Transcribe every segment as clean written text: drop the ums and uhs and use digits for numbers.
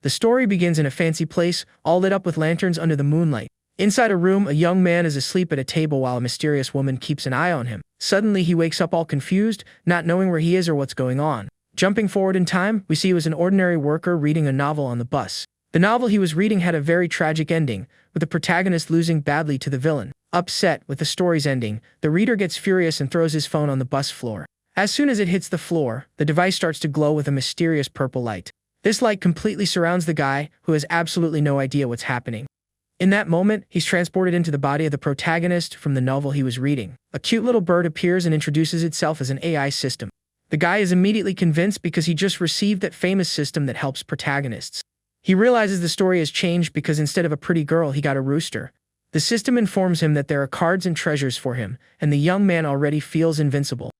The story begins in a fancy place, all lit up with lanterns under the moonlight. Inside a room, a young man is asleep at a table while a mysterious woman keeps an eye on him. Suddenly, he wakes up all confused, not knowing where he is or what's going on. Jumping forward in time, we see he was an ordinary worker reading a novel on the bus. The novel he was reading had a very tragic ending, with the protagonist losing badly to the villain. Upset with the story's ending, the reader gets furious and throws his phone on the bus floor. As soon as it hits the floor, the device starts to glow with a mysterious purple light. This light completely surrounds the guy, who has absolutely no idea what's happening. In that moment, he's transported into the body of the protagonist from the novel he was reading. A cute little bird appears and introduces itself as an AI system. The guy is immediately convinced because he just received that famous system that helps protagonists. He realizes the story has changed because instead of a pretty girl, he got a rooster. The system informs him that there are cards and treasures for him, and the young man already feels invincible.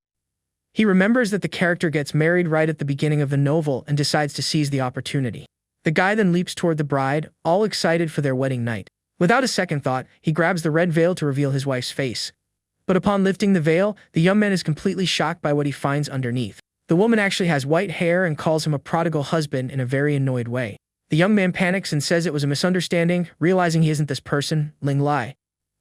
He remembers that the character gets married right at the beginning of the novel and decides to seize the opportunity. The guy then leaps toward the bride, all excited for their wedding night. Without a second thought, he grabs the red veil to reveal his wife's face. But upon lifting the veil, the young man is completely shocked by what he finds underneath. The woman actually has white hair and calls him a prodigal husband in a very annoyed way. The young man panics and says it was a misunderstanding, realizing he isn't this person, Ling Lai.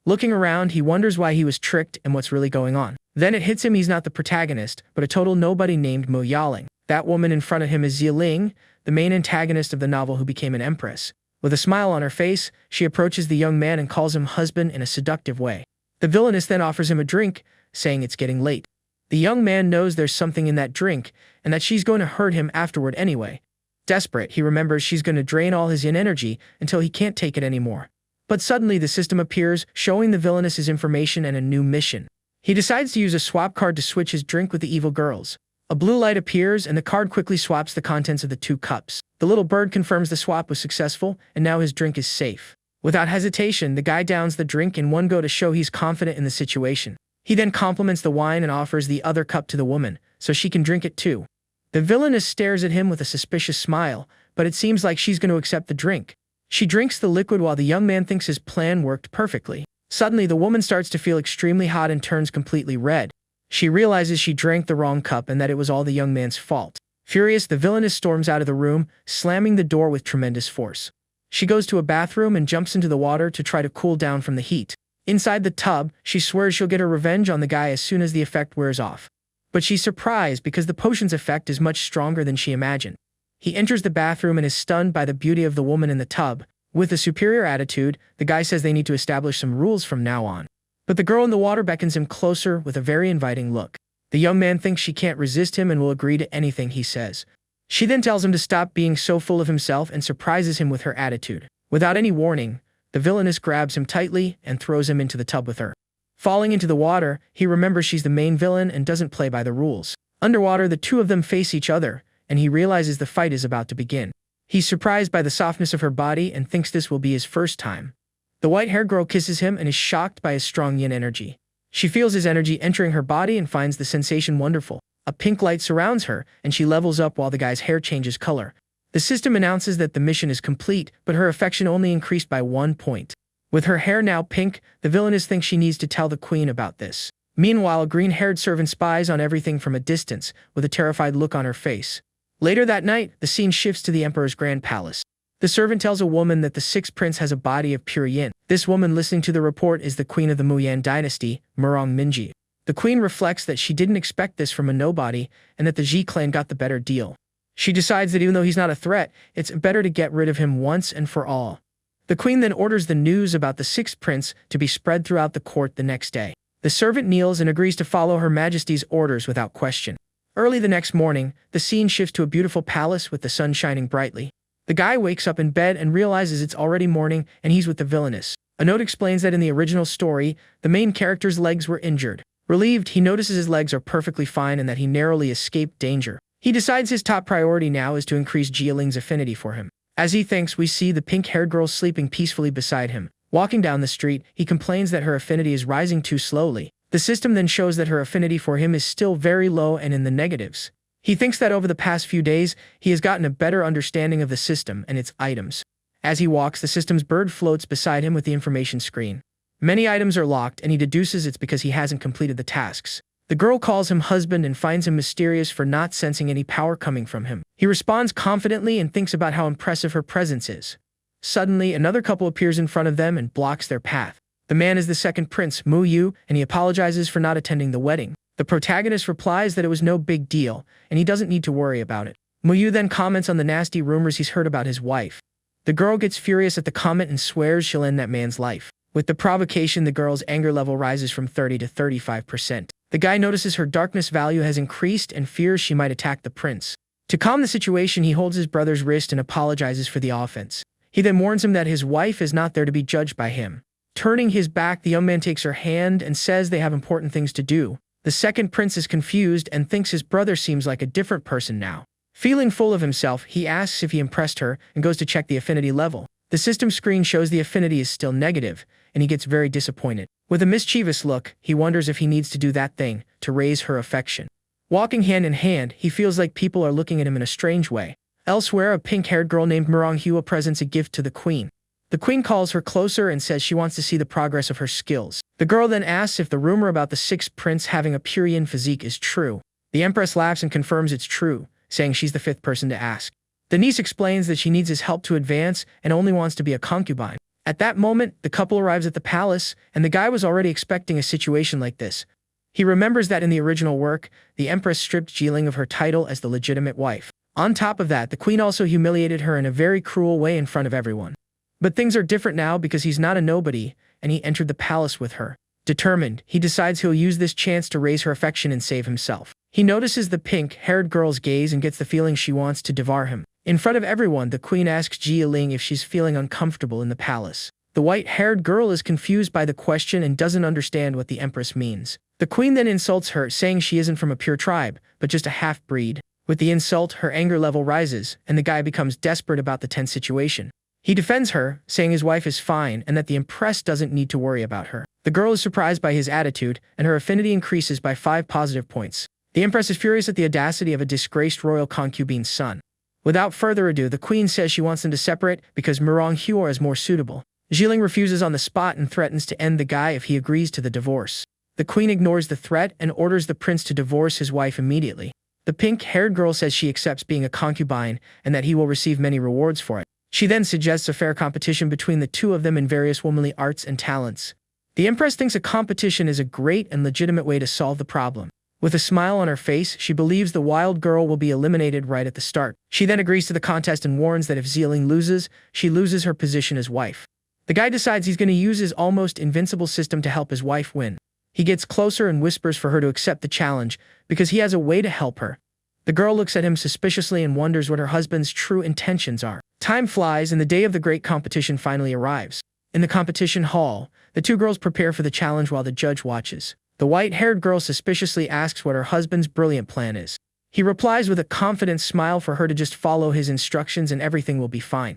Looking around, he wonders why he was tricked and what's really going on. Then it hits him he's not the protagonist, but a total nobody named Mo Yaling. That woman in front of him is Xie Ling, the main antagonist of the novel who became an empress. With a smile on her face, she approaches the young man and calls him husband in a seductive way. The villainess then offers him a drink, saying it's getting late. The young man knows there's something in that drink, and that she's going to hurt him afterward anyway. Desperate, he remembers she's going to drain all his yin energy until he can't take it anymore. But suddenly the system appears, showing the villainess his information and a new mission. He decides to use a swap card to switch his drink with the evil girls. A blue light appears, and the card quickly swaps the contents of the two cups. The little bird confirms the swap was successful, and now his drink is safe. Without hesitation, the guy downs the drink in one go to show he's confident in the situation. He then compliments the wine and offers the other cup to the woman, so she can drink it too. The villainess stares at him with a suspicious smile, but it seems like she's going to accept the drink. She drinks the liquid while the young man thinks his plan worked perfectly. Suddenly, the woman starts to feel extremely hot and turns completely red. She realizes she drank the wrong cup and that it was all the young man's fault. Furious, the villainess storms out of the room, slamming the door with tremendous force. She goes to a bathroom and jumps into the water to try to cool down from the heat. Inside the tub, she swears she'll get her revenge on the guy as soon as the effect wears off. But she's surprised because the potion's effect is much stronger than she imagined. He enters the bathroom and is stunned by the beauty of the woman in the tub. With a superior attitude, the guy says they need to establish some rules from now on. But the girl in the water beckons him closer with a very inviting look. The young man thinks she can't resist him and will agree to anything he says. She then tells him to stop being so full of himself and surprises him with her attitude. Without any warning, the villainess grabs him tightly and throws him into the tub with her. Falling into the water, he remembers she's the main villain and doesn't play by the rules. Underwater, the two of them face each other, and he realizes the fight is about to begin. He's surprised by the softness of her body and thinks this will be his first time. The white-haired girl kisses him and is shocked by his strong yin energy. She feels his energy entering her body and finds the sensation wonderful. A pink light surrounds her, and she levels up while the guy's hair changes color. The system announces that the mission is complete, but her affection only increased by 1 point. With her hair now pink, the villainess thinks she needs to tell the queen about this. Meanwhile, a green-haired servant spies on everything from a distance, with a terrified look on her face. Later that night, the scene shifts to the emperor's grand palace. The servant tells a woman that the sixth prince has a body of pure yin. This woman listening to the report is the queen of the Muyan dynasty, Murong Minji. The queen reflects that she didn't expect this from a nobody and that the Ji clan got the better deal. She decides that even though he's not a threat, it's better to get rid of him once and for all. The queen then orders the news about the sixth prince to be spread throughout the court the next day. The servant kneels and agrees to follow Her Majesty's orders without question. Early the next morning, the scene shifts to a beautiful palace with the sun shining brightly. The guy wakes up in bed and realizes it's already morning and he's with the villainess. A note explains that in the original story, the main character's legs were injured. Relieved, he notices his legs are perfectly fine and that he narrowly escaped danger. He decides his top priority now is to increase Jialing's affinity for him. As he thinks, we see the pink-haired girl sleeping peacefully beside him. Walking down the street, he complains that her affinity is rising too slowly. The system then shows that her affinity for him is still very low and in the negatives. He thinks that over the past few days, he has gotten a better understanding of the system and its items. As he walks, the system's bird floats beside him with the information screen. Many items are locked, and he deduces it's because he hasn't completed the tasks. The girl calls him husband and finds him mysterious for not sensing any power coming from him. He responds confidently and thinks about how impressive her presence is. Suddenly, another couple appears in front of them and blocks their path. The man is the second prince, Mu Yu, and he apologizes for not attending the wedding. The protagonist replies that it was no big deal, and he doesn't need to worry about it. Mu Yu then comments on the nasty rumors he's heard about his wife. The girl gets furious at the comment and swears she'll end that man's life. With the provocation, the girl's anger level rises from 30 to 35%. The guy notices her darkness value has increased and fears she might attack the prince. To calm the situation, he holds his brother's wrist and apologizes for the offense. He then warns him that his wife is not there to be judged by him. Turning his back, the young man takes her hand and says they have important things to do. The second prince is confused and thinks his brother seems like a different person now. Feeling full of himself, he asks if he impressed her and goes to check the affinity level. The system screen shows the affinity is still negative, and he gets very disappointed. With a mischievous look, he wonders if he needs to do that thing to raise her affection. Walking hand in hand, he feels like people are looking at him in a strange way. Elsewhere, a pink-haired girl named Manhwa presents a gift to the queen. The queen calls her closer and says she wants to see the progress of her skills. The girl then asks if the rumor about the sixth prince having a Purian physique is true. The empress laughs and confirms it's true, saying she's the fifth person to ask. The niece explains that she needs his help to advance and only wants to be a concubine. At that moment, the couple arrives at the palace, and the guy was already expecting a situation like this. He remembers that in the original work, the empress stripped Jiling of her title as the legitimate wife. On top of that, the queen also humiliated her in a very cruel way in front of everyone. But things are different now because he's not a nobody, and he entered the palace with her. Determined, he decides he'll use this chance to raise her affection and save himself. He notices the pink-haired girl's gaze and gets the feeling she wants to devour him. In front of everyone, the queen asks Jiling if she's feeling uncomfortable in the palace. The white-haired girl is confused by the question and doesn't understand what the empress means. The queen then insults her, saying she isn't from a pure tribe, but just a half-breed. With the insult, her anger level rises, and the guy becomes desperate about the tense situation. He defends her, saying his wife is fine and that the empress doesn't need to worry about her. The girl is surprised by his attitude, and her affinity increases by 5 positive points. The empress is furious at the audacity of a disgraced royal concubine's son. Without further ado, the queen says she wants them to separate because Manhwa is more suitable. Jiling refuses on the spot and threatens to end the guy if he agrees to the divorce. The queen ignores the threat and orders the prince to divorce his wife immediately. The pink-haired girl says she accepts being a concubine and that he will receive many rewards for it. She then suggests a fair competition between the two of them in various womanly arts and talents. The empress thinks a competition is a great and legitimate way to solve the problem. With a smile on her face, she believes the wild girl will be eliminated right at the start. She then agrees to the contest and warns that if Jiling loses, she loses her position as wife. The guy decides he's going to use his almost invincible system to help his wife win. He gets closer and whispers for her to accept the challenge because he has a way to help her. The girl looks at him suspiciously and wonders what her husband's true intentions are. Time flies and the day of the great competition finally arrives. In the competition hall, the two girls prepare for the challenge while the judge watches. The white-haired girl suspiciously asks what her husband's brilliant plan is. He replies with a confident smile for her to just follow his instructions and everything will be fine.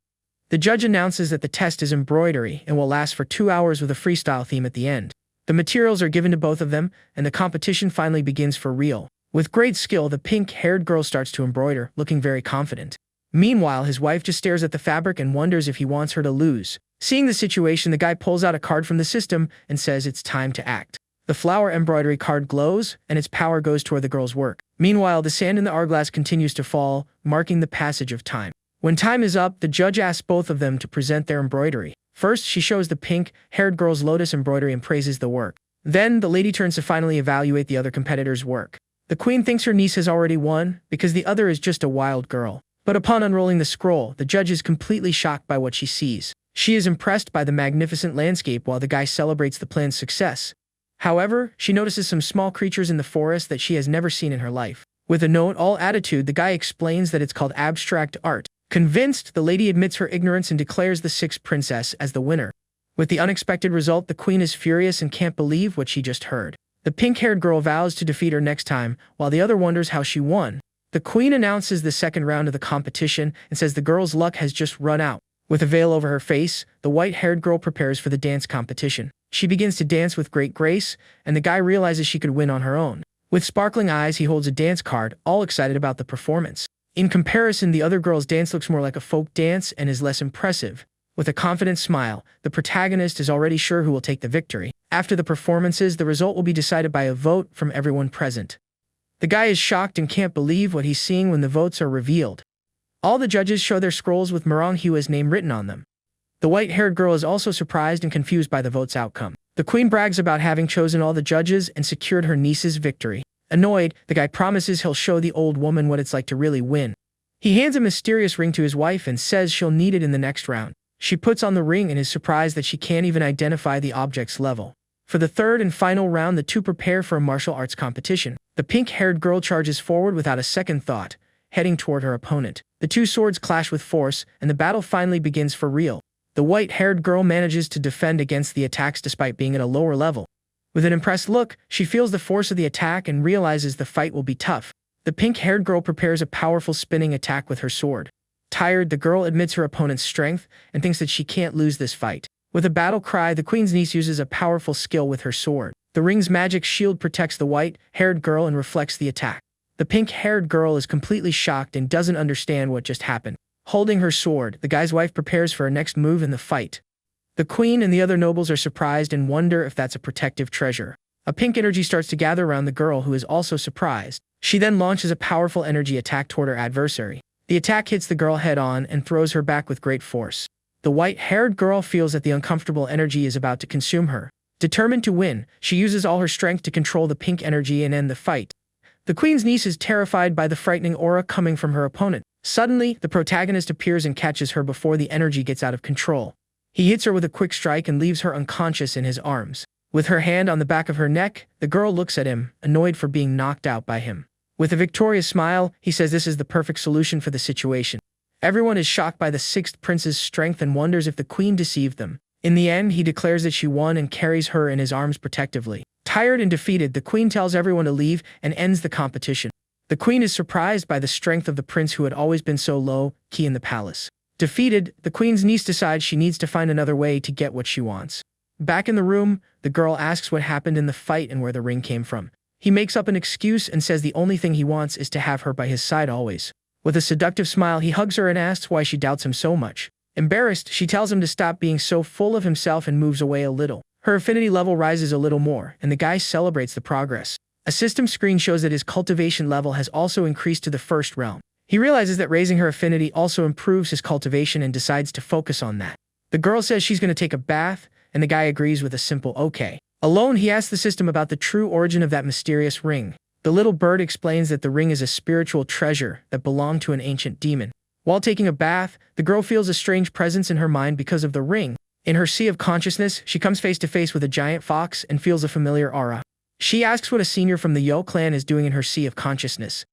The judge announces that the test is embroidery and will last for 2 hours with a freestyle theme at the end. The materials are given to both of them, and the competition finally begins for real. With great skill, the pink-haired girl starts to embroider, looking very confident. Meanwhile, his wife just stares at the fabric and wonders if he wants her to lose. Seeing the situation, the guy pulls out a card from the system and says it's time to act. The flower embroidery card glows, and its power goes toward the girl's work. Meanwhile, the sand in the hourglass continues to fall, marking the passage of time. When time is up, the judge asks both of them to present their embroidery. First, she shows the pink-haired girl's lotus embroidery and praises the work. Then, the lady turns to finally evaluate the other competitor's work. The queen thinks her niece has already won, because the other is just a wild girl. But upon unrolling the scroll, the judge is completely shocked by what she sees. She is impressed by the magnificent landscape while the guy celebrates the plan's success. However, she notices some small creatures in the forest that she has never seen in her life. With a know-it-all attitude, the guy explains that it's called abstract art. Convinced, the lady admits her ignorance and declares the sixth princess as the winner. With the unexpected result, the queen is furious and can't believe what she just heard. The pink-haired girl vows to defeat her next time, while the other wonders how she won. The queen announces the second round of the competition and says the girl's luck has just run out. With a veil over her face, the white-haired girl prepares for the dance competition. She begins to dance with great grace, and the guy realizes she could win on her own. With sparkling eyes, he holds a dance card, all excited about the performance. In comparison, the other girl's dance looks more like a folk dance and is less impressive. With a confident smile, the protagonist is already sure who will take the victory. After the performances, the result will be decided by a vote from everyone present. The guy is shocked and can't believe what he's seeing when the votes are revealed. All the judges show their scrolls with Manhua's name written on them. The white-haired girl is also surprised and confused by the vote's outcome. The queen brags about having chosen all the judges and secured her niece's victory. Annoyed, the guy promises he'll show the old woman what it's like to really win. He hands a mysterious ring to his wife and says she'll need it in the next round. She puts on the ring and is surprised that she can't even identify the object's level. For the third and final round, the two prepare for a martial arts competition. The pink-haired girl charges forward without a second thought, heading toward her opponent. The two swords clash with force, and the battle finally begins for real. The white-haired girl manages to defend against the attacks despite being at a lower level. With an impressed look, she feels the force of the attack and realizes the fight will be tough. The pink-haired girl prepares a powerful spinning attack with her sword. Tired, the girl admits her opponent's strength and thinks that she can't lose this fight. With a battle cry, the queen's niece uses a powerful skill with her sword. The ring's magic shield protects the white-haired girl and reflects the attack. The pink-haired girl is completely shocked and doesn't understand what just happened. Holding her sword, the guy's wife prepares for her next move in the fight. The queen and the other nobles are surprised and wonder if that's a protective treasure. A pink energy starts to gather around the girl, who is also surprised. She then launches a powerful energy attack toward her adversary. The attack hits the girl head-on and throws her back with great force. The white-haired girl feels that the uncomfortable energy is about to consume her. Determined to win, she uses all her strength to control the pink energy and end the fight. The queen's niece is terrified by the frightening aura coming from her opponent. Suddenly, the protagonist appears and catches her before the energy gets out of control. He hits her with a quick strike and leaves her unconscious in his arms. With her hand on the back of her neck, the girl looks at him, annoyed for being knocked out by him. With a victorious smile, he says this is the perfect solution for the situation. Everyone is shocked by the sixth prince's strength and wonders if the queen deceived them. In the end, he declares that she won and carries her in his arms protectively. Tired and defeated, the queen tells everyone to leave and ends the competition. The queen is surprised by the strength of the prince, who had always been so low-key in the palace. Defeated, the queen's niece decides she needs to find another way to get what she wants. Back in the room, the girl asks what happened in the fight and where the ring came from. He makes up an excuse and says the only thing he wants is to have her by his side always. With a seductive smile, he hugs her and asks why she doubts him so much. Embarrassed, she tells him to stop being so full of himself and moves away a little. Her affinity level rises a little more, and the guy celebrates the progress. A system screen shows that his cultivation level has also increased to the first realm. He realizes that raising her affinity also improves his cultivation and decides to focus on that. The girl says she's going to take a bath, and the guy agrees with a simple okay. Alone, he asks the system about the true origin of that mysterious ring. The little bird explains that the ring is a spiritual treasure that belonged to an ancient demon. While taking a bath, the girl feels a strange presence in her mind because of the ring. In her sea of consciousness, she comes face to face with a giant fox and feels a familiar aura. She asks what a senior from the Yahello clan is doing in her sea of consciousness.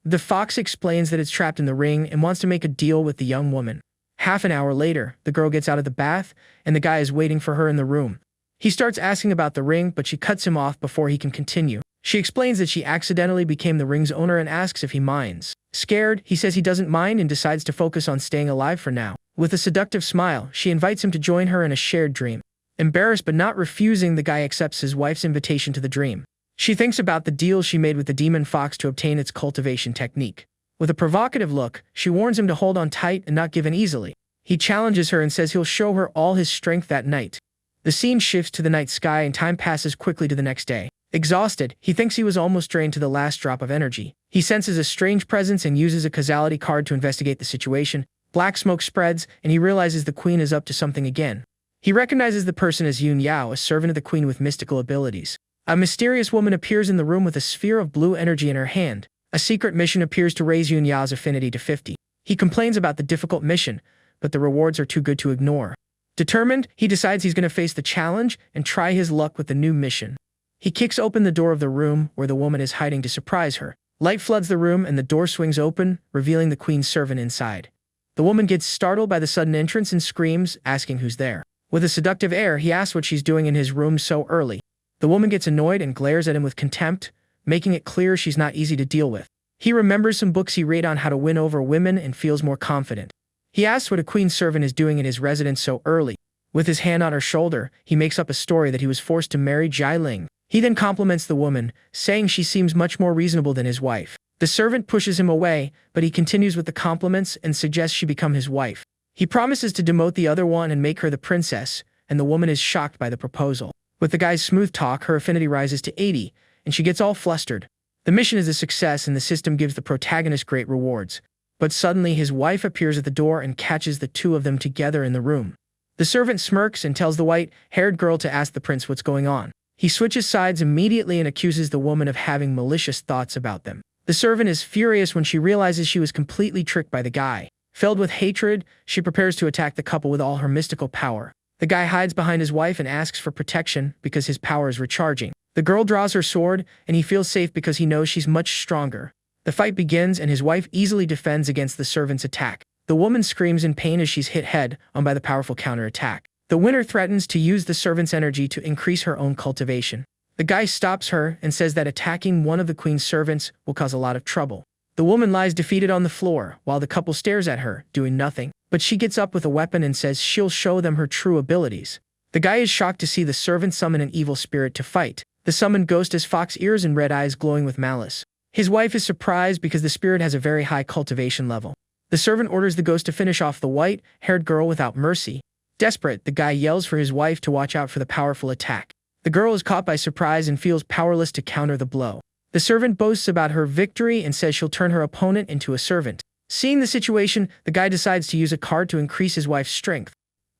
The fox explains that it's trapped in the ring and wants to make a deal with the young woman. Half an hour later, the girl gets out of the bath, and the guy is waiting for her in the room. He starts asking about the ring, but she cuts him off before he can continue. She explains that she accidentally became the ring's owner and asks if he minds. Scared, he says he doesn't mind and decides to focus on staying alive for now. With a seductive smile, she invites him to join her in a shared dream. Embarrassed but not refusing, the guy accepts his wife's invitation to the dream. She thinks about the deal she made with the demon fox to obtain its cultivation technique. With a provocative look, she warns him to hold on tight and not give in easily. He challenges her and says he'll show her all his strength that night. The scene shifts to the night sky and time passes quickly to the next day. Exhausted, he thinks he was almost drained to the last drop of energy. He senses a strange presence and uses a causality card to investigate the situation. Black smoke spreads, and he realizes the queen is up to something again. He recognizes the person as Yun Yao, a servant of the queen with mystical abilities. A mysterious woman appears in the room with a sphere of blue energy in her hand. A secret mission appears to raise Yun Yao's affinity to 50. He complains about the difficult mission, but the rewards are too good to ignore. Determined, he decides he's going to face the challenge and try his luck with the new mission. He kicks open the door of the room where the woman is hiding to surprise her. Light floods the room and the door swings open, revealing the queen's servant inside. The woman gets startled by the sudden entrance and screams, asking who's there. With a seductive air, he asks what she's doing in his room so early. The woman gets annoyed and glares at him with contempt, making it clear she's not easy to deal with. He remembers some books he read on how to win over women and feels more confident. He asks what a queen servant is doing in his residence so early. With his hand on her shoulder, he makes up a story that he was forced to marry Jai Ling. He then compliments the woman, saying she seems much more reasonable than his wife. The servant pushes him away, but he continues with the compliments and suggests she become his wife. He promises to demote the other one and make her the princess, and the woman is shocked by the proposal. With the guy's smooth talk, her affinity rises to 80, and she gets all flustered. The mission is a success and the system gives the protagonist great rewards. But suddenly his wife appears at the door and catches the two of them together in the room. The servant smirks and tells the white-haired girl to ask the prince what's going on. He switches sides immediately and accuses the woman of having malicious thoughts about them. The servant is furious when she realizes she was completely tricked by the guy. Filled with hatred, she prepares to attack the couple with all her mystical power. The guy hides behind his wife and asks for protection because his power is recharging. The girl draws her sword, and he feels safe because he knows she's much stronger. The fight begins, and his wife easily defends against the servant's attack. The woman screams in pain as she's hit head-on by the powerful counterattack. The winner threatens to use the servant's energy to increase her own cultivation. The guy stops her and says that attacking one of the queen's servants will cause a lot of trouble. The woman lies defeated on the floor, while the couple stares at her, doing nothing. But she gets up with a weapon and says she'll show them her true abilities. The guy is shocked to see the servant summon an evil spirit to fight. The summoned ghost has fox ears and red eyes glowing with malice. His wife is surprised because the spirit has a very high cultivation level. The servant orders the ghost to finish off the white-haired girl without mercy. Desperate, the guy yells for his wife to watch out for the powerful attack. The girl is caught by surprise and feels powerless to counter the blow. The servant boasts about her victory and says she'll turn her opponent into a servant. Seeing the situation, the guy decides to use a card to increase his wife's strength.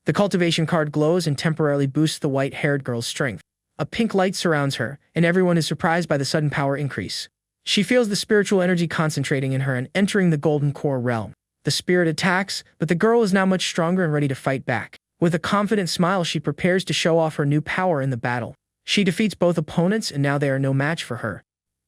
The cultivation card glows and temporarily boosts the white-haired girl's strength. A pink light surrounds her, and everyone is surprised by the sudden power increase. She feels the spiritual energy concentrating in her and entering the golden core realm. The spirit attacks, but the girl is now much stronger and ready to fight back. With a confident smile, she prepares to show off her new power in the battle. She defeats both opponents, and now they are no match for her.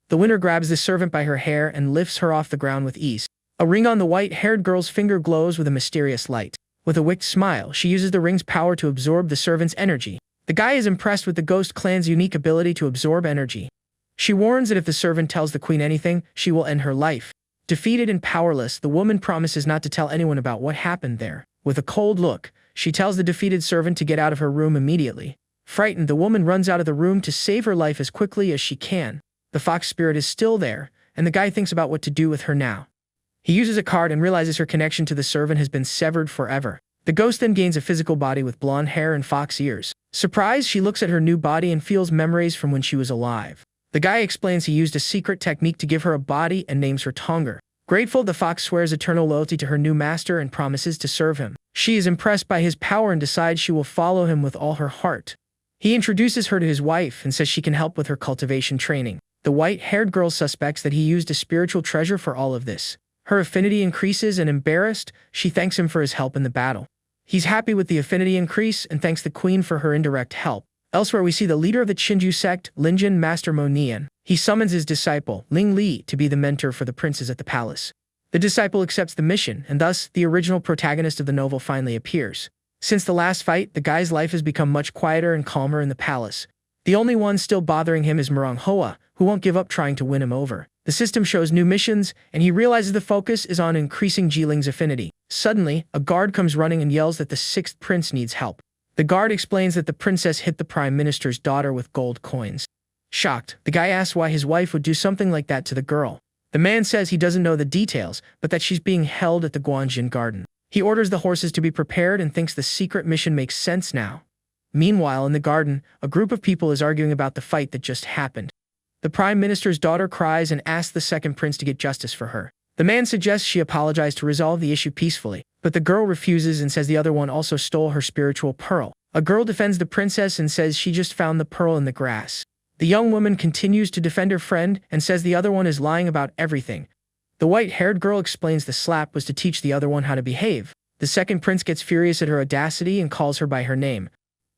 The winner grabs the servant by her hair and lifts her off the ground with ease. A ring on the white-haired girl's finger glows with a mysterious light. With a wicked smile, she uses the ring's power to absorb the servant's energy. The guy is impressed with the ghost clan's unique ability to absorb energy. She warns that if the servant tells the queen anything, she will end her life. Defeated and powerless, the woman promises not to tell anyone about what happened there. With a cold look, she tells the defeated servant to get out of her room immediately. Frightened, the woman runs out of the room to save her life as quickly as she can. The fox spirit is still there, and the guy thinks about what to do with her now. He uses a card and realizes her connection to the servant has been severed forever. The ghost then gains a physical body with blonde hair and fox ears. Surprised, she looks at her new body and feels memories from when she was alive. The guy explains he used a secret technique to give her a body and names her Tonger. Grateful, the fox swears eternal loyalty to her new master and promises to serve him. She is impressed by his power and decides she will follow him with all her heart. He introduces her to his wife and says she can help with her cultivation training. The white-haired girl suspects that he used a spiritual treasure for all of this. Her affinity increases, and embarrassed, she thanks him for his help in the battle. He's happy with the affinity increase and thanks the queen for her indirect help. Elsewhere, we see the leader of the Chinju sect, Linjin Master Mo Nian. He summons his disciple, Ling Li, to be the mentor for the princes at the palace. The disciple accepts the mission, and thus, the original protagonist of the novel finally appears. Since the last fight, the guy's life has become much quieter and calmer in the palace. The only one still bothering him is Manhwa, who won't give up trying to win him over. The system shows new missions, and he realizes the focus is on increasing Jiling's affinity. Suddenly, a guard comes running and yells that the sixth prince needs help. The guard explains that the princess hit the prime minister's daughter with gold coins. Shocked, the guy asks why his wife would do something like that to the girl. The man says he doesn't know the details, but that she's being held at the Guanjin garden. He orders the horses to be prepared and thinks the secret mission makes sense now. Meanwhile, in the garden, a group of people is arguing about the fight that just happened. The prime minister's daughter cries and asks the second prince to get justice for her. The man suggests she apologize to resolve the issue peacefully, but the girl refuses and says the other one also stole her spiritual pearl. A girl defends the princess and says she just found the pearl in the grass. The young woman continues to defend her friend and says the other one is lying about everything. The white-haired girl explains the slap was to teach the other one how to behave. The second prince gets furious at her audacity and calls her by her name.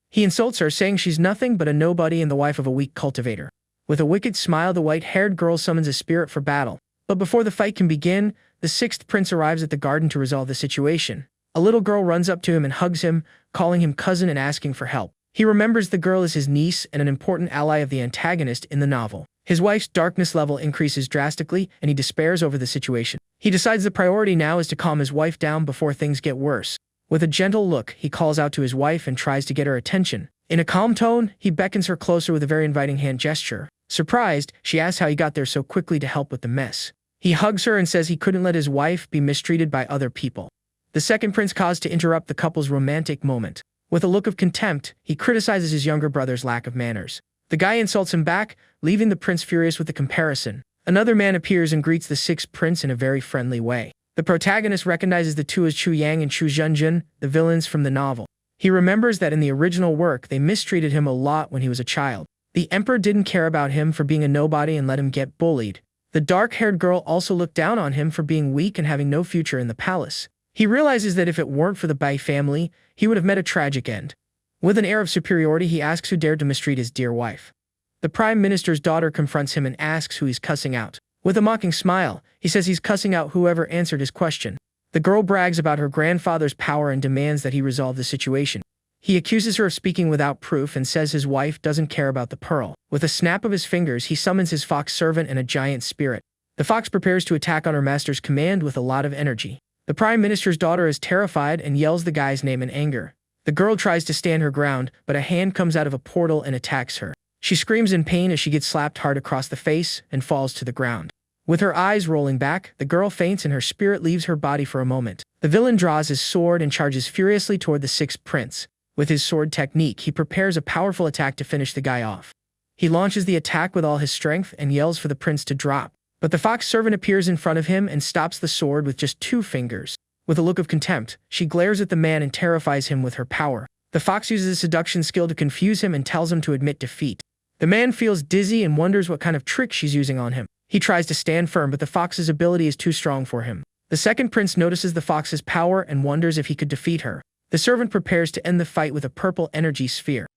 He insults her, saying she's nothing but a nobody and the wife of a weak cultivator. With a wicked smile, the white-haired girl summons a spirit for battle. But before the fight can begin, the sixth prince arrives at the garden to resolve the situation. A little girl runs up to him and hugs him, calling him cousin and asking for help. He remembers the girl as his niece and an important ally of the antagonist in the novel. His wife's darkness level increases drastically, and he despairs over the situation. He decides the priority now is to calm his wife down before things get worse. With a gentle look, he calls out to his wife and tries to get her attention. In a calm tone, he beckons her closer with a very inviting hand gesture. Surprised, she asks how he got there so quickly to help with the mess. He hugs her and says he couldn't let his wife be mistreated by other people. The second prince caused to interrupt the couple's romantic moment. With a look of contempt, he criticizes his younger brother's lack of manners. The guy insults him back, leaving the prince furious with the comparison. Another man appears and greets the sixth prince in a very friendly way. The protagonist recognizes the two as Chu Yang and Chu Zhenjun, the villains from the novel. He remembers that in the original work they mistreated him a lot when he was a child. The emperor didn't care about him for being a nobody and let him get bullied. The dark-haired girl also looked down on him for being weak and having no future in the palace. He realizes that if it weren't for the Bai family, he would have met a tragic end. With an air of superiority, he asks who dared to mistreat his dear wife. The prime minister's daughter confronts him and asks who he's cussing out. With a mocking smile, he says he's cussing out whoever answered his question. The girl brags about her grandfather's power and demands that he resolve the situation. He accuses her of speaking without proof and says his wife doesn't care about the pearl. With a snap of his fingers, he summons his fox servant and a giant spirit. The fox prepares to attack on her master's command with a lot of energy. The prime minister's daughter is terrified and yells the guy's name in anger. The girl tries to stand her ground, but a hand comes out of a portal and attacks her. She screams in pain as she gets slapped hard across the face and falls to the ground. With her eyes rolling back, the girl faints and her spirit leaves her body for a moment. The villain draws his sword and charges furiously toward the sixth prince. With his sword technique, he prepares a powerful attack to finish the guy off. He launches the attack with all his strength and yells for the prince to drop. But the fox servant appears in front of him and stops the sword with just 2 fingers. With a look of contempt, she glares at the man and terrifies him with her power. The fox uses a seduction skill to confuse him and tells him to admit defeat. The man feels dizzy and wonders what kind of trick she's using on him. He tries to stand firm, but the fox's ability is too strong for him. The second prince notices the fox's power and wonders if he could defeat her. The servant prepares to end the fight with a purple energy sphere.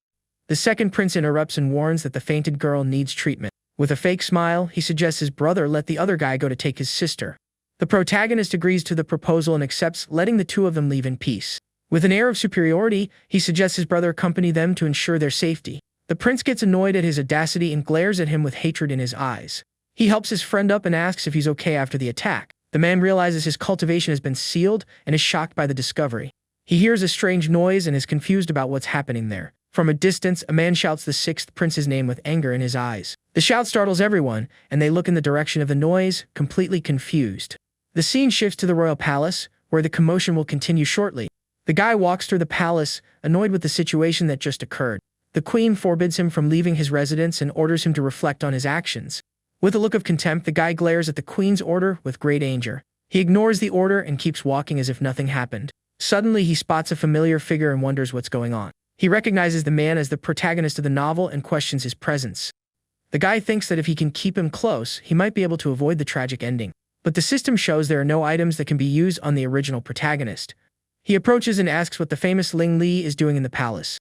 The second prince interrupts and warns that the fainted girl needs treatment. With a fake smile, he suggests his brother let the other guy go to take his sister. The protagonist agrees to the proposal and accepts, letting the two of them leave in peace. With an air of superiority, he suggests his brother accompany them to ensure their safety. The prince gets annoyed at his audacity and glares at him with hatred in his eyes. He helps his friend up and asks if he's okay after the attack. The man realizes his cultivation has been sealed and is shocked by the discovery. He hears a strange noise and is confused about what's happening there. From a distance, a man shouts the sixth prince's name with anger in his eyes. The shout startles everyone, and they look in the direction of the noise, completely confused. The scene shifts to the royal palace, where the commotion will continue shortly. The guy walks through the palace, annoyed with the situation that just occurred. The queen forbids him from leaving his residence and orders him to reflect on his actions. With a look of contempt, the guy glares at the queen's order with great anger. He ignores the order and keeps walking as if nothing happened. Suddenly, he spots a familiar figure and wonders what's going on. He recognizes the man as the protagonist of the novel and questions his presence. The guy thinks that if he can keep him close, he might be able to avoid the tragic ending. But the system shows there are no items that can be used on the original protagonist. He approaches and asks what the famous Ling Li is doing in the palace.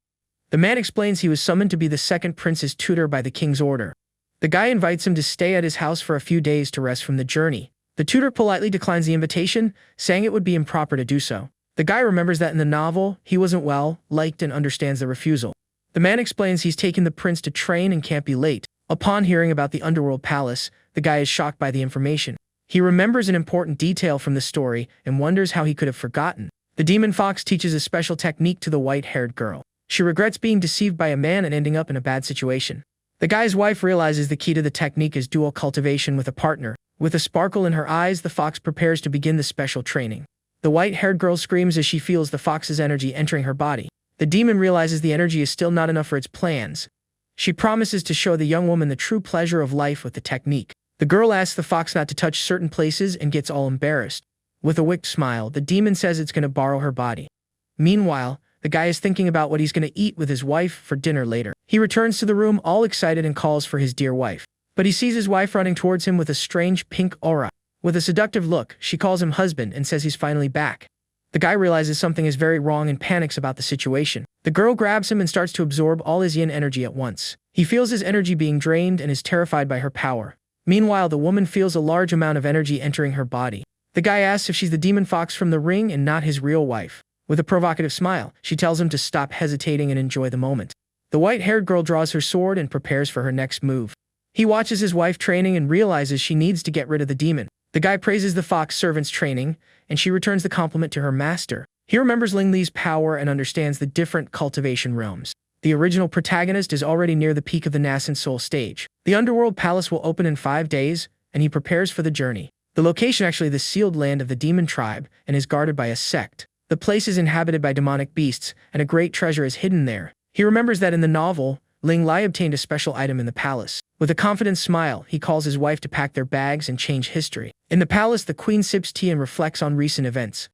The man explains he was summoned to be the second prince's tutor by the king's order. The guy invites him to stay at his house for a few days to rest from the journey. The tutor politely declines the invitation, saying it would be improper to do so. The guy remembers that in the novel, he wasn't well liked and understands the refusal. The man explains he's taken the prince to train and can't be late. Upon hearing about the underworld palace, the guy is shocked by the information. He remembers an important detail from the story and wonders how he could have forgotten. The demon fox teaches a special technique to the white-haired girl. She regrets being deceived by a man and ending up in a bad situation. The guy's wife realizes the key to the technique is dual cultivation with a partner. With a sparkle in her eyes, the fox prepares to begin the special training. The white-haired girl screams as she feels the fox's energy entering her body. The demon realizes the energy is still not enough for its plans. She promises to show the young woman the true pleasure of life with the technique. The girl asks the fox not to touch certain places and gets all embarrassed. With a wicked smile, the demon says it's going to borrow her body. Meanwhile, the guy is thinking about what he's going to eat with his wife for dinner later. He returns to the room all excited and calls for his dear wife. But he sees his wife running towards him with a strange pink aura. With a seductive look, she calls him husband and says he's finally back. The guy realizes something is very wrong and panics about the situation. The girl grabs him and starts to absorb all his yin energy at once. He feels his energy being drained and is terrified by her power. Meanwhile, the woman feels a large amount of energy entering her body. The guy asks if she's the demon fox from the ring and not his real wife. With a provocative smile, she tells him to stop hesitating and enjoy the moment. The white-haired girl draws her sword and prepares for her next move. He watches his wife training and realizes she needs to get rid of the demon. The guy praises the fox servant's training, and she returns the compliment to her master. He remembers Ling Li's power and understands the different cultivation realms. The original protagonist is already near the peak of the nascent soul stage. The underworld palace will open in 5 days, and he prepares for the journey. The location actually the sealed land of the demon tribe and is guarded by a sect. The place is inhabited by demonic beasts, and a great treasure is hidden there. He remembers that in the novel, Ling Lai obtained a special item in the palace. With a confident smile, he calls his wife to pack their bags and change history. In the palace, the queen sips tea and reflects on recent events.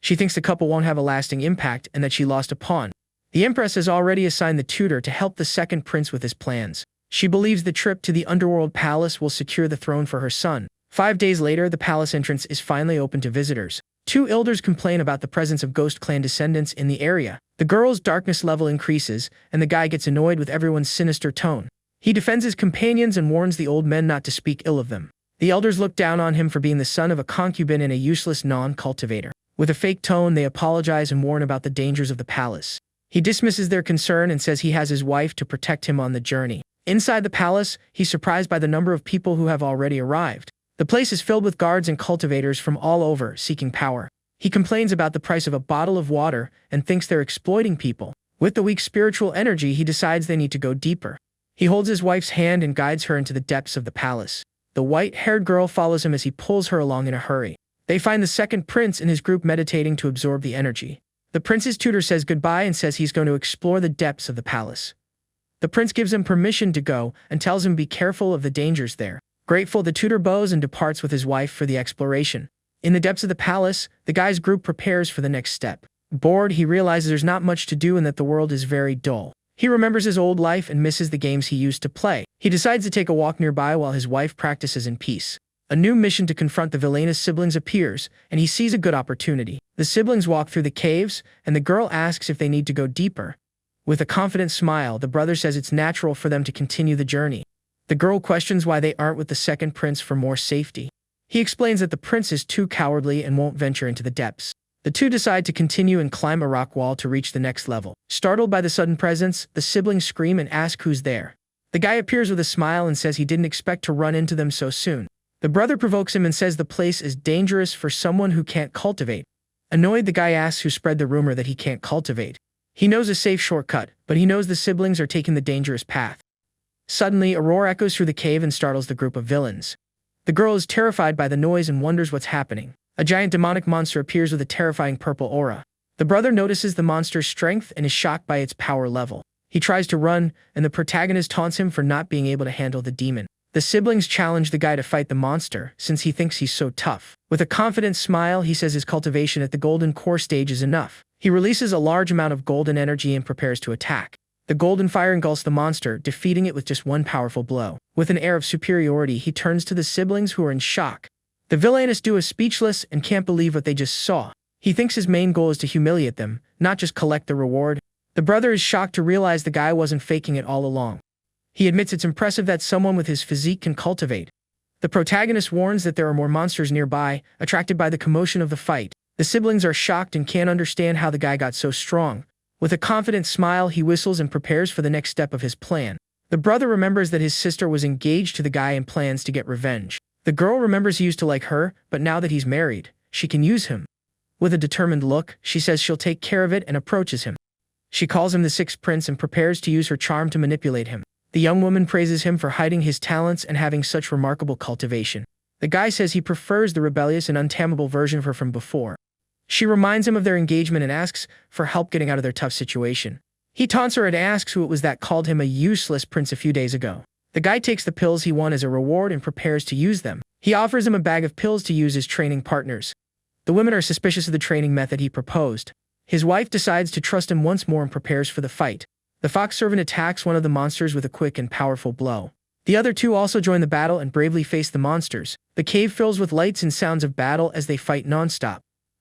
She thinks the couple won't have a lasting impact and that she lost a pawn. The empress has already assigned the tutor to help the second prince with his plans. She believes the trip to the underworld palace will secure the throne for her son. 5 days later, the palace entrance is finally open to visitors. 2 elders complain about the presence of ghost clan descendants in the area. The girl's darkness level increases, and the guy gets annoyed with everyone's sinister tone. He defends his companions and warns the old men not to speak ill of them. The elders look down on him for being the son of a concubine and a useless non-cultivator. With a fake tone, they apologize and warn about the dangers of the palace. He dismisses their concern and says he has his wife to protect him on the journey. Inside the palace, he's surprised by the number of people who have already arrived. The place is filled with guards and cultivators from all over, seeking power. He complains about the price of a bottle of water and thinks they're exploiting people. With the weak spiritual energy, he decides they need to go deeper. He holds his wife's hand and guides her into the depths of the palace. The white-haired girl follows him as he pulls her along in a hurry. They find the second prince and his group meditating to absorb the energy. The prince's tutor says goodbye and says he's going to explore the depths of the palace. The prince gives him permission to go and tells him be careful of the dangers there. Grateful, the tutor bows and departs with his wife for the exploration. In the depths of the palace, the guy's group prepares for the next step. Bored, he realizes there's not much to do and that the world is very dull. He remembers his old life and misses the games he used to play. He decides to take a walk nearby while his wife practices in peace. A new mission to confront the villainous siblings appears, and he sees a good opportunity. The siblings walk through the caves, and the girl asks if they need to go deeper. With a confident smile, the brother says it's natural for them to continue the journey. The girl questions why they aren't with the second prince for more safety. He explains that the prince is too cowardly and won't venture into the depths. The two decide to continue and climb a rock wall to reach the next level. Startled by the sudden presence, the siblings scream and ask who's there. The guy appears with a smile and says he didn't expect to run into them so soon. The brother provokes him and says the place is dangerous for someone who can't cultivate. Annoyed, the guy asks who spread the rumor that he can't cultivate. He knows a safe shortcut, but he knows the siblings are taking the dangerous path. Suddenly, a roar echoes through the cave and startles the group of villains. The girl is terrified by the noise and wonders what's happening. A giant demonic monster appears with a terrifying purple aura. The brother notices the monster's strength and is shocked by its power level. He tries to run, and the protagonist taunts him for not being able to handle the demon. The siblings challenge the guy to fight the monster, since he thinks he's so tough. With a confident smile, he says his cultivation at the golden core stage is enough. He releases a large amount of golden energy and prepares to attack. The golden fire engulfs the monster, defeating it with just one powerful blow. With an air of superiority, he turns to the siblings who are in shock. The villainous duo is speechless and can't believe what they just saw. He thinks his main goal is to humiliate them, not just collect the reward. The brother is shocked to realize the guy wasn't faking it all along. He admits it's impressive that someone with his physique can cultivate. The protagonist warns that there are more monsters nearby, attracted by the commotion of the fight. The siblings are shocked and can't understand how the guy got so strong. With a confident smile, he whistles and prepares for the next step of his plan. The brother remembers that his sister was engaged to the guy and plans to get revenge. The girl remembers he used to like her, but now that he's married, she can use him. With a determined look, she says she'll take care of it and approaches him. She calls him the sixth prince and prepares to use her charm to manipulate him. The young woman praises him for hiding his talents and having such remarkable cultivation. The guy says he prefers the rebellious and untamable version of her from before. She reminds him of their engagement and asks for help getting out of their tough situation. He taunts her and asks who it was that called him a useless prince a few days ago. The guy takes the pills he won as a reward and prepares to use them. He offers him a bag of pills to use as training partners. The women are suspicious of the training method he proposed. His wife decides to trust him once more and prepares for the fight. The fox servant attacks one of the monsters with a quick and powerful blow. The other two also join the battle and bravely face the monsters. The cave fills with lights and sounds of battle as they fight non-stop.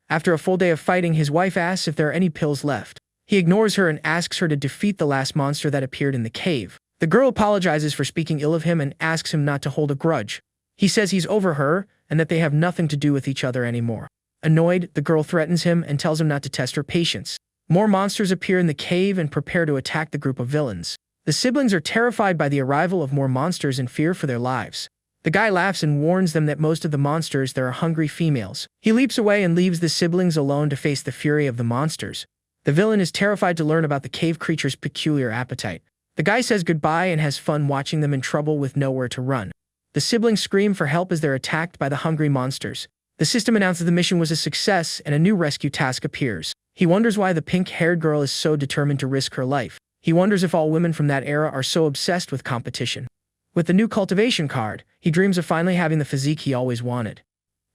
After a full day of fighting, his wife asks if there are any pills left. He ignores her and asks her to defeat the last monster that appeared in the cave. The girl apologizes for speaking ill of him and asks him not to hold a grudge. He says he's over her and that they have nothing to do with each other anymore. Annoyed, the girl threatens him and tells him not to test her patience. More monsters appear in the cave and prepare to attack the group of villains. The siblings are terrified by the arrival of more monsters and fear for their lives. The guy laughs and warns them that most of the monsters there are hungry females. He leaps away and leaves the siblings alone to face the fury of the monsters. The villain is terrified to learn about the cave creature's peculiar appetite. The guy says goodbye and has fun watching them in trouble with nowhere to run. The siblings scream for help as they're attacked by the hungry monsters. The system announces the mission was a success and a new rescue task appears. He wonders why the pink-haired girl is so determined to risk her life. He wonders if all women from that era are so obsessed with competition. With the new cultivation card, he dreams of finally having the physique he always wanted.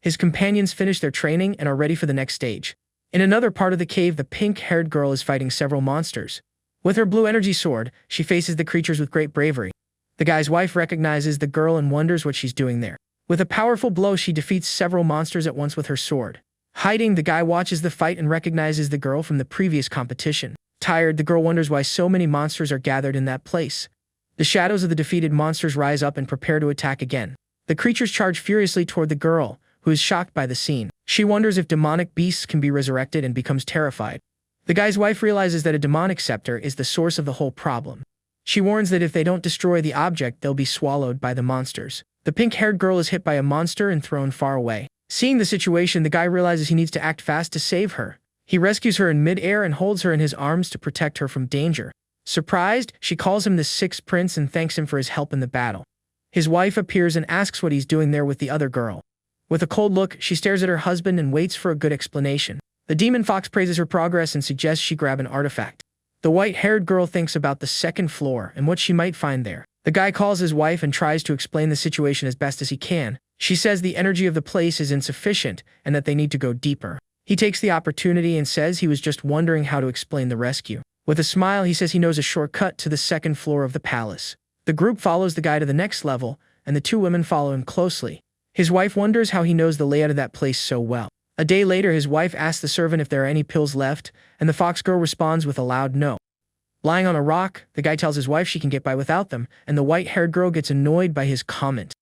His companions finish their training and are ready for the next stage. In another part of the cave, the pink-haired girl is fighting several monsters. With her blue energy sword, she faces the creatures with great bravery. The guy's wife recognizes the girl and wonders what she's doing there. With a powerful blow, she defeats several monsters at once with her sword. Hiding, the guy watches the fight and recognizes the girl from the previous competition. Tired, the girl wonders why so many monsters are gathered in that place. The shadows of the defeated monsters rise up and prepare to attack again. The creatures charge furiously toward the girl, who is shocked by the scene. She wonders if demonic beasts can be resurrected and becomes terrified. The guy's wife realizes that a demonic scepter is the source of the whole problem. She warns that if they don't destroy the object, they'll be swallowed by the monsters. The pink-haired girl is hit by a monster and thrown far away. Seeing the situation, the guy realizes he needs to act fast to save her. He rescues her in mid-air and holds her in his arms to protect her from danger. Surprised, she calls him the Sixth Prince and thanks him for his help in the battle. His wife appears and asks what he's doing there with the other girl. With a cold look, she stares at her husband and waits for a good explanation. The demon fox praises her progress and suggests she grab an artifact. The white-haired girl thinks about the second floor and what she might find there. The guy calls his wife and tries to explain the situation as best as he can. She says the energy of the place is insufficient and that they need to go deeper. He takes the opportunity and says he was just wondering how to explain the rescue. With a smile, he says he knows a shortcut to the second floor of the palace. The group follows the guy to the next level, and the two women follow him closely. His wife wonders how he knows the layout of that place so well. A day later, his wife asks the servant if there are any pills left, and the fox girl responds with a loud no. Lying on a rock, the guy tells his wife she can get by without them, and the white-haired girl gets annoyed by his comment.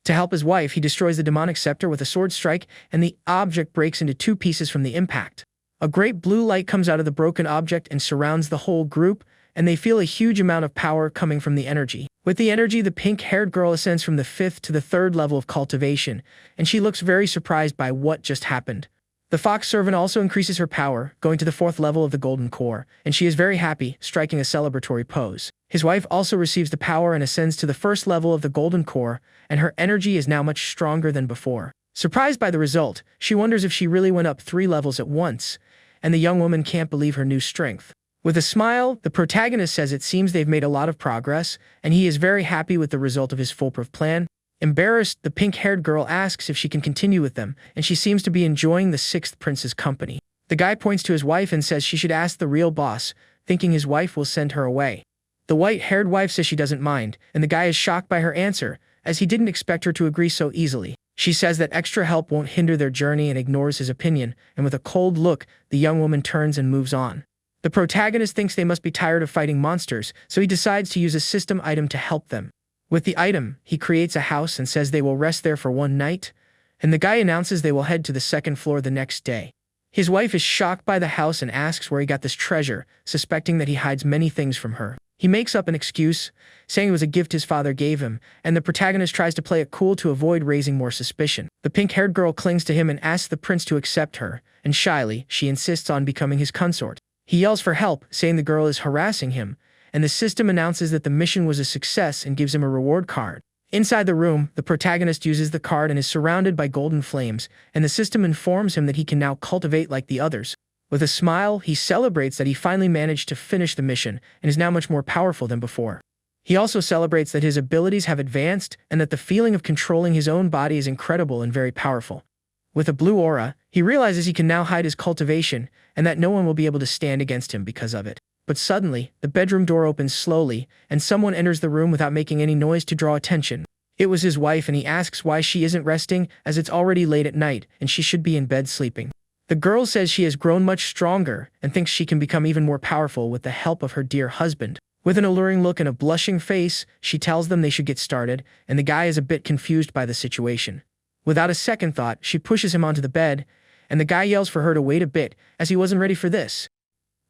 To help his wife, he destroys the demonic scepter with a sword strike, and the object breaks into two pieces from the impact. A great blue light comes out of the broken object and surrounds the whole group, and they feel a huge amount of power coming from the energy. With the energy, the pink-haired girl ascends from the 5th to the 3rd level of cultivation, and she looks very surprised by what just happened. The fox servant also increases her power, going to the 4th level of the golden core, and she is very happy, striking a celebratory pose. His wife also receives the power and ascends to the 1st level of the golden core, and her energy is now much stronger than before. Surprised by the result, she wonders if she really went up 3 levels at once, and the young woman can't believe her new strength. With a smile, the protagonist says it seems they've made a lot of progress, and he is very happy with the result of his foolproof plan. Embarrassed, the pink-haired girl asks if she can continue with them, and she seems to be enjoying the Sixth Prince's company. The guy points to his wife and says she should ask the real boss, thinking his wife will send her away. The white-haired wife says she doesn't mind, and the guy is shocked by her answer, as he didn't expect her to agree so easily. She says that extra help won't hinder their journey and ignores his opinion, and with a cold look, the young woman turns and moves on. The protagonist thinks they must be tired of fighting monsters, so he decides to use a system item to help them. With the item, he creates a house and says they will rest there for one night, and the guy announces they will head to the 2nd floor the next day. His wife is shocked by the house and asks where he got this treasure, suspecting that he hides many things from her. He makes up an excuse, saying it was a gift his father gave him, and the protagonist tries to play it cool to avoid raising more suspicion. The pink-haired girl clings to him and asks the prince to accept her, and shyly, she insists on becoming his consort. He yells for help, saying the girl is harassing him, and the system announces that the mission was a success and gives him a reward card. Inside the room, the protagonist uses the card and is surrounded by golden flames, and the system informs him that he can now cultivate like the others. With a smile, he celebrates that he finally managed to finish the mission and is now much more powerful than before. He also celebrates that his abilities have advanced and that the feeling of controlling his own body is incredible and very powerful. With a blue aura, he realizes he can now hide his cultivation and that no one will be able to stand against him because of it. But suddenly, the bedroom door opens slowly, and someone enters the room without making any noise to draw attention. It was his wife, and he asks why she isn't resting, as it's already late at night, and she should be in bed sleeping. The girl says she has grown much stronger, and thinks she can become even more powerful with the help of her dear husband. With an alluring look and a blushing face, she tells them they should get started, and the guy is a bit confused by the situation. Without a second thought, she pushes him onto the bed, and the guy yells for her to wait a bit, as he wasn't ready for this.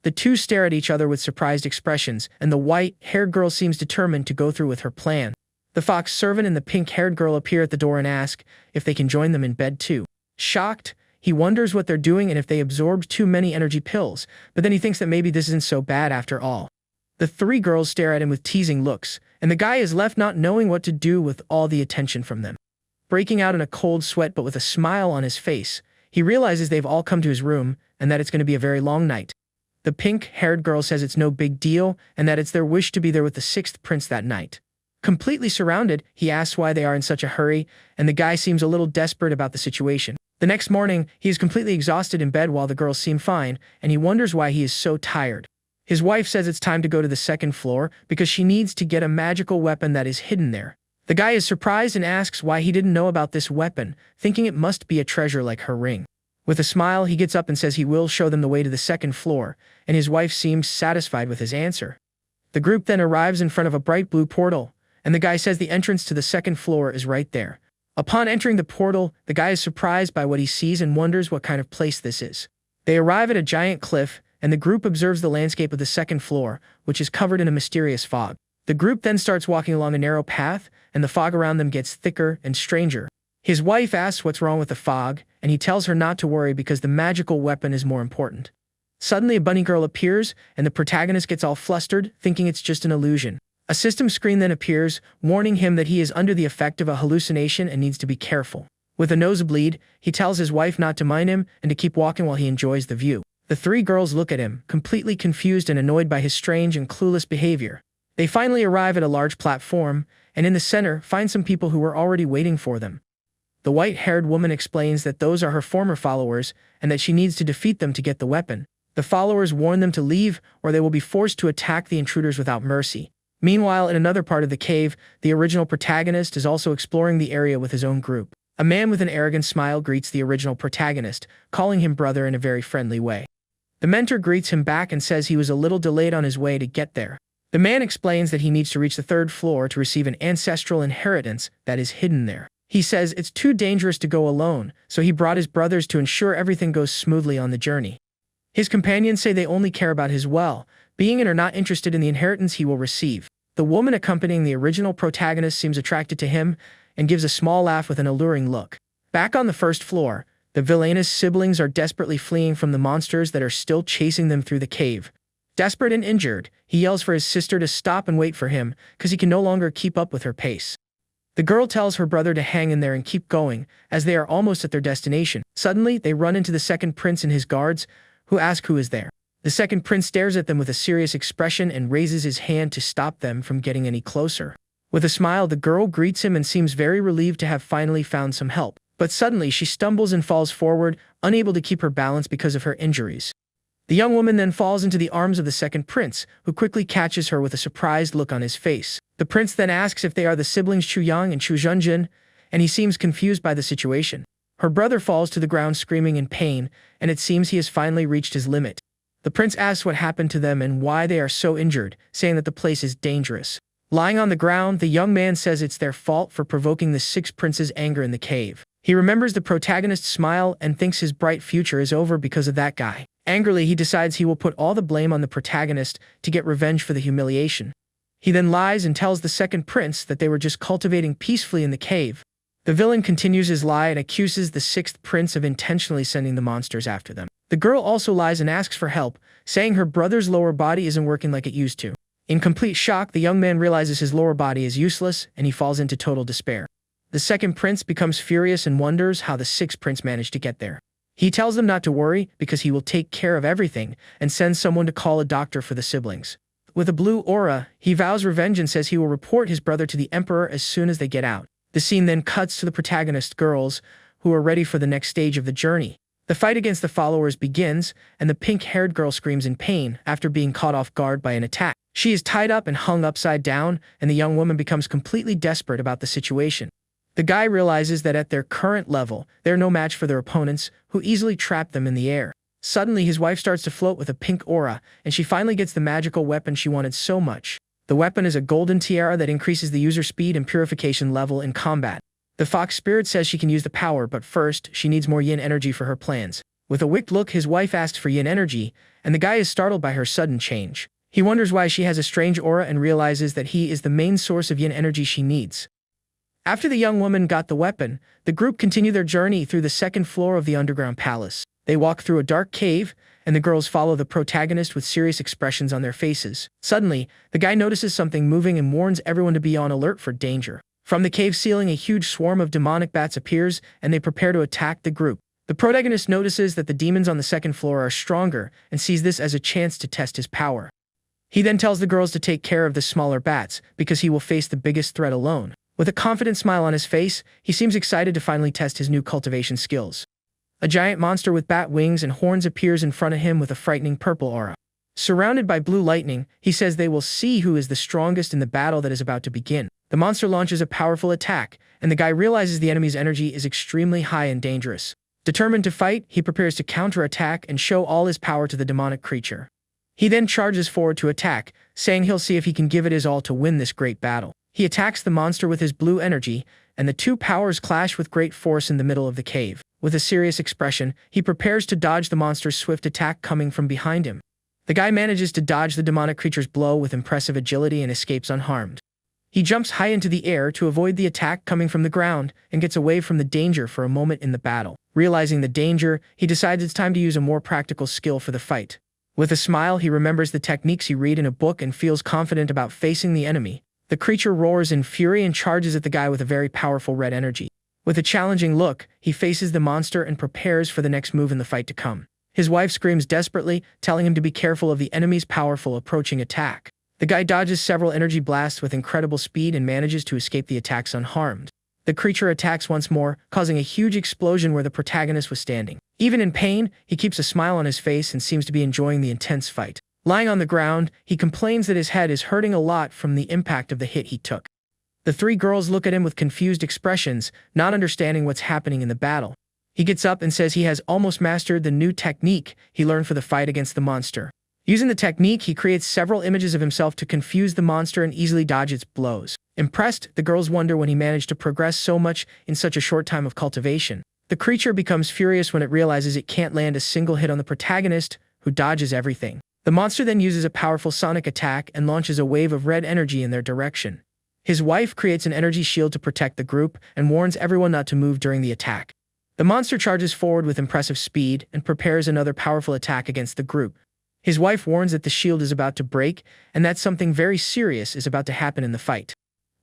The two stare at each other with surprised expressions, and the white-haired girl seems determined to go through with her plan. The fox servant and the pink-haired girl appear at the door and ask if they can join them in bed too. Shocked, he wonders what they're doing and if they absorbed too many energy pills, but then he thinks that maybe this isn't so bad after all. The three girls stare at him with teasing looks, and the guy is left not knowing what to do with all the attention from them. Breaking out in a cold sweat but with a smile on his face, he realizes they've all come to his room and that it's going to be a very long night. The pink-haired girl says it's no big deal and that it's their wish to be there with the sixth prince that night. Completely surrounded, he asks why they are in such a hurry, and the guy seems a little desperate about the situation. The next morning, he is completely exhausted in bed while the girls seem fine, and he wonders why he is so tired. His wife says it's time to go to the second floor because she needs to get a magical weapon that is hidden there. The guy is surprised and asks why he didn't know about this weapon, thinking it must be a treasure like her ring. With a smile, he gets up and says he will show them the way to the second floor, and his wife seems satisfied with his answer. The group then arrives in front of a bright blue portal, and the guy says the entrance to the second floor is right there. Upon entering the portal, the guy is surprised by what he sees and wonders what kind of place this is. They arrive at a giant cliff, and the group observes the landscape of the second floor, which is covered in a mysterious fog. The group then starts walking along a narrow path, and the fog around them gets thicker and stranger. His wife asks what's wrong with the fog, and he tells her not to worry because the magical weapon is more important. Suddenly, a bunny girl appears, and the protagonist gets all flustered, thinking it's just an illusion. A system screen then appears, warning him that he is under the effect of a hallucination and needs to be careful. With a nosebleed, he tells his wife not to mind him and to keep walking while he enjoys the view. The three girls look at him, completely confused and annoyed by his strange and clueless behavior. They finally arrive at a large platform, and in the center find some people who were already waiting for them. The white-haired woman explains that those are her former followers and that she needs to defeat them to get the weapon. The followers warn them to leave or they will be forced to attack the intruders without mercy. Meanwhile, in another part of the cave, the original protagonist is also exploring the area with his own group. A man with an arrogant smile greets the original protagonist, calling him brother in a very friendly way. The mentor greets him back and says he was a little delayed on his way to get there. The man explains that he needs to reach the third floor to receive an ancestral inheritance that is hidden there. He says it's too dangerous to go alone, so he brought his brothers to ensure everything goes smoothly on the journey. His companions say they only care about his well-being and are not interested in the inheritance he will receive. The woman accompanying the original protagonist seems attracted to him and gives a small laugh with an alluring look. Back on the first floor, the villainous siblings are desperately fleeing from the monsters that are still chasing them through the cave. Desperate and injured, he yells for his sister to stop and wait for him because he can no longer keep up with her pace. The girl tells her brother to hang in there and keep going, as they are almost at their destination. Suddenly, they run into the second prince and his guards, who ask who is there. The second prince stares at them with a serious expression and raises his hand to stop them from getting any closer. With a smile, the girl greets him and seems very relieved to have finally found some help. But suddenly, she stumbles and falls forward, unable to keep her balance because of her injuries. The young woman then falls into the arms of the second prince, who quickly catches her with a surprised look on his face. The prince then asks if they are the siblings Chuyang and Chujunjin, and he seems confused by the situation. Her brother falls to the ground screaming in pain, and it seems he has finally reached his limit. The prince asks what happened to them and why they are so injured, saying that the place is dangerous. Lying on the ground, the young man says it's their fault for provoking the sixth prince's anger in the cave. He remembers the protagonist's smile and thinks his bright future is over because of that guy. Angrily, he decides he will put all the blame on the protagonist to get revenge for the humiliation. He then lies and tells the second prince that they were just cultivating peacefully in the cave. The villain continues his lie and accuses the sixth prince of intentionally sending the monsters after them. The girl also lies and asks for help, saying her brother's lower body isn't working like it used to. In complete shock, the young man realizes his lower body is useless and he falls into total despair. The second prince becomes furious and wonders how the sixth prince managed to get there. He tells them not to worry because he will take care of everything and sends someone to call a doctor for the siblings. With a blue aura, he vows revenge and says he will report his brother to the emperor as soon as they get out. The scene then cuts to the protagonist girls, who are ready for the next stage of the journey. The fight against the followers begins, and the pink-haired girl screams in pain after being caught off guard by an attack. She is tied up and hung upside down, and the young woman becomes completely desperate about the situation. The guy realizes that at their current level, they are no match for their opponents, who easily trap them in the air. Suddenly, his wife starts to float with a pink aura, and she finally gets the magical weapon she wanted so much. The weapon is a golden tiara that increases the user speed and purification level in combat. The fox spirit says she can use the power, but first, she needs more yin energy for her plans. With a wicked look, his wife asks for yin energy, and the guy is startled by her sudden change. He wonders why she has a strange aura and realizes that he is the main source of yin energy she needs. After the young woman got the weapon, the group continue their journey through the second floor of the underground palace. They walk through a dark cave, and the girls follow the protagonist with serious expressions on their faces. Suddenly, the guy notices something moving and warns everyone to be on alert for danger. From the cave ceiling, a huge swarm of demonic bats appears, and they prepare to attack the group. The protagonist notices that the demons on the second floor are stronger and sees this as a chance to test his power. He then tells the girls to take care of the smaller bats because he will face the biggest threat alone. With a confident smile on his face, he seems excited to finally test his new cultivation skills. A giant monster with bat wings and horns appears in front of him with a frightening purple aura. Surrounded by blue lightning, he says they will see who is the strongest in the battle that is about to begin. The monster launches a powerful attack, and the guy realizes the enemy's energy is extremely high and dangerous. Determined to fight, he prepares to counterattack and show all his power to the demonic creature. He then charges forward to attack, saying he'll see if he can give it his all to win this great battle. He attacks the monster with his blue energy, and the two powers clash with great force in the middle of the cave. With a serious expression, he prepares to dodge the monster's swift attack coming from behind him. The guy manages to dodge the demonic creature's blow with impressive agility and escapes unharmed. He jumps high into the air to avoid the attack coming from the ground and gets away from the danger for a moment in the battle. Realizing the danger, he decides it's time to use a more practical skill for the fight. With a smile, he remembers the techniques he read in a book and feels confident about facing the enemy. The creature roars in fury and charges at the guy with a very powerful red energy. With a challenging look, he faces the monster and prepares for the next move in the fight to come. His wife screams desperately, telling him to be careful of the enemy's powerful approaching attack. The guy dodges several energy blasts with incredible speed and manages to escape the attacks unharmed. The creature attacks once more, causing a huge explosion where the protagonist was standing. Even in pain, he keeps a smile on his face and seems to be enjoying the intense fight. Lying on the ground, he complains that his head is hurting a lot from the impact of the hit he took. The three girls look at him with confused expressions, not understanding what's happening in the battle. He gets up and says he has almost mastered the new technique he learned for the fight against the monster. Using the technique, he creates several images of himself to confuse the monster and easily dodge its blows. Impressed, the girls wonder when he managed to progress so much in such a short time of cultivation. The creature becomes furious when it realizes it can't land a single hit on the protagonist, who dodges everything. The monster then uses a powerful sonic attack and launches a wave of red energy in their direction. His wife creates an energy shield to protect the group and warns everyone not to move during the attack. The monster charges forward with impressive speed and prepares another powerful attack against the group. His wife warns that the shield is about to break and that something very serious is about to happen in the fight.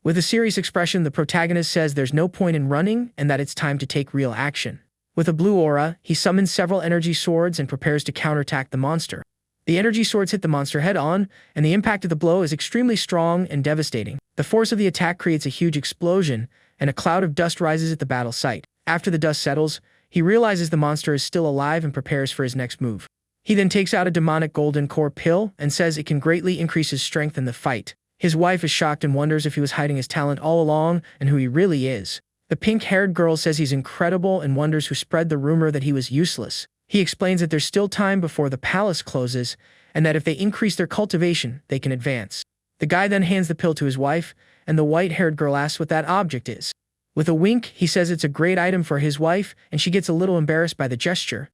With a serious expression, the protagonist says there's no point in running and that it's time to take real action. With a blue aura, he summons several energy swords and prepares to counterattack the monster. The energy swords hit the monster head-on, and the impact of the blow is extremely strong and devastating. The force of the attack creates a huge explosion, and a cloud of dust rises at the battle site. After the dust settles, he realizes the monster is still alive and prepares for his next move. He then takes out a demonic golden core pill and says it can greatly increase his strength in the fight. His wife is shocked and wonders if he was hiding his talent all along and who he really is. The pink-haired girl says he's incredible and wonders who spread the rumor that he was useless. He explains that there's still time before the palace closes, and that if they increase their cultivation, they can advance. The guy then hands the pill to his wife, and the white-haired girl asks what that object is. With a wink, he says it's a great item for his wife, and she gets a little embarrassed by the gesture.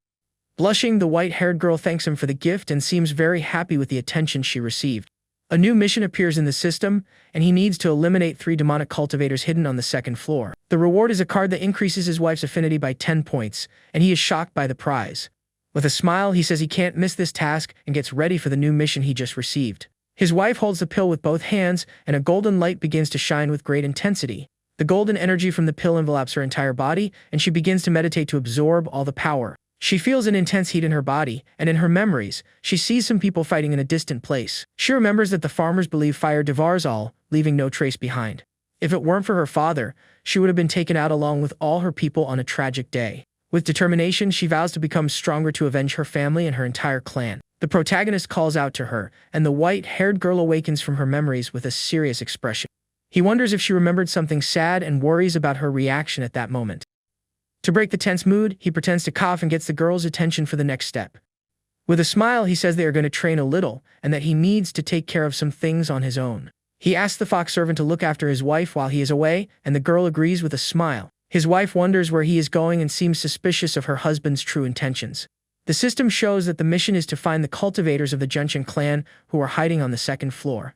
Blushing, the white-haired girl thanks him for the gift and seems very happy with the attention she received. A new mission appears in the system, and he needs to eliminate 3 demonic cultivators hidden on the second floor. The reward is a card that increases his wife's affinity by 10 points, and he is shocked by the prize. With a smile, he says he can't miss this task and gets ready for the new mission he just received. His wife holds the pill with both hands, and a golden light begins to shine with great intensity. The golden energy from the pill envelops her entire body, and she begins to meditate to absorb all the power. She feels an intense heat in her body, and in her memories, she sees some people fighting in a distant place. She remembers that the farmers believe fire devours all, leaving no trace behind. If it weren't for her father, she would have been taken out along with all her people on a tragic day. With determination, she vows to become stronger to avenge her family and her entire clan. The protagonist calls out to her, and the white-haired girl awakens from her memories with a serious expression. He wonders if she remembered something sad and worries about her reaction at that moment. To break the tense mood, he pretends to cough and gets the girl's attention for the next step. With a smile, he says they are going to train a little, and that he needs to take care of some things on his own. He asks the fox servant to look after his wife while he is away, and the girl agrees with a smile. His wife wonders where he is going and seems suspicious of her husband's true intentions. The system shows that the mission is to find the cultivators of the Genshin clan who are hiding on the second floor.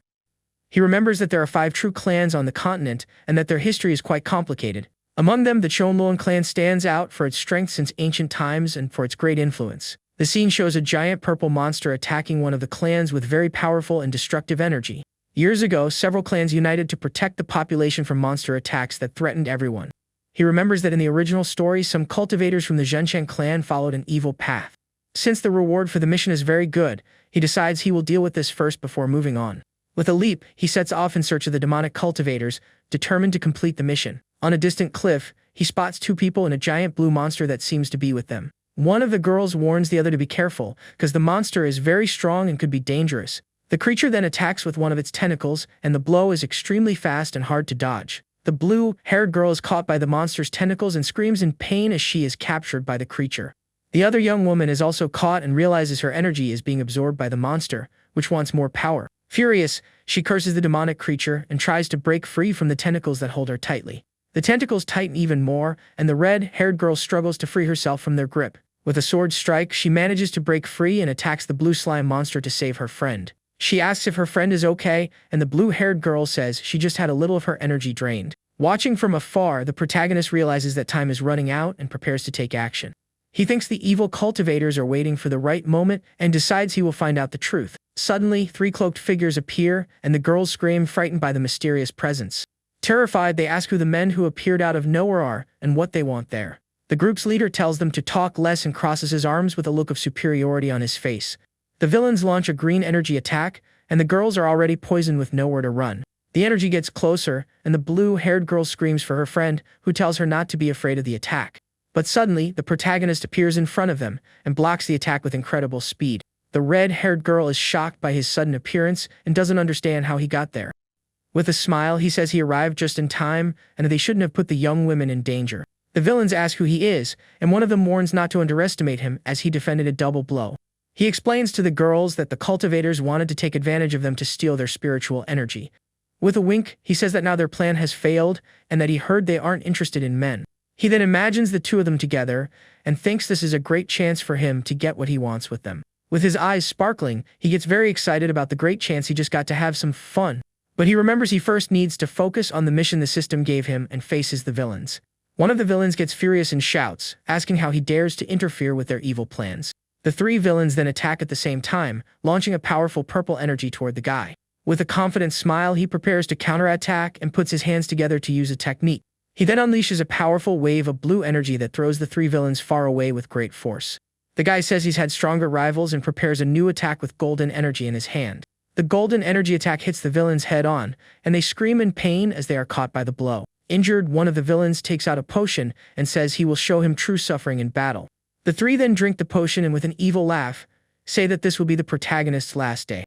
He remembers that there are 5 true clans on the continent, and that their history is quite complicated. Among them, the Chonluan clan stands out for its strength since ancient times and for its great influence. The scene shows a giant purple monster attacking one of the clans with very powerful and destructive energy. Years ago, several clans united to protect the population from monster attacks that threatened everyone. He remembers that in the original story, some cultivators from the Zhencheng clan followed an evil path. Since the reward for the mission is very good, he decides he will deal with this first before moving on. With a leap, he sets off in search of the demonic cultivators, determined to complete the mission. On a distant cliff, he spots two people and a giant blue monster that seems to be with them. One of the girls warns the other to be careful, because the monster is very strong and could be dangerous. The creature then attacks with one of its tentacles, and the blow is extremely fast and hard to dodge. The blue-haired girl is caught by the monster's tentacles and screams in pain as she is captured by the creature. The other young woman is also caught and realizes her energy is being absorbed by the monster, which wants more power. Furious, she curses the demonic creature and tries to break free from the tentacles that hold her tightly. The tentacles tighten even more, and the red-haired girl struggles to free herself from their grip. With a sword strike, she manages to break free and attacks the blue slime monster to save her friend. She asks if her friend is okay, and the blue-haired girl says she just had a little of her energy drained. Watching from afar, the protagonist realizes that time is running out and prepares to take action. He thinks the evil cultivators are waiting for the right moment and decides he will find out the truth. Suddenly, three cloaked figures appear, and the girls scream, frightened by the mysterious presence. Terrified, they ask who the men who appeared out of nowhere are and what they want there. The group's leader tells them to talk less and crosses his arms with a look of superiority on his face. The villains launch a green energy attack, and the girls are already poisoned with nowhere to run. The energy gets closer, and the blue-haired girl screams for her friend, who tells her not to be afraid of the attack. But suddenly, the protagonist appears in front of them and blocks the attack with incredible speed. The red-haired girl is shocked by his sudden appearance and doesn't understand how he got there. With a smile, he says he arrived just in time and that they shouldn't have put the young women in danger. The villains ask who he is, and one of them warns not to underestimate him as he defended a double blow. He explains to the girls that the cultivators wanted to take advantage of them to steal their spiritual energy. With a wink, he says that now their plan has failed and that he heard they aren't interested in men. He then imagines the two of them together and thinks this is a great chance for him to get what he wants with them. With his eyes sparkling, he gets very excited about the great chance he just got to have some fun. But he remembers he first needs to focus on the mission the system gave him and faces the villains. One of the villains gets furious and shouts, asking how he dares to interfere with their evil plans. The three villains then attack at the same time, launching a powerful purple energy toward the guy. With a confident smile, he prepares to counterattack and puts his hands together to use a technique. He then unleashes a powerful wave of blue energy that throws the three villains far away with great force. The guy says he's had stronger rivals and prepares a new attack with golden energy in his hand. The golden energy attack hits the villains head-on, and they scream in pain as they are caught by the blow. Injured, one of the villains takes out a potion and says he will show him true suffering in battle. The three then drink the potion and with an evil laugh, say that this will be the protagonist's last day.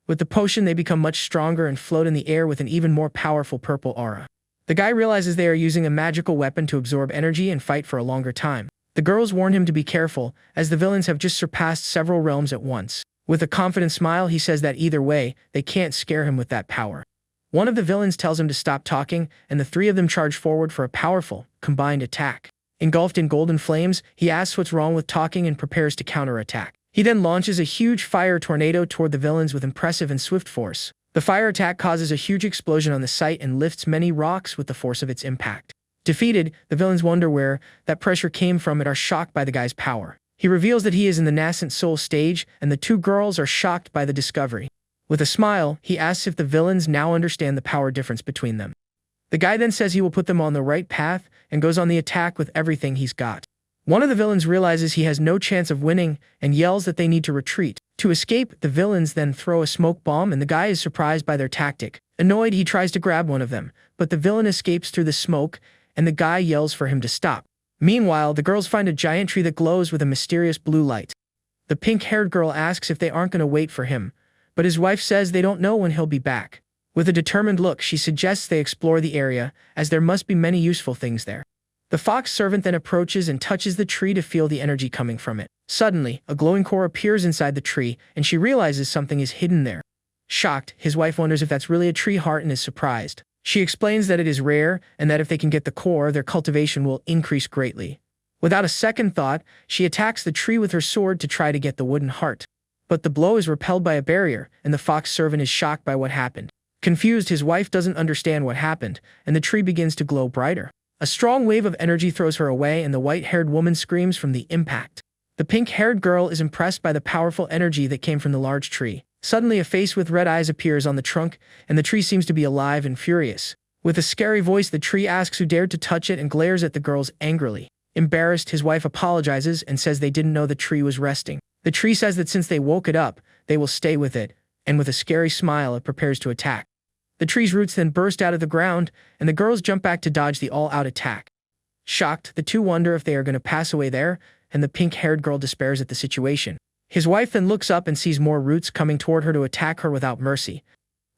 With the potion, they become much stronger and float in the air with an even more powerful purple aura. The guy realizes they are using a magical weapon to absorb energy and fight for a longer time. The girls warn him to be careful, as the villains have just surpassed several realms at once. With a confident smile, he says that either way, they can't scare him with that power. One of the villains tells him to stop talking, and the three of them charge forward for a powerful, combined attack. Engulfed in golden flames, he asks what's wrong with talking and prepares to counterattack. He then launches a huge fire tornado toward the villains with impressive and swift force. The fire attack causes a huge explosion on the site and lifts many rocks with the force of its impact. Defeated, the villains wonder where that pressure came from and are shocked by the guy's power. He reveals that he is in the nascent soul stage, and the two girls are shocked by the discovery. With a smile, he asks if the villains now understand the power difference between them. The guy then says he will put them on the right path and goes on the attack with everything he's got. One of the villains realizes he has no chance of winning and yells that they need to retreat. To escape, the villains then throw a smoke bomb and the guy is surprised by their tactic. Annoyed, he tries to grab one of them, but the villain escapes through the smoke and the guy yells for him to stop. Meanwhile, the girls find a giant tree that glows with a mysterious blue light. The pink-haired girl asks if they aren't going to wait for him, but his wife says they don't know when he'll be back. With a determined look, she suggests they explore the area, as there must be many useful things there. The fox servant then approaches and touches the tree to feel the energy coming from it. Suddenly, a glowing core appears inside the tree, and she realizes something is hidden there. Shocked, his wife wonders if that's really a tree heart and is surprised. She explains that it is rare, and that if they can get the core, their cultivation will increase greatly. Without a second thought, she attacks the tree with her sword to try to get the wooden heart. But the blow is repelled by a barrier, and the fox servant is shocked by what happened. Confused, his wife doesn't understand what happened, and the tree begins to glow brighter. A strong wave of energy throws her away, and the white-haired woman screams from the impact. The pink-haired girl is impressed by the powerful energy that came from the large tree. Suddenly, a face with red eyes appears on the trunk, and the tree seems to be alive and furious. With a scary voice, the tree asks who dared to touch it and glares at the girls angrily. Embarrassed, his wife apologizes and says they didn't know the tree was resting. The tree says that since they woke it up, they will stay with it, and with a scary smile, it prepares to attack. The tree's roots then burst out of the ground, and the girls jump back to dodge the all-out attack. Shocked, the two wonder if they are going to pass away there, and the pink-haired girl despairs at the situation. His wife then looks up and sees more roots coming toward her to attack her without mercy.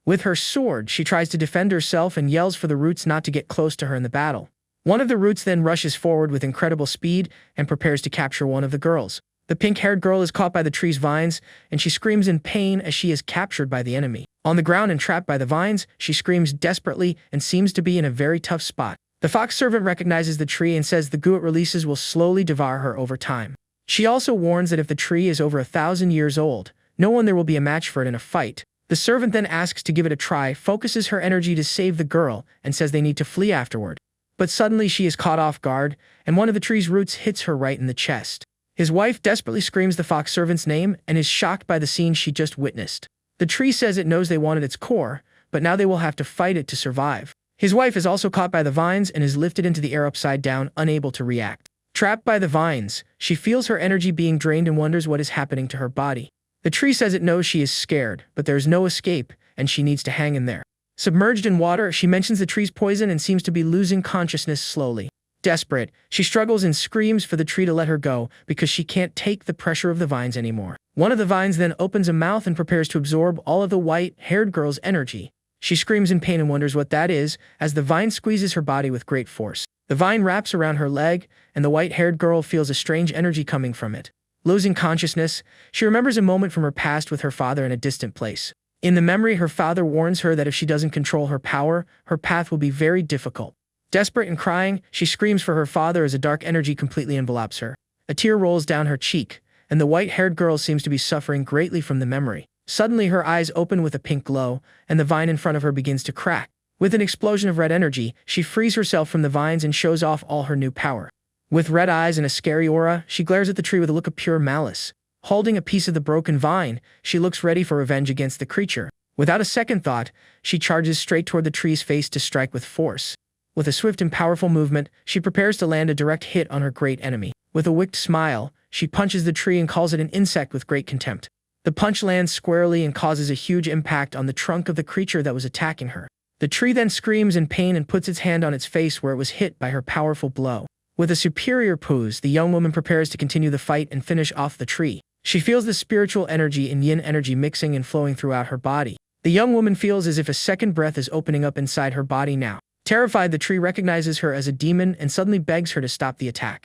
With her sword, she tries to defend herself and yells for the roots not to get close to her in the battle. One of the roots then rushes forward with incredible speed and prepares to capture one of the girls. The pink-haired girl is caught by the tree's vines, and she screams in pain as she is captured by the enemy. On the ground and trapped by the vines, she screams desperately and seems to be in a very tough spot. The fox servant recognizes the tree and says the goo it releases will slowly devour her over time. She also warns that if the tree is over 1,000 years old, no one there will be a match for it in a fight. The servant then asks to give it a try, focuses her energy to save the girl, and says they need to flee afterward. But suddenly she is caught off guard, and one of the tree's roots hits her right in the chest. His wife desperately screams the fox servant's name and is shocked by the scene she just witnessed. The tree says it knows they wanted its core, but now they will have to fight it to survive. His wife is also caught by the vines and is lifted into the air upside down, unable to react. Trapped by the vines, she feels her energy being drained and wonders what is happening to her body. The tree says it knows she is scared, but there is no escape, and she needs to hang in there. Submerged in water, she mentions the tree's poison and seems to be losing consciousness slowly. Desperate, she struggles and screams for the tree to let her go because she can't take the pressure of the vines anymore. One of the vines then opens a mouth and prepares to absorb all of the white-haired girl's energy. She screams in pain and wonders what that is, as the vine squeezes her body with great force. The vine wraps around her leg, and the white-haired girl feels a strange energy coming from it. Losing consciousness, she remembers a moment from her past with her father in a distant place. In the memory, her father warns her that if she doesn't control her power, her path will be very difficult. Desperate and crying, she screams for her father as a dark energy completely envelops her. A tear rolls down her cheek, and the white-haired girl seems to be suffering greatly from the memory. Suddenly, her eyes open with a pink glow, and the vine in front of her begins to crack. With an explosion of red energy, she frees herself from the vines and shows off all her new power. With red eyes and a scary aura, she glares at the tree with a look of pure malice. Holding a piece of the broken vine, she looks ready for revenge against the creature. Without a second thought, she charges straight toward the tree's face to strike with force. With a swift and powerful movement, she prepares to land a direct hit on her great enemy. With a wicked smile, she punches the tree and calls it an insect with great contempt. The punch lands squarely and causes a huge impact on the trunk of the creature that was attacking her. The tree then screams in pain and puts its hand on its face where it was hit by her powerful blow. With a superior pose, the young woman prepares to continue the fight and finish off the tree. She feels the spiritual energy and yin energy mixing and flowing throughout her body. The young woman feels as if a second breath is opening up inside her body now. Terrified, the tree recognizes her as a demon and suddenly begs her to stop the attack.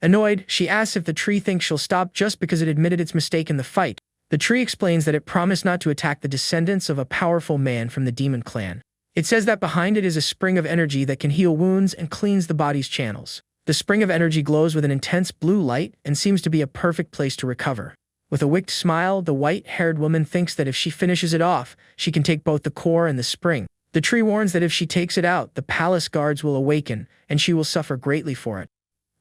Annoyed, she asks if the tree thinks she'll stop just because it admitted its mistake in the fight. The tree explains that it promised not to attack the descendants of a powerful man from the demon clan. It says that behind it is a spring of energy that can heal wounds and cleans the body's channels. The spring of energy glows with an intense blue light and seems to be a perfect place to recover. With a wicked smile, the white-haired woman thinks that if she finishes it off, she can take both the core and the spring. The tree warns that if she takes it out, the palace guards will awaken, and she will suffer greatly for it.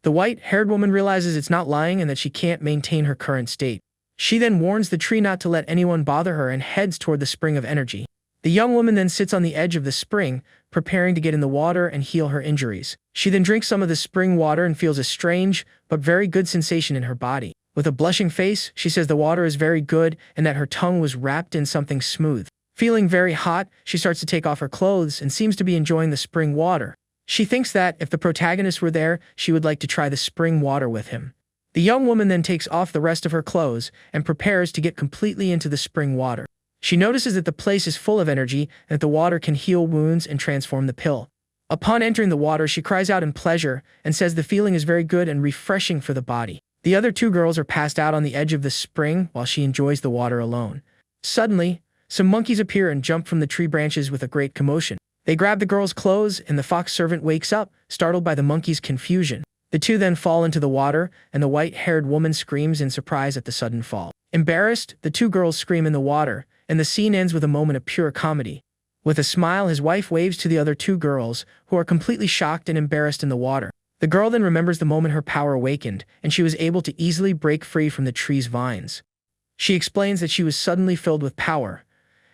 The white-haired woman realizes it's not lying and that she can't maintain her current state. She then warns the tree not to let anyone bother her and heads toward the spring of energy. The young woman then sits on the edge of the spring, preparing to get in the water and heal her injuries. She then drinks some of the spring water and feels a strange, but very good sensation in her body. With a blushing face, she says the water is very good and that her tongue was wrapped in something smooth. Feeling very hot, she starts to take off her clothes and seems to be enjoying the spring water. She thinks that, if the protagonist were there, she would like to try the spring water with him. The young woman then takes off the rest of her clothes and prepares to get completely into the spring water. She notices that the place is full of energy and that the water can heal wounds and transform the pill. Upon entering the water, she cries out in pleasure and says the feeling is very good and refreshing for the body. The other two girls are passed out on the edge of the spring while she enjoys the water alone. Suddenly, some monkeys appear and jump from the tree branches with a great commotion. They grab the girl's clothes and the fox servant wakes up, startled by the monkeys' confusion. The two then fall into the water, and the white-haired woman screams in surprise at the sudden fall. Embarrassed, the two girls scream in the water, and the scene ends with a moment of pure comedy. With a smile, his wife waves to the other two girls, who are completely shocked and embarrassed in the water. The girl then remembers the moment her power awakened, and she was able to easily break free from the tree's vines. She explains that she was suddenly filled with power,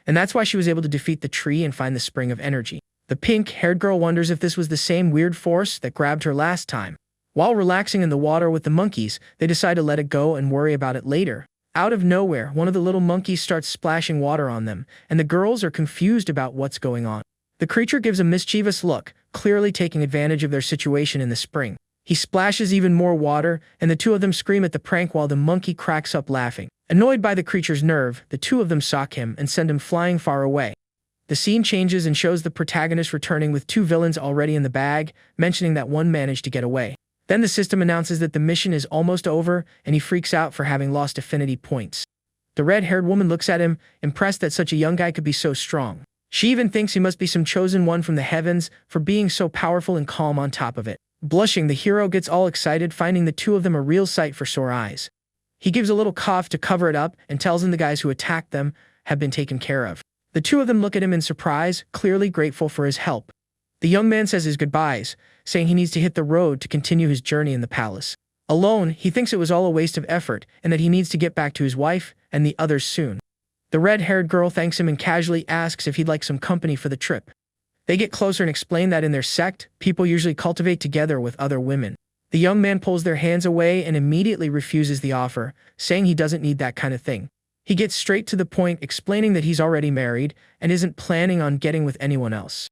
and that's why she was able to defeat the tree and find the spring of energy. The pink-haired girl wonders if this was the same weird force that grabbed her last time. While relaxing in the water with the monkeys, they decide to let it go and worry about it later. Out of nowhere, one of the little monkeys starts splashing water on them, and the girls are confused about what's going on. The creature gives a mischievous look, clearly taking advantage of their situation in the spring. He splashes even more water, and the two of them scream at the prank while the monkey cracks up laughing. Annoyed by the creature's nerve, the two of them sock him and send him flying far away. The scene changes and shows the protagonist returning with two villains already in the bag, mentioning that one managed to get away. Then the system announces that the mission is almost over, and he freaks out for having lost affinity points. The red-haired woman looks at him, impressed that such a young guy could be so strong. She even thinks he must be some chosen one from the heavens for being so powerful and calm on top of it. Blushing, the hero gets all excited, finding the two of them a real sight for sore eyes. He gives a little cough to cover it up and tells him the guys who attacked them have been taken care of. The two of them look at him in surprise, clearly grateful for his help. The young man says his goodbyes, saying he needs to hit the road to continue his journey in the palace. Alone, he thinks it was all a waste of effort and that he needs to get back to his wife and the others soon. The red-haired girl thanks him and casually asks if he'd like some company for the trip. They get closer and explain that in their sect, people usually cultivate together with other women. The young man pulls their hands away and immediately refuses the offer, saying he doesn't need that kind of thing. He gets straight to the point, explaining that he's already married and isn't planning on getting with anyone else.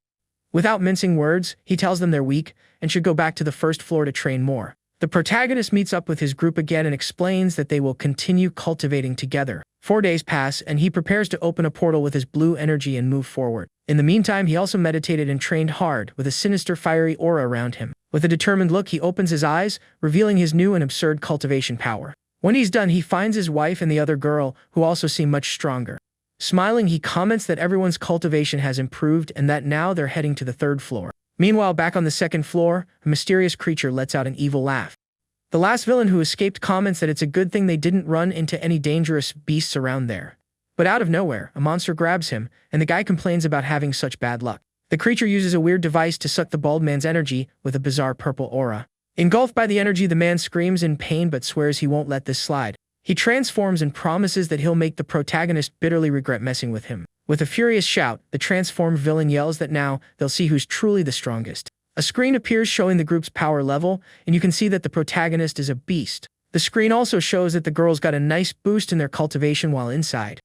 Without mincing words, he tells them they're weak and should go back to the first floor to train more. The protagonist meets up with his group again and explains that they will continue cultivating together. 4 days pass, and he prepares to open a portal with his blue energy and move forward. In the meantime, he also meditated and trained hard, with a sinister fiery aura around him. With a determined look, he opens his eyes, revealing his new and absurd cultivation power. When he's done, he finds his wife and the other girl, who also seem much stronger. Smiling, he comments that everyone's cultivation has improved and that now they're heading to the 3rd floor. Meanwhile, back on the 2nd floor, a mysterious creature lets out an evil laugh. The last villain who escaped comments that it's a good thing they didn't run into any dangerous beasts around there. But out of nowhere, a monster grabs him, and the guy complains about having such bad luck. The creature uses a weird device to suck the bald man's energy with a bizarre purple aura. Engulfed by the energy, the man screams in pain but swears he won't let this slide. He transforms and promises that he'll make the protagonist bitterly regret messing with him. With a furious shout, the transformed villain yells that now they'll see who's truly the strongest. A screen appears showing the group's power level, and you can see that the protagonist is a beast. The screen also shows that the girls got a nice boost in their cultivation while inside.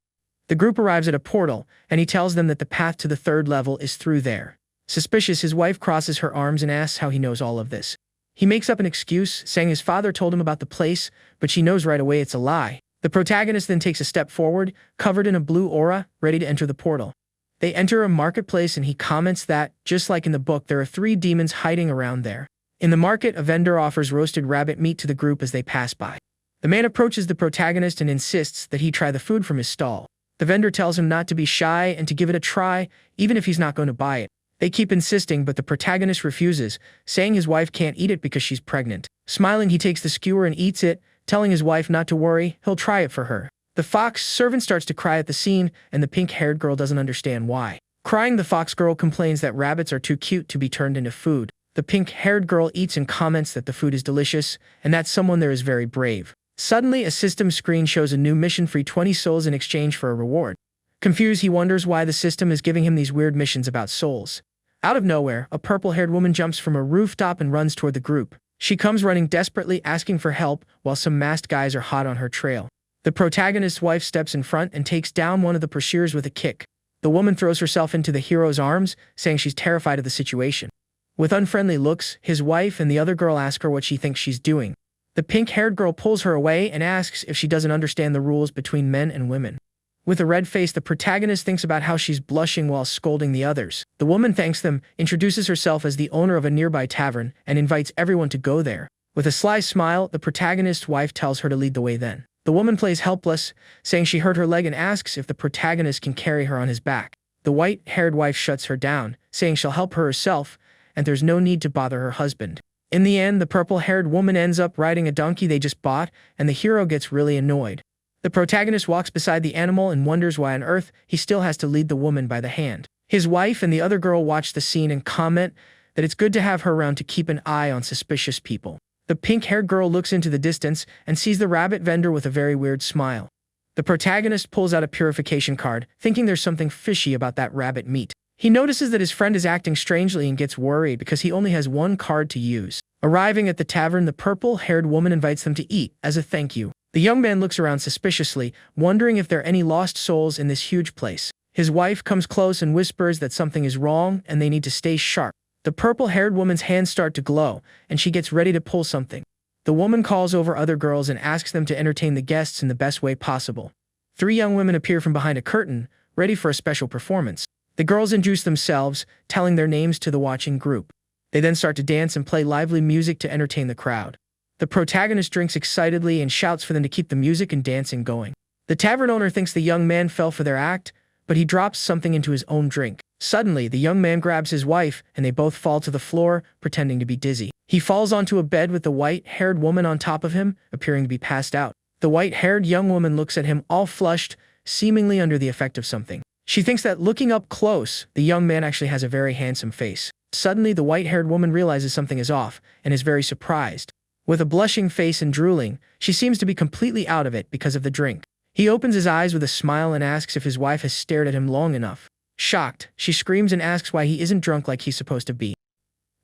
The group arrives at a portal, and he tells them that the path to the 3rd level is through there. Suspicious, his wife crosses her arms and asks how he knows all of this. He makes up an excuse, saying his father told him about the place, but she knows right away it's a lie. The protagonist then takes a step forward, covered in a blue aura, ready to enter the portal. They enter a marketplace and he comments that, just like in the book, there are 3 demons hiding around there. In the market, a vendor offers roasted rabbit meat to the group as they pass by. The man approaches the protagonist and insists that he try the food from his stall. The vendor tells him not to be shy and to give it a try, even if he's not going to buy it. They keep insisting, but the protagonist refuses, saying his wife can't eat it because she's pregnant. Smiling, he takes the skewer and eats it, telling his wife not to worry, he'll try it for her. The fox servant starts to cry at the scene, and the pink-haired girl doesn't understand why. Crying, the fox girl complains that rabbits are too cute to be turned into food. The pink-haired girl eats and comments that the food is delicious, and that someone there is very brave. Suddenly, a system screen shows a new mission: free 20 souls in exchange for a reward. Confused, he wonders why the system is giving him these weird missions about souls. Out of nowhere, a purple-haired woman jumps from a rooftop and runs toward the group. She comes running desperately, asking for help, while some masked guys are hot on her trail. The protagonist's wife steps in front and takes down one of the pursuers with a kick. The woman throws herself into the hero's arms, saying she's terrified of the situation. With unfriendly looks, his wife and the other girl ask her what she thinks she's doing. The pink-haired girl pulls her away and asks if she doesn't understand the rules between men and women. With a red face, the protagonist thinks about how she's blushing while scolding the others. The woman thanks them, introduces herself as the owner of a nearby tavern, and invites everyone to go there. With a sly smile, the protagonist's wife tells her to lead the way then. The woman plays helpless, saying she hurt her leg, and asks if the protagonist can carry her on his back. The white-haired wife shuts her down, saying she'll help her herself, and there's no need to bother her husband. In the end, the purple-haired woman ends up riding a donkey they just bought, and the hero gets really annoyed. The protagonist walks beside the animal and wonders why on earth he still has to lead the woman by the hand. His wife and the other girl watch the scene and comment that it's good to have her around to keep an eye on suspicious people. The pink-haired girl looks into the distance and sees the rabbit vendor with a very weird smile. The protagonist pulls out a purification card, thinking there's something fishy about that rabbit meat. He notices that his friend is acting strangely and gets worried because he only has one card to use. Arriving at the tavern, the purple-haired woman invites them to eat as a thank you. The young man looks around suspiciously, wondering if there are any lost souls in this huge place. His wife comes close and whispers that something is wrong and they need to stay sharp. The purple-haired woman's hands start to glow, and she gets ready to pull something. The woman calls over other girls and asks them to entertain the guests in the best way possible. 3 young women appear from behind a curtain, ready for a special performance. The girls introduce themselves, telling their names to the watching group. They then start to dance and play lively music to entertain the crowd. The protagonist drinks excitedly and shouts for them to keep the music and dancing going. The tavern owner thinks the young man fell for their act, but he drops something into his own drink. Suddenly, the young man grabs his wife, and they both fall to the floor, pretending to be dizzy. He falls onto a bed with the white-haired woman on top of him, appearing to be passed out. The white-haired young woman looks at him all flushed, seemingly under the effect of something. She thinks that looking up close, the young man actually has a very handsome face. Suddenly, the white-haired woman realizes something is off, and is very surprised. With a blushing face and drooling, she seems to be completely out of it because of the drink. He opens his eyes with a smile and asks if his wife has stared at him long enough. Shocked, she screams and asks why he isn't drunk like he's supposed to be.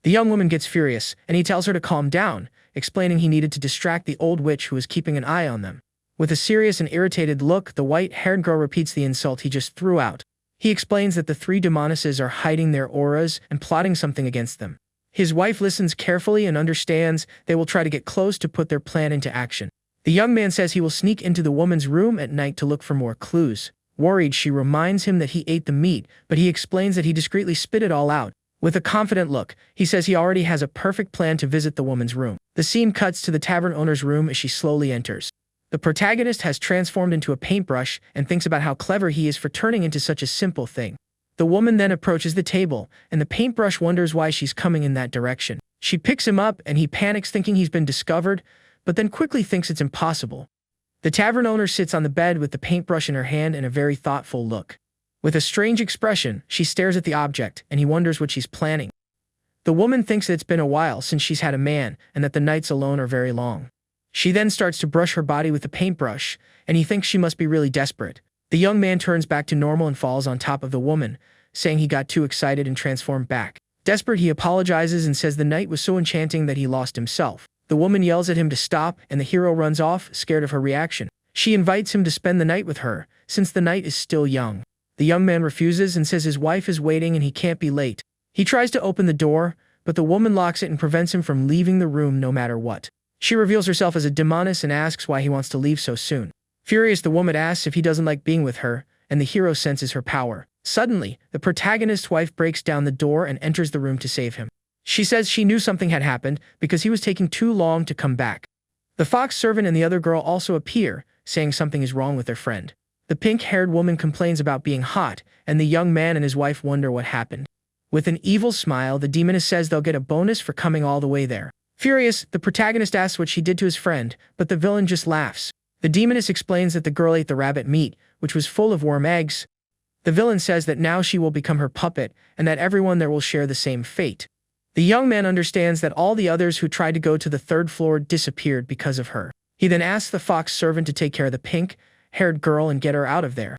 The young woman gets furious, and he tells her to calm down, explaining he needed to distract the old witch who was keeping an eye on them. With a serious and irritated look, the white-haired girl repeats the insult he just threw out. He explains that the 3 demonesses are hiding their auras and plotting something against them. His wife listens carefully and understands they will try to get close to put their plan into action. The young man says he will sneak into the woman's room at night to look for more clues. Worried, she reminds him that he ate the meat, but he explains that he discreetly spit it all out. With a confident look, he says he already has a perfect plan to visit the woman's room. The scene cuts to the tavern owner's room as she slowly enters. The protagonist has transformed into a paintbrush and thinks about how clever he is for turning into such a simple thing. The woman then approaches the table, and the paintbrush wonders why she's coming in that direction. She picks him up, and he panics thinking he's been discovered, but then quickly thinks it's impossible. The tavern owner sits on the bed with the paintbrush in her hand and a very thoughtful look. With a strange expression, she stares at the object, and he wonders what she's planning. The woman thinks that it's been a while since she's had a man, and that the nights alone are very long. She then starts to brush her body with the paintbrush, and he thinks she must be really desperate. The young man turns back to normal and falls on top of the woman, saying he got too excited and transformed back. Desperate, he apologizes and says the night was so enchanting that he lost himself. The woman yells at him to stop, and the hero runs off, scared of her reaction. She invites him to spend the night with her, since the night is still young. The young man refuses and says his wife is waiting and he can't be late. He tries to open the door, but the woman locks it and prevents him from leaving the room no matter what. She reveals herself as a demoness and asks why he wants to leave so soon. Furious, the woman asks if he doesn't like being with her, and the hero senses her power. Suddenly, the protagonist's wife breaks down the door and enters the room to save him. She says she knew something had happened because he was taking too long to come back. The fox servant and the other girl also appear, saying something is wrong with their friend. The pink-haired woman complains about being hot, and the young man and his wife wonder what happened. With an evil smile, the demoness says they'll get a bonus for coming all the way there. Furious, the protagonist asks what she did to his friend, but the villain just laughs. The demoness explains that the girl ate the rabbit meat, which was full of worm eggs. The villain says that now she will become her puppet, and that everyone there will share the same fate. The young man understands that all the others who tried to go to the 3rd floor disappeared because of her. He then asks the fox servant to take care of the pink-haired girl and get her out of there.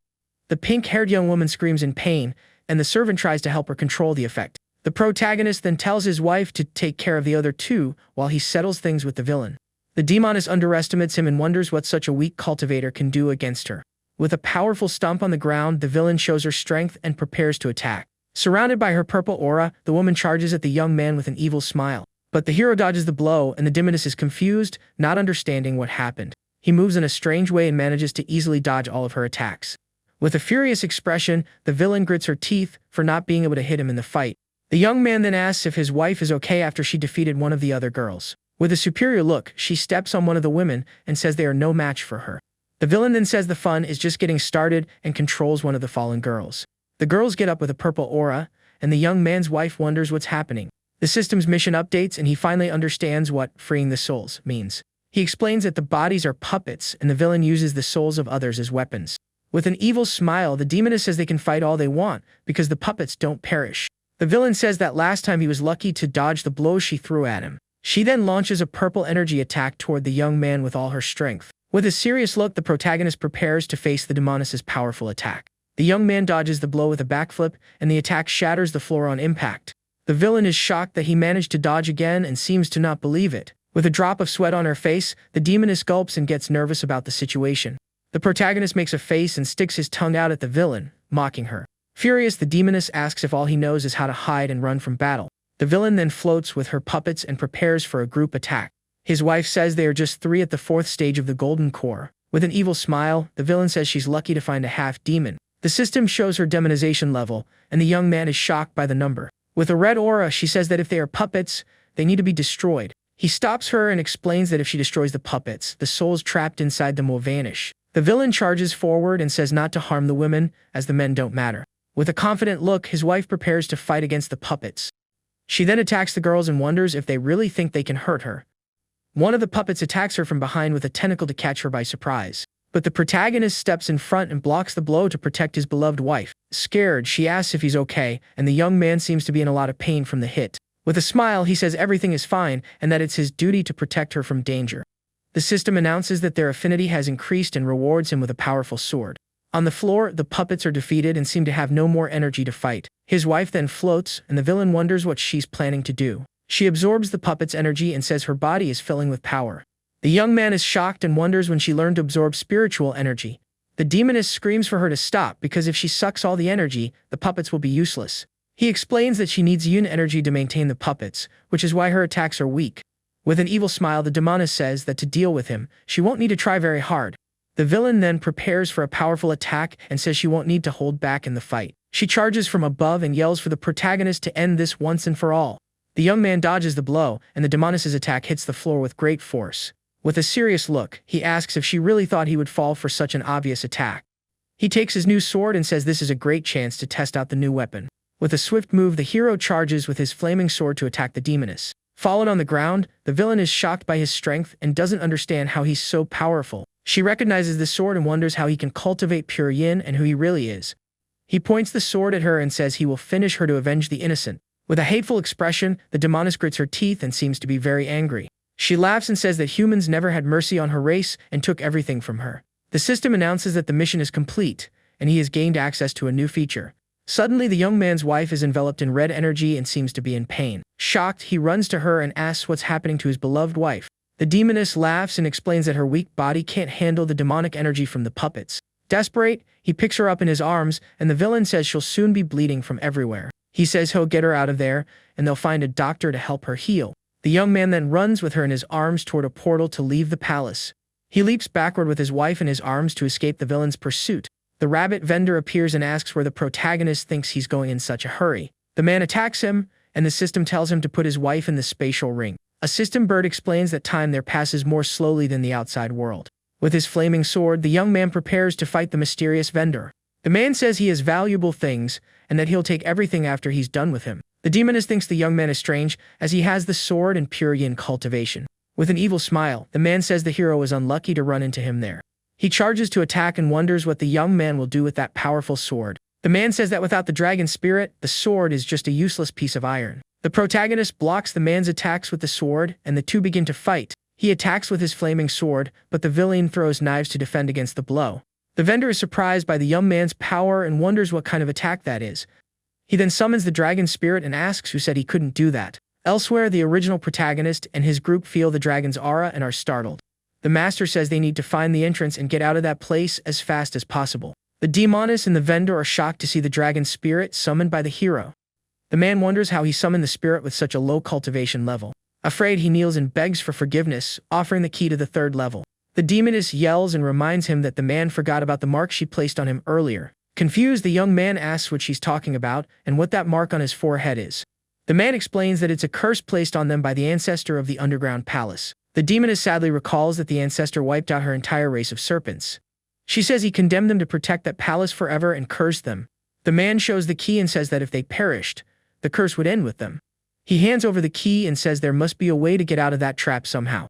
The pink-haired young woman screams in pain, and the servant tries to help her control the effect. The protagonist then tells his wife to take care of the other 2 while he settles things with the villain. The demoness underestimates him and wonders what such a weak cultivator can do against her. With a powerful stomp on the ground, the villain shows her strength and prepares to attack. Surrounded by her purple aura, the woman charges at the young man with an evil smile. But the hero dodges the blow, and the demoness is confused, not understanding what happened. He moves in a strange way and manages to easily dodge all of her attacks. With a furious expression, the villain grits her teeth for not being able to hit him in the fight. The young man then asks if his wife is okay after she defeated one of the other girls. With a superior look, she steps on one of the women and says they are no match for her. The villain then says the fun is just getting started and controls one of the fallen girls. The girls get up with a purple aura, and the young man's wife wonders what's happening. The system's mission updates, and he finally understands what freeing the souls means. He explains that the bodies are puppets, and the villain uses the souls of others as weapons. With an evil smile, the demoness says they can fight all they want because the puppets don't perish. The villain says that last time he was lucky to dodge the blows she threw at him. She then launches a purple energy attack toward the young man with all her strength. With a serious look, the protagonist prepares to face the demoness's powerful attack. The young man dodges the blow with a backflip, and the attack shatters the floor on impact. The villain is shocked that he managed to dodge again and seems to not believe it. With a drop of sweat on her face, the demoness gulps and gets nervous about the situation. The protagonist makes a face and sticks his tongue out at the villain, mocking her. Furious, the demoness asks if all he knows is how to hide and run from battle. The villain then floats with her puppets and prepares for a group attack. His wife says they are just 3 at the 4th stage of the golden core. With an evil smile, the villain says she's lucky to find a half-demon. The system shows her demonization level, and the young man is shocked by the number. With a red aura, she says that if they are puppets, they need to be destroyed. He stops her and explains that if she destroys the puppets, the souls trapped inside them will vanish. The villain charges forward and says not to harm the women, as the men don't matter. With a confident look, his wife prepares to fight against the puppets. She then attacks the girls and wonders if they really think they can hurt her. One of the puppets attacks her from behind with a tentacle to catch her by surprise. But the protagonist steps in front and blocks the blow to protect his beloved wife. Scared, she asks if he's okay, and the young man seems to be in a lot of pain from the hit. With a smile, he says everything is fine and that it's his duty to protect her from danger. The system announces that their affinity has increased and rewards him with a powerful sword. On the floor, the puppets are defeated and seem to have no more energy to fight. His wife then floats, and the villain wonders what she's planning to do. She absorbs the puppet's energy and says her body is filling with power. The young man is shocked and wonders when she learned to absorb spiritual energy. The demoness screams for her to stop because if she sucks all the energy, the puppets will be useless. He explains that she needs yin energy to maintain the puppets, which is why her attacks are weak. With an evil smile, the demoness says that to deal with him, she won't need to try very hard. The villain then prepares for a powerful attack and says she won't need to hold back in the fight. She charges from above and yells for the protagonist to end this once and for all. The young man dodges the blow, and the demoness's attack hits the floor with great force. With a serious look, he asks if she really thought he would fall for such an obvious attack. He takes his new sword and says this is a great chance to test out the new weapon. With a swift move, the hero charges with his flaming sword to attack the demoness. Fallen on the ground, the villain is shocked by his strength and doesn't understand how he's so powerful. She recognizes the sword and wonders how he can cultivate pure yin and who he really is. He points the sword at her and says he will finish her to avenge the innocent. With a hateful expression, the demoness grits her teeth and seems to be very angry. She laughs and says that humans never had mercy on her race and took everything from her. The system announces that the mission is complete, and he has gained access to a new feature. Suddenly, the young man's wife is enveloped in red energy and seems to be in pain. Shocked, he runs to her and asks what's happening to his beloved wife. The demoness laughs and explains that her weak body can't handle the demonic energy from the puppets. Desperate, he picks her up in his arms, and the villain says she'll soon be bleeding from everywhere. He says he'll get her out of there, and they'll find a doctor to help her heal. The young man then runs with her in his arms toward a portal to leave the palace. He leaps backward with his wife in his arms to escape the villain's pursuit. The rabbit vendor appears and asks where the protagonist thinks he's going in such a hurry. The man attacks him, and the system tells him to put his wife in the spatial ring. A system bird explains that time there passes more slowly than the outside world. With his flaming sword, the young man prepares to fight the mysterious vendor. The man says he has valuable things, and that he'll take everything after he's done with him. The demoness thinks the young man is strange, as he has the sword and pure yin cultivation. With an evil smile, the man says the hero is unlucky to run into him there. He charges to attack and wonders what the young man will do with that powerful sword. The man says that without the dragon spirit, the sword is just a useless piece of iron. The protagonist blocks the man's attacks with the sword, and the two begin to fight. He attacks with his flaming sword, but the villain throws knives to defend against the blow. The vendor is surprised by the young man's power and wonders what kind of attack that is. He then summons the dragon spirit and asks who said he couldn't do that. Elsewhere, the original protagonist and his group feel the dragon's aura and are startled. The master says they need to find the entrance and get out of that place as fast as possible. The demoness and the vendor are shocked to see the dragon spirit summoned by the hero. The man wonders how he summoned the spirit with such a low cultivation level. Afraid, he kneels and begs for forgiveness, offering the key to the 3rd level. The demoness yells and reminds him that the man forgot about the mark she placed on him earlier. Confused, the young man asks what she's talking about and what that mark on his forehead is. The man explains that it's a curse placed on them by the ancestor of the underground palace. The demoness sadly recalls that the ancestor wiped out her entire race of serpents. She says he condemned them to protect that palace forever and cursed them. The man shows the key and says that if they perished, the curse would end with them. He hands over the key and says there must be a way to get out of that trap somehow.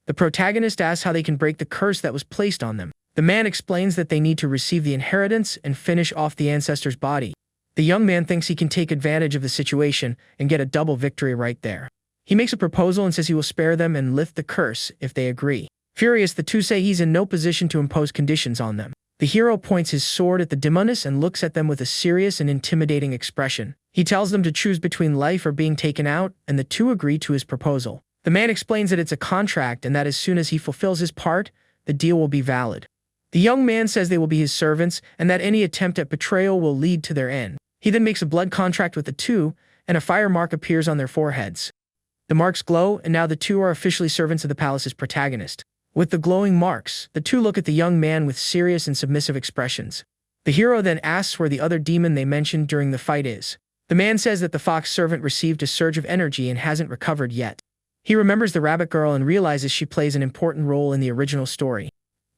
The protagonist asks how they can break the curse that was placed on them. The man explains that they need to receive the inheritance and finish off the ancestor's body. The young man thinks he can take advantage of the situation and get a double victory right there. He makes a proposal and says he will spare them and lift the curse if they agree. Furious, the two say he's in no position to impose conditions on them. The hero points his sword at the demons and looks at them with a serious and intimidating expression. He tells them to choose between life or being taken out, and the two agree to his proposal. The man explains that it's a contract and that as soon as he fulfills his part, the deal will be valid. The young man says they will be his servants and that any attempt at betrayal will lead to their end. He then makes a blood contract with the two, and a fire mark appears on their foreheads. The marks glow, and now the two are officially servants of the palace's protagonist. With the glowing marks, the two look at the young man with serious and submissive expressions. The hero then asks where the other demon they mentioned during the fight is. The man says that the fox servant received a surge of energy and hasn't recovered yet. He remembers the rabbit girl and realizes she plays an important role in the original story.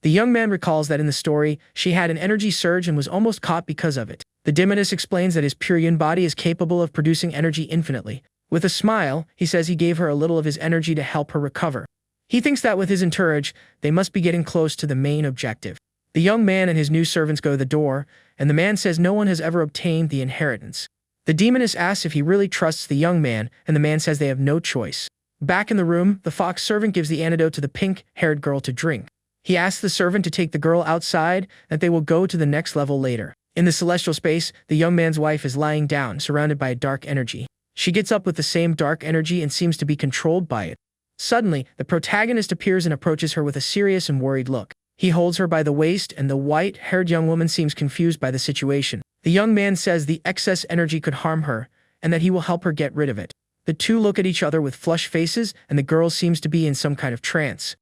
The young man recalls that in the story, she had an energy surge and was almost caught because of it. The demoness explains that his pure yin body is capable of producing energy infinitely. With a smile, he says he gave her a little of his energy to help her recover. He thinks that with his entourage, they must be getting close to the main objective. The young man and his new servants go to the door, and the man says no one has ever obtained the inheritance. The demoness asks if he really trusts the young man, and the man says they have no choice. Back in the room, the fox servant gives the antidote to the pink-haired girl to drink. He asks the servant to take the girl outside, that they will go to the next level later. In the celestial space, the young man's wife is lying down, surrounded by a dark energy. She gets up with the same dark energy and seems to be controlled by it. Suddenly, the protagonist appears and approaches her with a serious and worried look. He holds her by the waist, and the white-haired young woman seems confused by the situation. The young man says the excess energy could harm her, and that he will help her get rid of it. The two look at each other with flushed faces, and the girl seems to be in some kind of trance.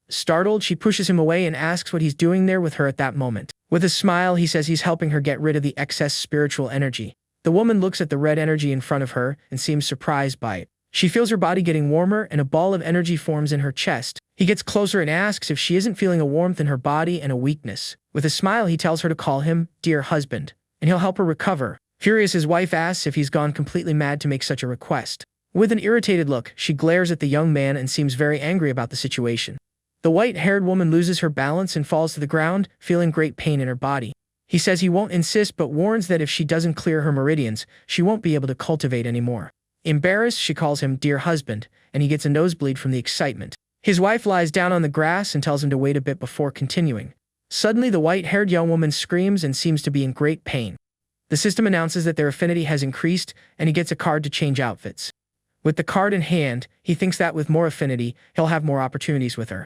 Startled, she pushes him away and asks what he's doing there with her at that moment. With a smile, he says he's helping her get rid of the excess spiritual energy. The woman looks at the red energy in front of her and seems surprised by it. She feels her body getting warmer and a ball of energy forms in her chest. He gets closer and asks if she isn't feeling a warmth in her body and a weakness. With a smile, he tells her to call him dear husband, and he'll help her recover. Furious, his wife asks if he's gone completely mad to make such a request. With an irritated look, she glares at the young man and seems very angry about the situation. The white-haired woman loses her balance and falls to the ground, feeling great pain in her body. He says he won't insist but warns that if she doesn't clear her meridians, she won't be able to cultivate anymore. Embarrassed, she calls him dear husband, and he gets a nosebleed from the excitement. His wife lies down on the grass and tells him to wait a bit before continuing. Suddenly, the white-haired young woman screams and seems to be in great pain. The system announces that their affinity has increased, and he gets a card to change outfits. With the card in hand, he thinks that with more affinity, he'll have more opportunities with her.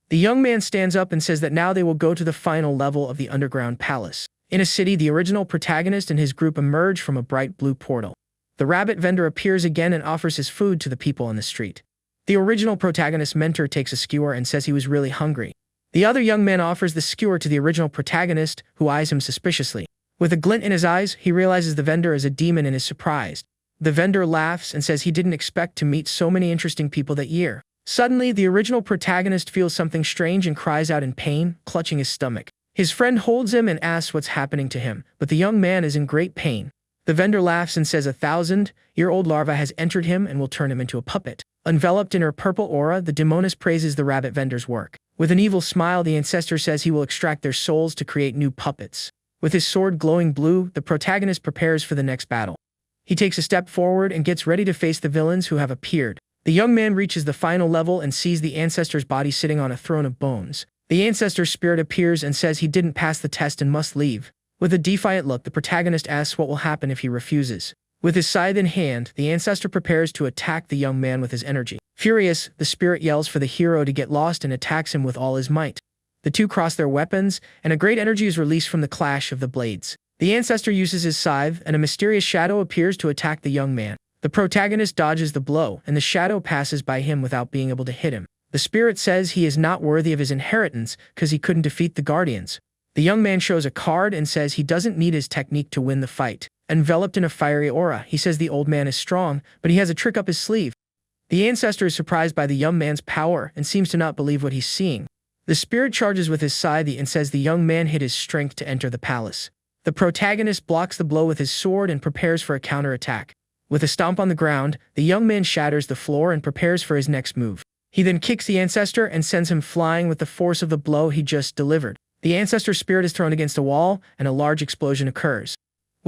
The young man stands up and says that now they will go to the final level of the underground palace. In a city, the original protagonist and his group emerge from a bright blue portal. The rabbit vendor appears again and offers his food to the people on the street. The original protagonist's mentor takes a skewer and says he was really hungry. The other young man offers the skewer to the original protagonist, who eyes him suspiciously. With a glint in his eyes, he realizes the vendor is a demon and is surprised. The vendor laughs and says he didn't expect to meet so many interesting people that year. Suddenly, the original protagonist feels something strange and cries out in pain, clutching his stomach. His friend holds him and asks what's happening to him, but the young man is in great pain. The vendor laughs and says a 1,000-year-old larva has entered him and will turn him into a puppet. Enveloped in her purple aura, the demoness praises the rabbit vendor's work. With an evil smile, the ancestor says he will extract their souls to create new puppets. With his sword glowing blue, the protagonist prepares for the next battle. He takes a step forward and gets ready to face the villains who have appeared. The young man reaches the final level and sees the ancestor's body sitting on a throne of bones. The ancestor's spirit appears and says he didn't pass the test and must leave. With a defiant look, the protagonist asks what will happen if he refuses. With his scythe in hand, the ancestor prepares to attack the young man with his energy. Furious, the spirit yells for the hero to get lost and attacks him with all his might. The two cross their weapons, and a great energy is released from the clash of the blades. The ancestor uses his scythe, and a mysterious shadow appears to attack the young man. The protagonist dodges the blow, and the shadow passes by him without being able to hit him. The spirit says he is not worthy of his inheritance because he couldn't defeat the guardians. The young man shows a card and says he doesn't need his technique to win the fight. Enveloped in a fiery aura, he says the old man is strong, but he has a trick up his sleeve. The ancestor is surprised by the young man's power and seems to not believe what he's seeing. The spirit charges with his scythe and says the young man hid his strength to enter the palace. The protagonist blocks the blow with his sword and prepares for a counterattack. With a stomp on the ground, the young man shatters the floor and prepares for his next move. He then kicks the ancestor and sends him flying with the force of the blow he just delivered. The ancestor's spirit is thrown against a wall, and a large explosion occurs.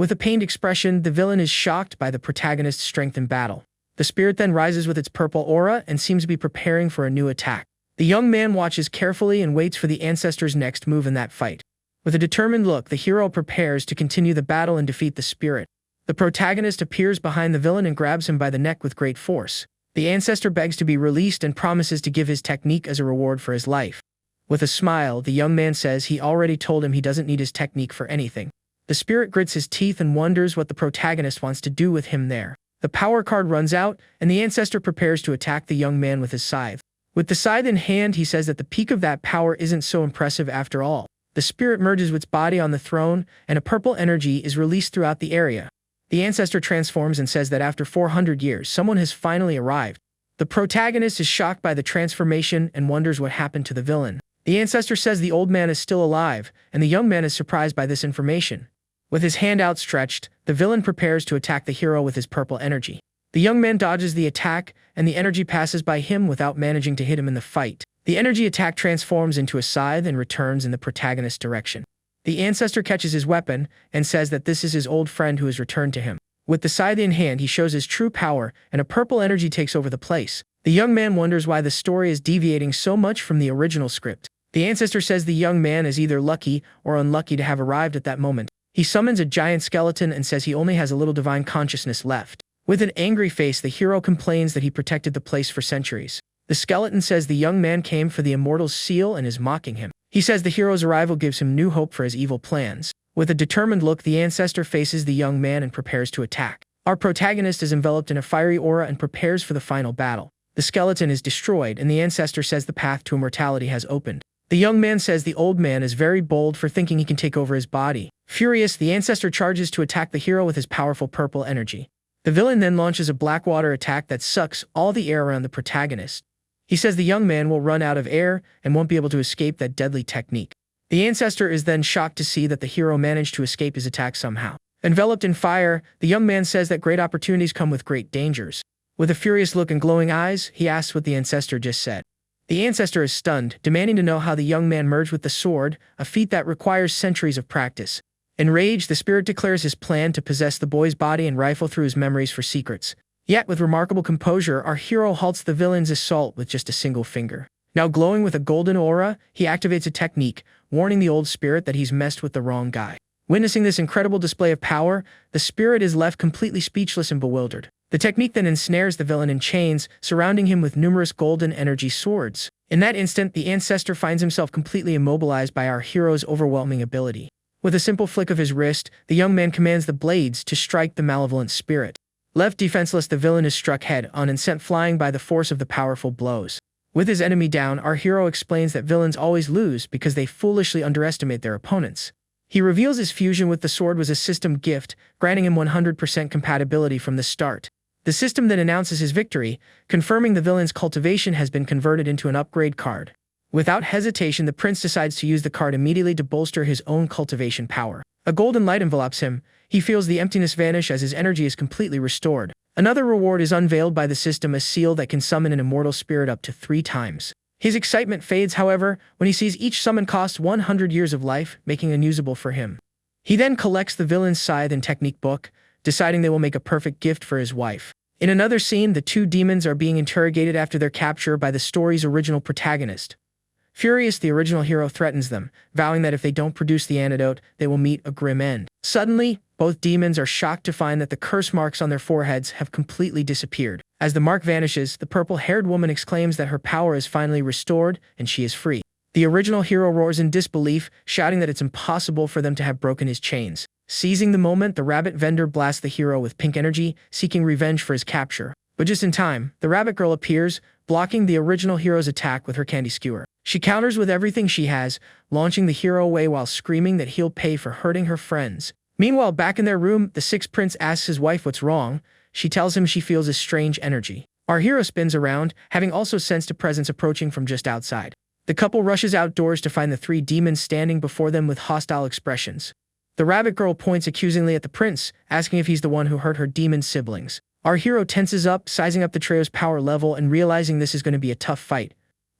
With a pained expression, the villain is shocked by the protagonist's strength in battle. The spirit then rises with its purple aura and seems to be preparing for a new attack. The young man watches carefully and waits for the ancestor's next move in that fight. With a determined look, the hero prepares to continue the battle and defeat the spirit. The protagonist appears behind the villain and grabs him by the neck with great force. The ancestor begs to be released and promises to give his technique as a reward for his life. With a smile, the young man says he already told him he doesn't need his technique for anything. The spirit grits his teeth and wonders what the protagonist wants to do with him there. The power card runs out, and the ancestor prepares to attack the young man with his scythe. With the scythe in hand, he says that the peak of that power isn't so impressive after all. The spirit merges with its body on the throne, and a purple energy is released throughout the area. The ancestor transforms and says that after 400 years, someone has finally arrived. The protagonist is shocked by the transformation and wonders what happened to the villain. The ancestor says the old man is still alive, and the young man is surprised by this information. With his hand outstretched, the villain prepares to attack the hero with his purple energy. The young man dodges the attack, and the energy passes by him without managing to hit him in the fight. The energy attack transforms into a scythe and returns in the protagonist's direction. The ancestor catches his weapon and says that this is his old friend who has returned to him. With the scythe in hand, he shows his true power, and a purple energy takes over the place. The young man wonders why the story is deviating so much from the original script. The ancestor says the young man is either lucky or unlucky to have arrived at that moment. He summons a giant skeleton and says he only has a little divine consciousness left. With an angry face, the hero complains that he protected the place for centuries. The skeleton says the young man came for the immortal's seal and is mocking him. He says the hero's arrival gives him new hope for his evil plans. With a determined look, the ancestor faces the young man and prepares to attack. Our protagonist is enveloped in a fiery aura and prepares for the final battle. The skeleton is destroyed, and the ancestor says the path to immortality has opened. The young man says the old man is very bold for thinking he can take over his body. Furious, the ancestor charges to attack the hero with his powerful purple energy. The villain then launches a blackwater attack that sucks all the air around the protagonist. He says the young man will run out of air and won't be able to escape that deadly technique. The ancestor is then shocked to see that the hero managed to escape his attack somehow. Enveloped in fire, the young man says that great opportunities come with great dangers. With a furious look and glowing eyes, he asks what the ancestor just said. The ancestor is stunned, demanding to know how the young man merged with the sword, a feat that requires centuries of practice. Enraged, the spirit declares his plan to possess the boy's body and rifle through his memories for secrets. Yet, with remarkable composure, our hero halts the villain's assault with just a single finger. Now glowing with a golden aura, he activates a technique, warning the old spirit that he's messed with the wrong guy. Witnessing this incredible display of power, the spirit is left completely speechless and bewildered. The technique then ensnares the villain in chains, surrounding him with numerous golden energy swords. In that instant, the ancestor finds himself completely immobilized by our hero's overwhelming ability. With a simple flick of his wrist, the young man commands the blades to strike the malevolent spirit. Left defenseless, the villain is struck head-on and sent flying by the force of the powerful blows. With his enemy down, our hero explains that villains always lose because they foolishly underestimate their opponents. He reveals his fusion with the sword was a system gift, granting him 100% compatibility from the start. The system then announces his victory, confirming the villain's cultivation has been converted into an upgrade card. Without hesitation, the prince decides to use the card immediately to bolster his own cultivation power. A golden light envelops him. He feels the emptiness vanish as his energy is completely restored. Another reward is unveiled by the system, a seal that can summon an immortal spirit up to 3 times. His excitement fades, however, when he sees each summon costs 100 years of life, making it unusable for him. He then collects the villain's scythe and technique book, deciding they will make a perfect gift for his wife. In another scene, the 2 demons are being interrogated after their capture by the story's original protagonist. Furious, the original hero threatens them, vowing that if they don't produce the antidote, they will meet a grim end. Suddenly, both demons are shocked to find that the curse marks on their foreheads have completely disappeared. As the mark vanishes, the purple-haired woman exclaims that her power is finally restored and she is free. The original hero roars in disbelief, shouting that it's impossible for them to have broken his chains. Seizing the moment, the rabbit vendor blasts the hero with pink energy, seeking revenge for his capture. But just in time, the rabbit girl appears, blocking the original hero's attack with her candy skewer. She counters with everything she has, launching the hero away while screaming that he'll pay for hurting her friends. Meanwhile, back in their room, the Sixth Prince asks his wife what's wrong. She tells him she feels a strange energy. Our hero spins around, having also sensed a presence approaching from just outside. The couple rushes outdoors to find the 3 demons standing before them with hostile expressions. The rabbit girl points accusingly at the prince, asking if he's the one who hurt her demon siblings. Our hero tenses up, sizing up the trio's power level and realizing this is going to be a tough fight.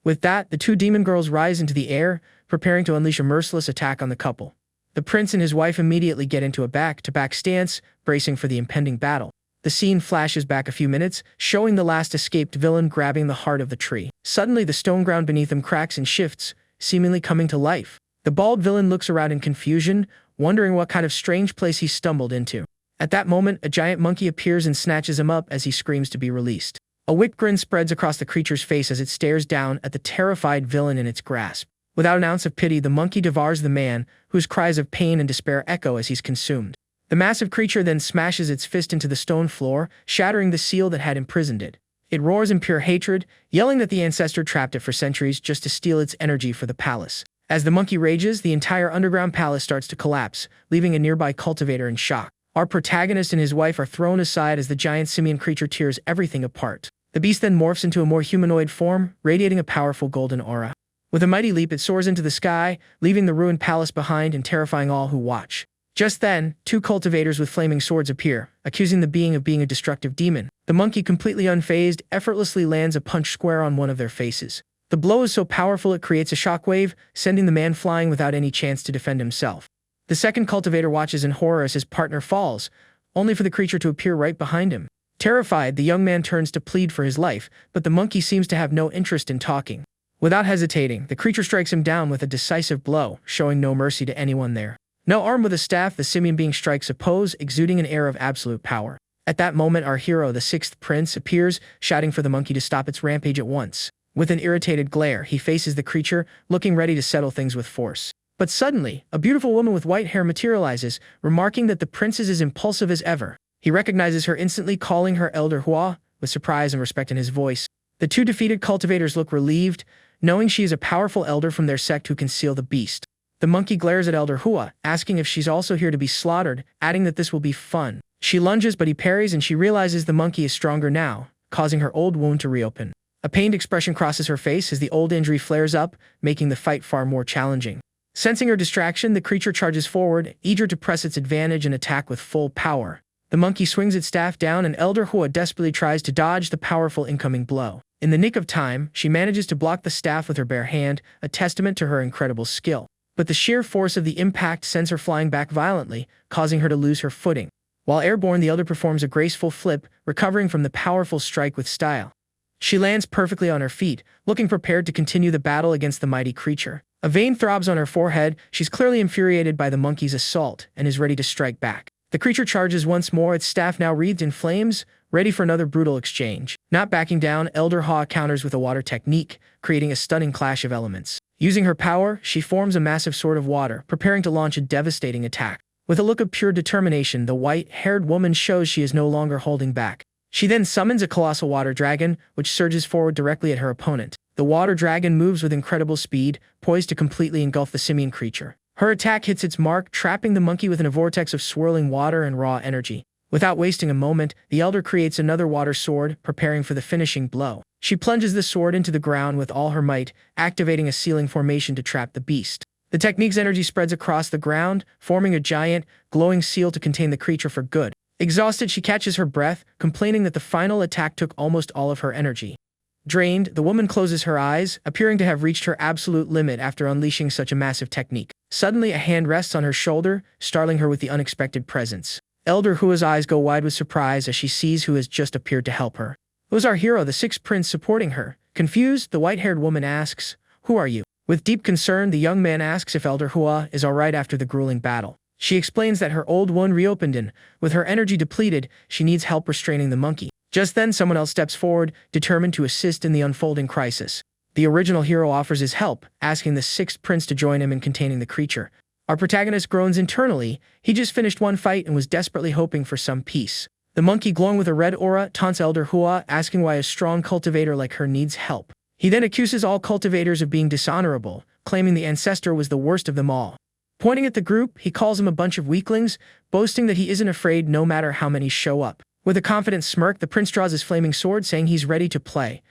With that, the 2 demon girls rise into the air, preparing to unleash a merciless attack on the couple. The prince and his wife immediately get into a back-to-back stance, bracing for the impending battle. The scene flashes back a few minutes, showing the last escaped villain grabbing the heart of the tree. Suddenly, the stone ground beneath him cracks and shifts, seemingly coming to life. The bald villain looks around in confusion, wondering what kind of strange place he stumbled into. At that moment, a giant monkey appears and snatches him up as he screams to be released. A wicked grin spreads across the creature's face as it stares down at the terrified villain in its grasp. Without an ounce of pity, the monkey devours the man, whose cries of pain and despair echo as he's consumed. The massive creature then smashes its fist into the stone floor, shattering the seal that had imprisoned it. It roars in pure hatred, yelling that the ancestor trapped it for centuries just to steal its energy for the palace. As the monkey rages, the entire underground palace starts to collapse, leaving a nearby cultivator in shock. Our protagonist and his wife are thrown aside as the giant simian creature tears everything apart. The beast then morphs into a more humanoid form, radiating a powerful golden aura. With a mighty leap, it soars into the sky, leaving the ruined palace behind and terrifying all who watch. Just then, two cultivators with flaming swords appear, accusing the being of being a destructive demon. The monkey, completely unfazed, effortlessly lands a punch square on one of their faces. The blow is so powerful it creates a shockwave, sending the man flying without any chance to defend himself. The second cultivator watches in horror as his partner falls, only for the creature to appear right behind him. Terrified, the young man turns to plead for his life, but the monkey seems to have no interest in talking. Without hesitating, the creature strikes him down with a decisive blow, showing no mercy to anyone there. Now armed with a staff, the simian being strikes a pose, exuding an air of absolute power. At that moment, our hero, the sixth prince, appears, shouting for the monkey to stop its rampage at once. With an irritated glare, he faces the creature, looking ready to settle things with force. But suddenly, a beautiful woman with white hair materializes, remarking that the prince is as impulsive as ever. He recognizes her instantly, calling her Elder Hua, with surprise and respect in his voice. The two defeated cultivators look relieved, knowing she is a powerful elder from their sect who can seal the beast. The monkey glares at Elder Hua, asking if she's also here to be slaughtered, adding that this will be fun. She lunges, but he parries, and she realizes the monkey is stronger now, causing her old wound to reopen. A pained expression crosses her face as the old injury flares up, making the fight far more challenging. Sensing her distraction, the creature charges forward, eager to press its advantage and attack with full power. The monkey swings its staff down, and Elder Hua desperately tries to dodge the powerful incoming blow. In the nick of time, she manages to block the staff with her bare hand, a testament to her incredible skill. But the sheer force of the impact sends her flying back violently, causing her to lose her footing. While airborne, the elder performs a graceful flip, recovering from the powerful strike with style. She lands perfectly on her feet, looking prepared to continue the battle against the mighty creature. A vein throbs on her forehead. She's clearly infuriated by the monkey's assault and is ready to strike back. The creature charges once more, its staff now wreathed in flames, ready for another brutal exchange. Not backing down, Elder Hua counters with a water technique, creating a stunning clash of elements. Using her power, she forms a massive sword of water, preparing to launch a devastating attack. With a look of pure determination, the white-haired woman shows she is no longer holding back. She then summons a colossal water dragon, which surges forward directly at her opponent. The water dragon moves with incredible speed, poised to completely engulf the simian creature. Her attack hits its mark, trapping the monkey within a vortex of swirling water and raw energy. Without wasting a moment, the elder creates another water sword, preparing for the finishing blow. She plunges the sword into the ground with all her might, activating a sealing formation to trap the beast. The technique's energy spreads across the ground, forming a giant, glowing seal to contain the creature for good. Exhausted, she catches her breath, complaining that the final attack took almost all of her energy. Drained, the woman closes her eyes, appearing to have reached her absolute limit after unleashing such a massive technique. Suddenly, a hand rests on her shoulder, startling her with the unexpected presence. Elder Hua's eyes go wide with surprise as she sees who has just appeared to help her. It was our hero, the sixth prince, supporting her. Confused, the white-haired woman asks, "Who are you?" With deep concern, the young man asks if Elder Hua is alright after the grueling battle. She explains that her old wound reopened and, with her energy depleted, she needs help restraining the monkey. Just then, someone else steps forward, determined to assist in the unfolding crisis. The original hero offers his help, asking the sixth prince to join him in containing the creature. Our protagonist groans internally. He just finished one fight and was desperately hoping for some peace. The monkey, glowing with a red aura, taunts Elder Hua, asking why a strong cultivator like her needs help. He then accuses all cultivators of being dishonorable, claiming the ancestor was the worst of them all. Pointing at the group, he calls them a bunch of weaklings, boasting that he isn't afraid no matter how many show up. With a confident smirk, the prince draws his flaming sword, saying he's ready to play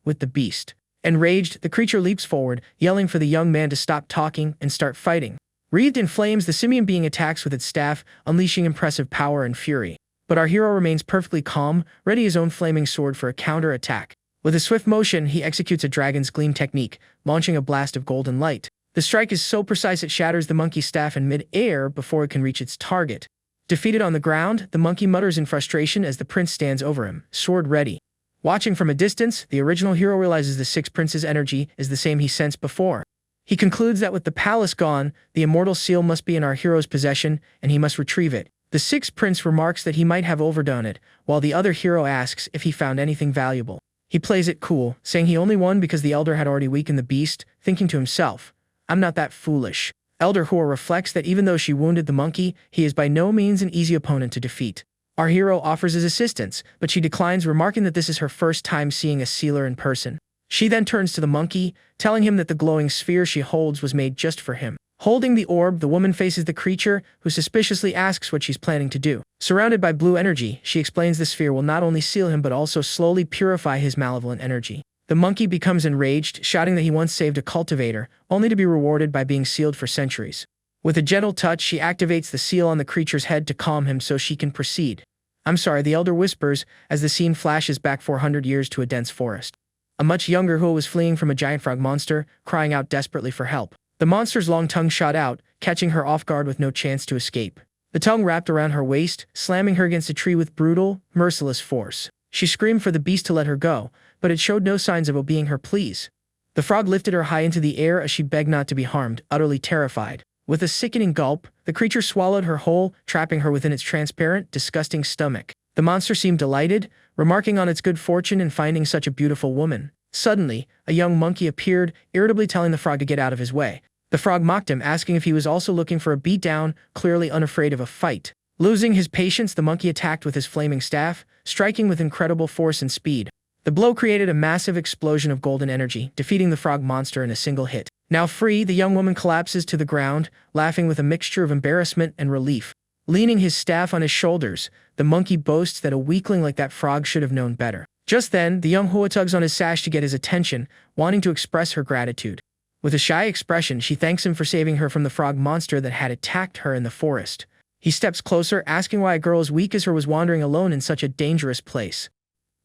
with the beast. Enraged, the creature leaps forward, yelling for the young man to stop talking and start fighting. Wreathed in flames, the simian being attacks with its staff, unleashing impressive power and fury. But our hero remains perfectly calm, ready his own flaming sword for a counter-attack. With a swift motion, he executes a dragon's gleam technique, launching a blast of golden light. The strike is so precise it shatters the monkey's staff in mid-air before it can reach its target. Defeated on the ground, the monkey mutters in frustration as the prince stands over him, sword ready. Watching from a distance, the original hero realizes the six princes' energy is the same he sensed before. He concludes that with the palace gone, the immortal seal must be in our hero's possession, and he must retrieve it. The sixth prince remarks that he might have overdone it, while the other hero asks if he found anything valuable. He plays it cool, saying he only won because the elder had already weakened the beast, thinking to himself, "I'm not that foolish." Elder Hua reflects that even though she wounded the monkey, he is by no means an easy opponent to defeat. Our hero offers his assistance, but she declines, remarking that this is her first time seeing a sealer in person. She then turns to the monkey, telling him that the glowing sphere she holds was made just for him. Holding the orb, the woman faces the creature, who suspiciously asks what she's planning to do. Surrounded by blue energy, she explains the sphere will not only seal him but also slowly purify his malevolent energy. The monkey becomes enraged, shouting that he once saved a cultivator, only to be rewarded by being sealed for centuries. With a gentle touch, she activates the seal on the creature's head to calm him so she can proceed. "I'm sorry," the elder whispers, as the scene flashes back 400 years to a dense forest. A much younger Hua was fleeing from a giant frog monster, crying out desperately for help. The monster's long tongue shot out, catching her off guard with no chance to escape. The tongue wrapped around her waist, slamming her against a tree with brutal, merciless force. She screamed for the beast to let her go, but it showed no signs of obeying her pleas. The frog lifted her high into the air as she begged not to be harmed, utterly terrified. With a sickening gulp, the creature swallowed her whole, trapping her within its transparent, disgusting stomach. The monster seemed delighted, remarking on its good fortune in finding such a beautiful woman. Suddenly, a young monkey appeared, irritably telling the frog to get out of his way. The frog mocked him, asking if he was also looking for a beatdown, clearly unafraid of a fight. Losing his patience, the monkey attacked with his flaming staff, striking with incredible force and speed. The blow created a massive explosion of golden energy, defeating the frog monster in a single hit. Now free, the young woman collapses to the ground, laughing with a mixture of embarrassment and relief. Leaning his staff on his shoulders, the monkey boasts that a weakling like that frog should have known better. Just then, the young Hua tugs on his sash to get his attention, wanting to express her gratitude. With a shy expression, she thanks him for saving her from the frog monster that had attacked her in the forest. He steps closer, asking why a girl as weak as her was wandering alone in such a dangerous place.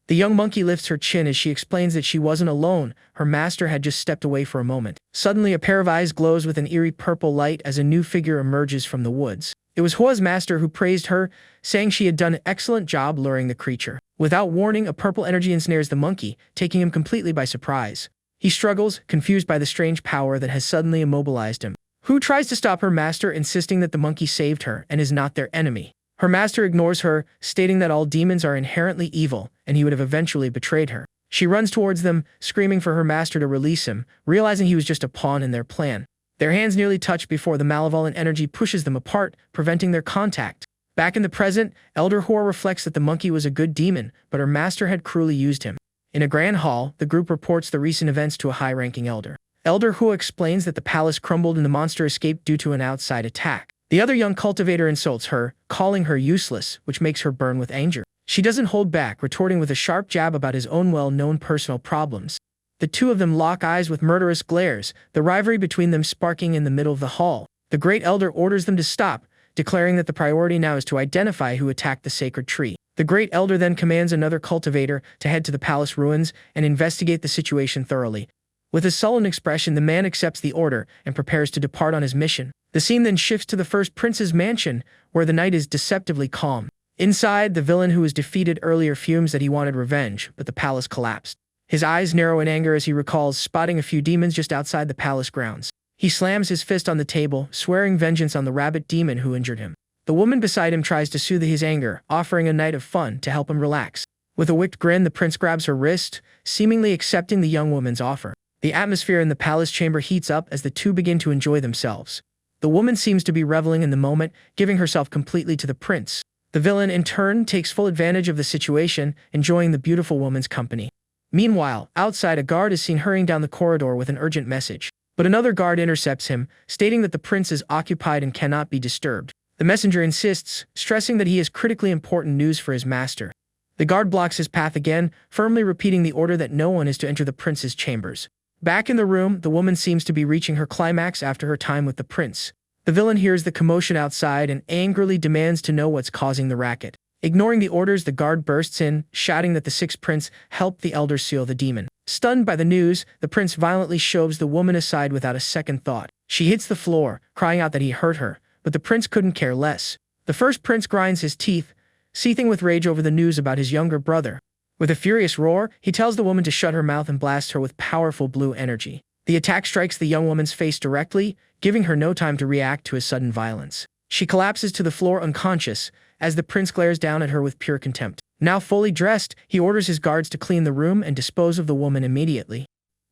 The young monkey lifts her chin as she explains that she wasn't alone, her master had just stepped away for a moment. Suddenly, a pair of eyes glows with an eerie purple light as a new figure emerges from the woods. It was Hua's master who praised her, saying she had done an excellent job luring the creature. Without warning, a purple energy ensnares the monkey, taking him completely by surprise. He struggles, confused by the strange power that has suddenly immobilized him. Hu tries to stop her master, insisting that the monkey saved her and is not their enemy. Her master ignores her, stating that all demons are inherently evil, and he would have eventually betrayed her. She runs towards them, screaming for her master to release him, realizing he was just a pawn in their plan. Their hands nearly touch before the malevolent energy pushes them apart, preventing their contact. Back in the present, Elder Hua reflects that the monkey was a good demon, but her master had cruelly used him. In a grand hall, the group reports the recent events to a high-ranking elder. Elder Hua explains that the palace crumbled and the monster escaped due to an outside attack. The other young cultivator insults her, calling her useless, which makes her burn with anger. She doesn't hold back, retorting with a sharp jab about his own well-known personal problems. The two of them lock eyes with murderous glares, the rivalry between them sparking in the middle of the hall. The great elder orders them to stop, declaring that the priority now is to identify who attacked the sacred tree. The great elder then commands another cultivator to head to the palace ruins and investigate the situation thoroughly. With a sullen expression, the man accepts the order and prepares to depart on his mission. The scene then shifts to the first prince's mansion, where the night is deceptively calm. Inside, the villain who was defeated earlier fumes that he wanted revenge, but the palace collapsed. His eyes narrow in anger as he recalls spotting a few demons just outside the palace grounds. He slams his fist on the table, swearing vengeance on the rabbit demon who injured him. The woman beside him tries to soothe his anger, offering a night of fun to help him relax. With a wicked grin, the prince grabs her wrist, seemingly accepting the young woman's offer. The atmosphere in the palace chamber heats up as the two begin to enjoy themselves. The woman seems to be reveling in the moment, giving herself completely to the prince. The villain, in turn, takes full advantage of the situation, enjoying the beautiful woman's company. Meanwhile, outside, a guard is seen hurrying down the corridor with an urgent message. But another guard intercepts him, stating that the prince is occupied and cannot be disturbed. The messenger insists, stressing that he has critically important news for his master. The guard blocks his path again, firmly repeating the order that no one is to enter the prince's chambers. Back in the room, the woman seems to be reaching her climax after her time with the prince. The villain hears the commotion outside and angrily demands to know what's causing the racket. Ignoring the orders, the guard bursts in, shouting that the sixth prince helped the elder seal the demon. Stunned by the news, the prince violently shoves the woman aside without a second thought. She hits the floor, crying out that he hurt her, but the prince couldn't care less. The first prince grinds his teeth, seething with rage over the news about his younger brother. With a furious roar, he tells the woman to shut her mouth and blasts her with powerful blue energy. The attack strikes the young woman's face directly, giving her no time to react to his sudden violence. She collapses to the floor unconscious, as the prince glares down at her with pure contempt. Now fully dressed, he orders his guards to clean the room and dispose of the woman immediately.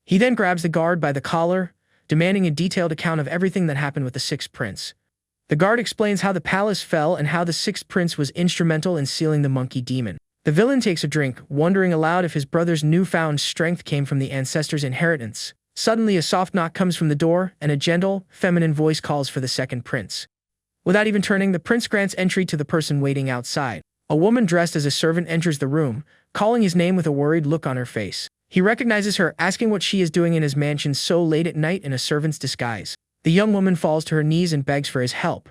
He then grabs the guard by the collar, demanding a detailed account of everything that happened with the sixth prince. The guard explains how the palace fell and how the sixth prince was instrumental in sealing the monkey demon. The villain takes a drink, wondering aloud if his brother's newfound strength came from the ancestors' inheritance. Suddenly, a soft knock comes from the door, and a gentle, feminine voice calls for the second prince. Without even turning, the prince grants entry to the person waiting outside. A woman dressed as a servant enters the room, calling his name with a worried look on her face. He recognizes her, asking what she is doing in his mansion so late at night in a servant's disguise. The young woman falls to her knees and begs for his help,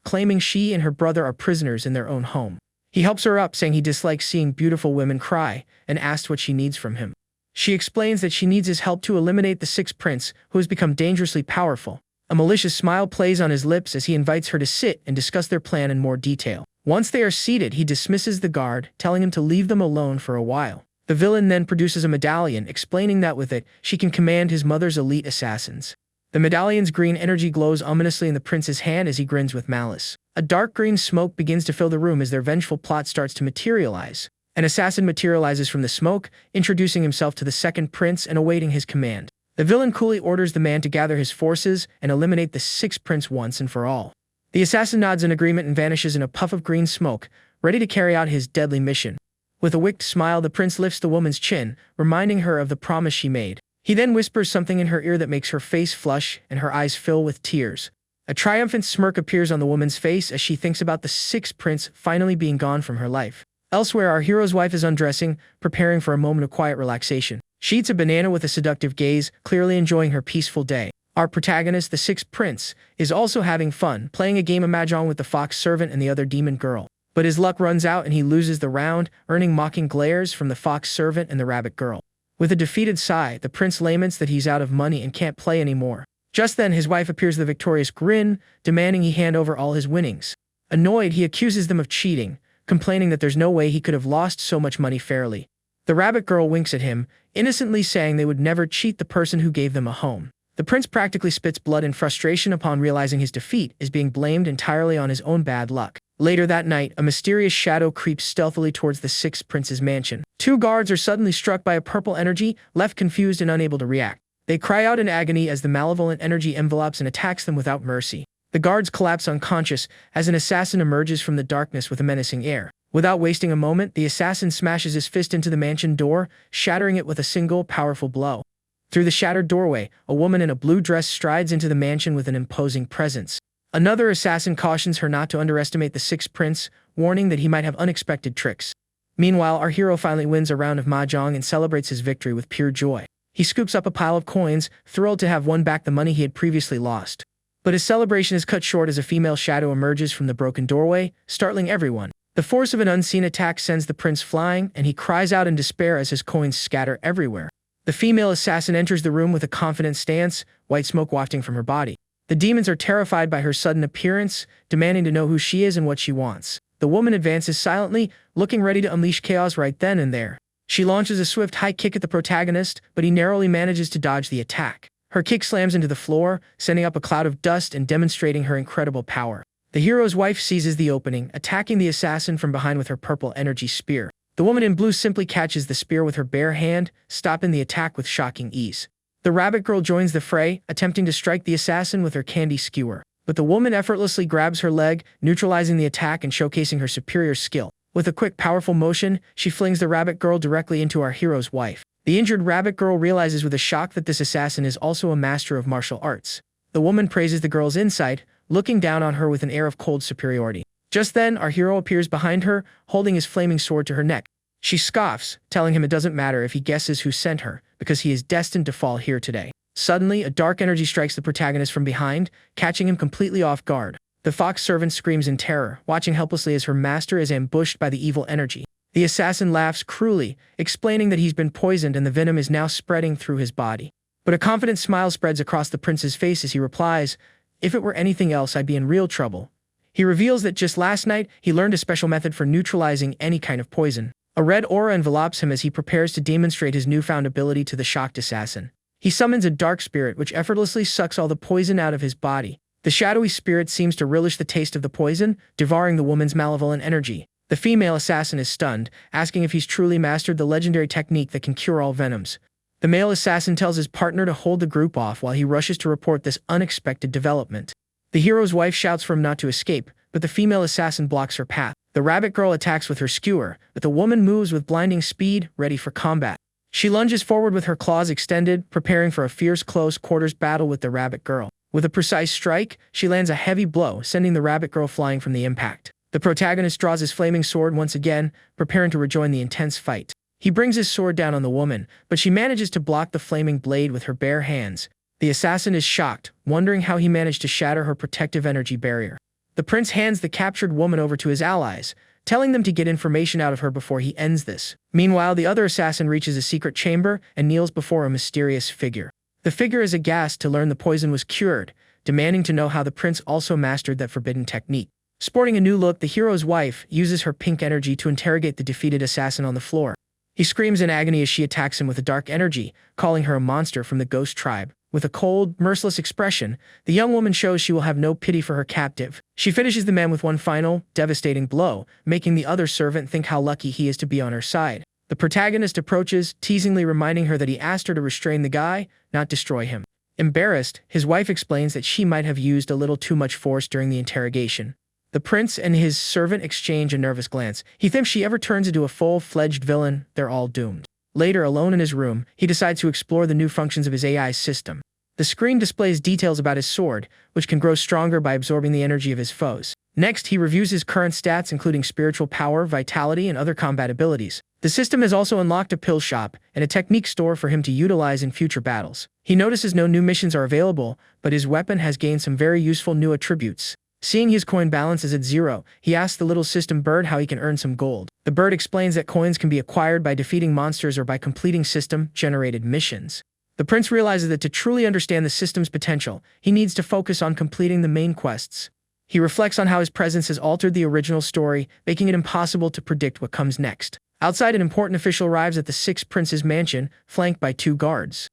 claiming she and her brother are prisoners in their own home. He helps her up, saying he dislikes seeing beautiful women cry, and asks what she needs from him. She explains that she needs his help to eliminate the sixth prince, who has become dangerously powerful. A malicious smile plays on his lips as he invites her to sit and discuss their plan in more detail. Once they are seated, he dismisses the guard, telling him to leave them alone for a while. The villain then produces a medallion, explaining that with it, she can command his mother's elite assassins. The medallion's green energy glows ominously in the prince's hand as he grins with malice. A dark green smoke begins to fill the room as their vengeful plot starts to materialize. An assassin materializes from the smoke, introducing himself to the second prince and awaiting his command. The villain coolly orders the man to gather his forces and eliminate the sixth prince once and for all. The assassin nods in agreement and vanishes in a puff of green smoke, ready to carry out his deadly mission. With a wicked smile, the prince lifts the woman's chin, reminding her of the promise she made. He then whispers something in her ear that makes her face flush and her eyes fill with tears. A triumphant smirk appears on the woman's face as she thinks about the sixth prince finally being gone from her life. Elsewhere, our hero's wife is undressing, preparing for a moment of quiet relaxation. She eats a banana with a seductive gaze, clearly enjoying her peaceful day. Our protagonist, the sixth prince, is also having fun, playing a game of mahjong with the fox servant and the other demon girl. But his luck runs out and he loses the round, earning mocking glares from the fox servant and the rabbit girl. With a defeated sigh, the prince laments that he's out of money and can't play anymore. Just then, his wife appears with a victorious grin, demanding he hand over all his winnings. Annoyed, he accuses them of cheating, complaining that there's no way he could have lost so much money fairly. The rabbit girl winks at him, innocently saying they would never cheat the person who gave them a home. The prince practically spits blood in frustration upon realizing his defeat is being blamed entirely on his own bad luck. Later that night, a mysterious shadow creeps stealthily towards the sixth prince's mansion. Two guards are suddenly struck by a purple energy, left confused and unable to react. They cry out in agony as the malevolent energy envelops and attacks them without mercy. The guards collapse unconscious as an assassin emerges from the darkness with a menacing air. Without wasting a moment, the assassin smashes his fist into the mansion door, shattering it with a single powerful blow. Through the shattered doorway, a woman in a blue dress strides into the mansion with an imposing presence. Another assassin cautions her not to underestimate the sixth prince, warning that he might have unexpected tricks. Meanwhile, our hero finally wins a round of mahjong and celebrates his victory with pure joy. He scoops up a pile of coins, thrilled to have won back the money he had previously lost. But his celebration is cut short as a female shadow emerges from the broken doorway, startling everyone. The force of an unseen attack sends the prince flying, and he cries out in despair as his coins scatter everywhere. The female assassin enters the room with a confident stance, white smoke wafting from her body. The demons are terrified by her sudden appearance, demanding to know who she is and what she wants. The woman advances silently, looking ready to unleash chaos right then and there. She launches a swift high kick at the protagonist, but he narrowly manages to dodge the attack. Her kick slams into the floor, sending up a cloud of dust and demonstrating her incredible power. The hero's wife seizes the opening, attacking the assassin from behind with her purple energy spear. The woman in blue simply catches the spear with her bare hand, stopping the attack with shocking ease. The rabbit girl joins the fray, attempting to strike the assassin with her candy skewer. But the woman effortlessly grabs her leg, neutralizing the attack and showcasing her superior skill. With a quick, powerful motion, she flings the rabbit girl directly into our hero's wife. The injured rabbit girl realizes with a shock that this assassin is also a master of martial arts. The woman praises the girl's insight, looking down on her with an air of cold superiority. Just then, our hero appears behind her, holding his flaming sword to her neck. She scoffs, telling him it doesn't matter if he guesses who sent her, because he is destined to fall here today. Suddenly, a dark energy strikes the protagonist from behind, catching him completely off guard. The fox servant screams in terror, watching helplessly as her master is ambushed by the evil energy. The assassin laughs cruelly, explaining that he's been poisoned and the venom is now spreading through his body. But a confident smile spreads across the prince's face as he replies, "If it were anything else, I'd be in real trouble." He reveals that just last night, he learned a special method for neutralizing any kind of poison. A red aura envelops him as he prepares to demonstrate his newfound ability to the shocked assassin. He summons a dark spirit which effortlessly sucks all the poison out of his body. The shadowy spirit seems to relish the taste of the poison, devouring the woman's malevolent energy. The female assassin is stunned, asking if he's truly mastered the legendary technique that can cure all venoms. The male assassin tells his partner to hold the group off while he rushes to report this unexpected development. The hero's wife shouts for him not to escape, but the female assassin blocks her path. The rabbit girl attacks with her skewer, but the woman moves with blinding speed, ready for combat. She lunges forward with her claws extended, preparing for a fierce close-quarters battle with the rabbit girl. With a precise strike, she lands a heavy blow, sending the rabbit girl flying from the impact. The protagonist draws his flaming sword once again, preparing to rejoin the intense fight. He brings his sword down on the woman, but she manages to block the flaming blade with her bare hands. The assassin is shocked, wondering how he managed to shatter her protective energy barrier. The prince hands the captured woman over to his allies, telling them to get information out of her before he ends this. Meanwhile, the other assassin reaches a secret chamber and kneels before a mysterious figure. The figure is aghast to learn the poison was cured, demanding to know how the prince also mastered that forbidden technique. Sporting a new look, the hero's wife uses her pink energy to interrogate the defeated assassin on the floor. He screams in agony as she attacks him with a dark energy, calling her a monster from the ghost tribe. With a cold, merciless expression, the young woman shows she will have no pity for her captive. She finishes the man with one final, devastating blow, making the other servant think how lucky he is to be on her side. The protagonist approaches, teasingly reminding her that he asked her to restrain the guy, not destroy him. Embarrassed, his wife explains that she might have used a little too much force during the interrogation. The prince and his servant exchange a nervous glance. He thinks she ever turns into a full-fledged villain, they're all doomed. Later, alone in his room, he decides to explore the new functions of his AI system. The screen displays details about his sword, which can grow stronger by absorbing the energy of his foes. Next, he reviews his current stats including spiritual power, vitality, and other combat abilities. The system has also unlocked a pill shop and a technique store for him to utilize in future battles. He notices no new missions are available, but his weapon has gained some very useful new attributes. Seeing his coin balance is at 0, he asks the little system bird how he can earn some gold. The bird explains that coins can be acquired by defeating monsters or by completing system-generated missions. The prince realizes that to truly understand the system's potential, he needs to focus on completing the main quests. He reflects on how his presence has altered the original story, making it impossible to predict what comes next. Outside, an important official arrives at the sixth prince's mansion, flanked by 2 guards.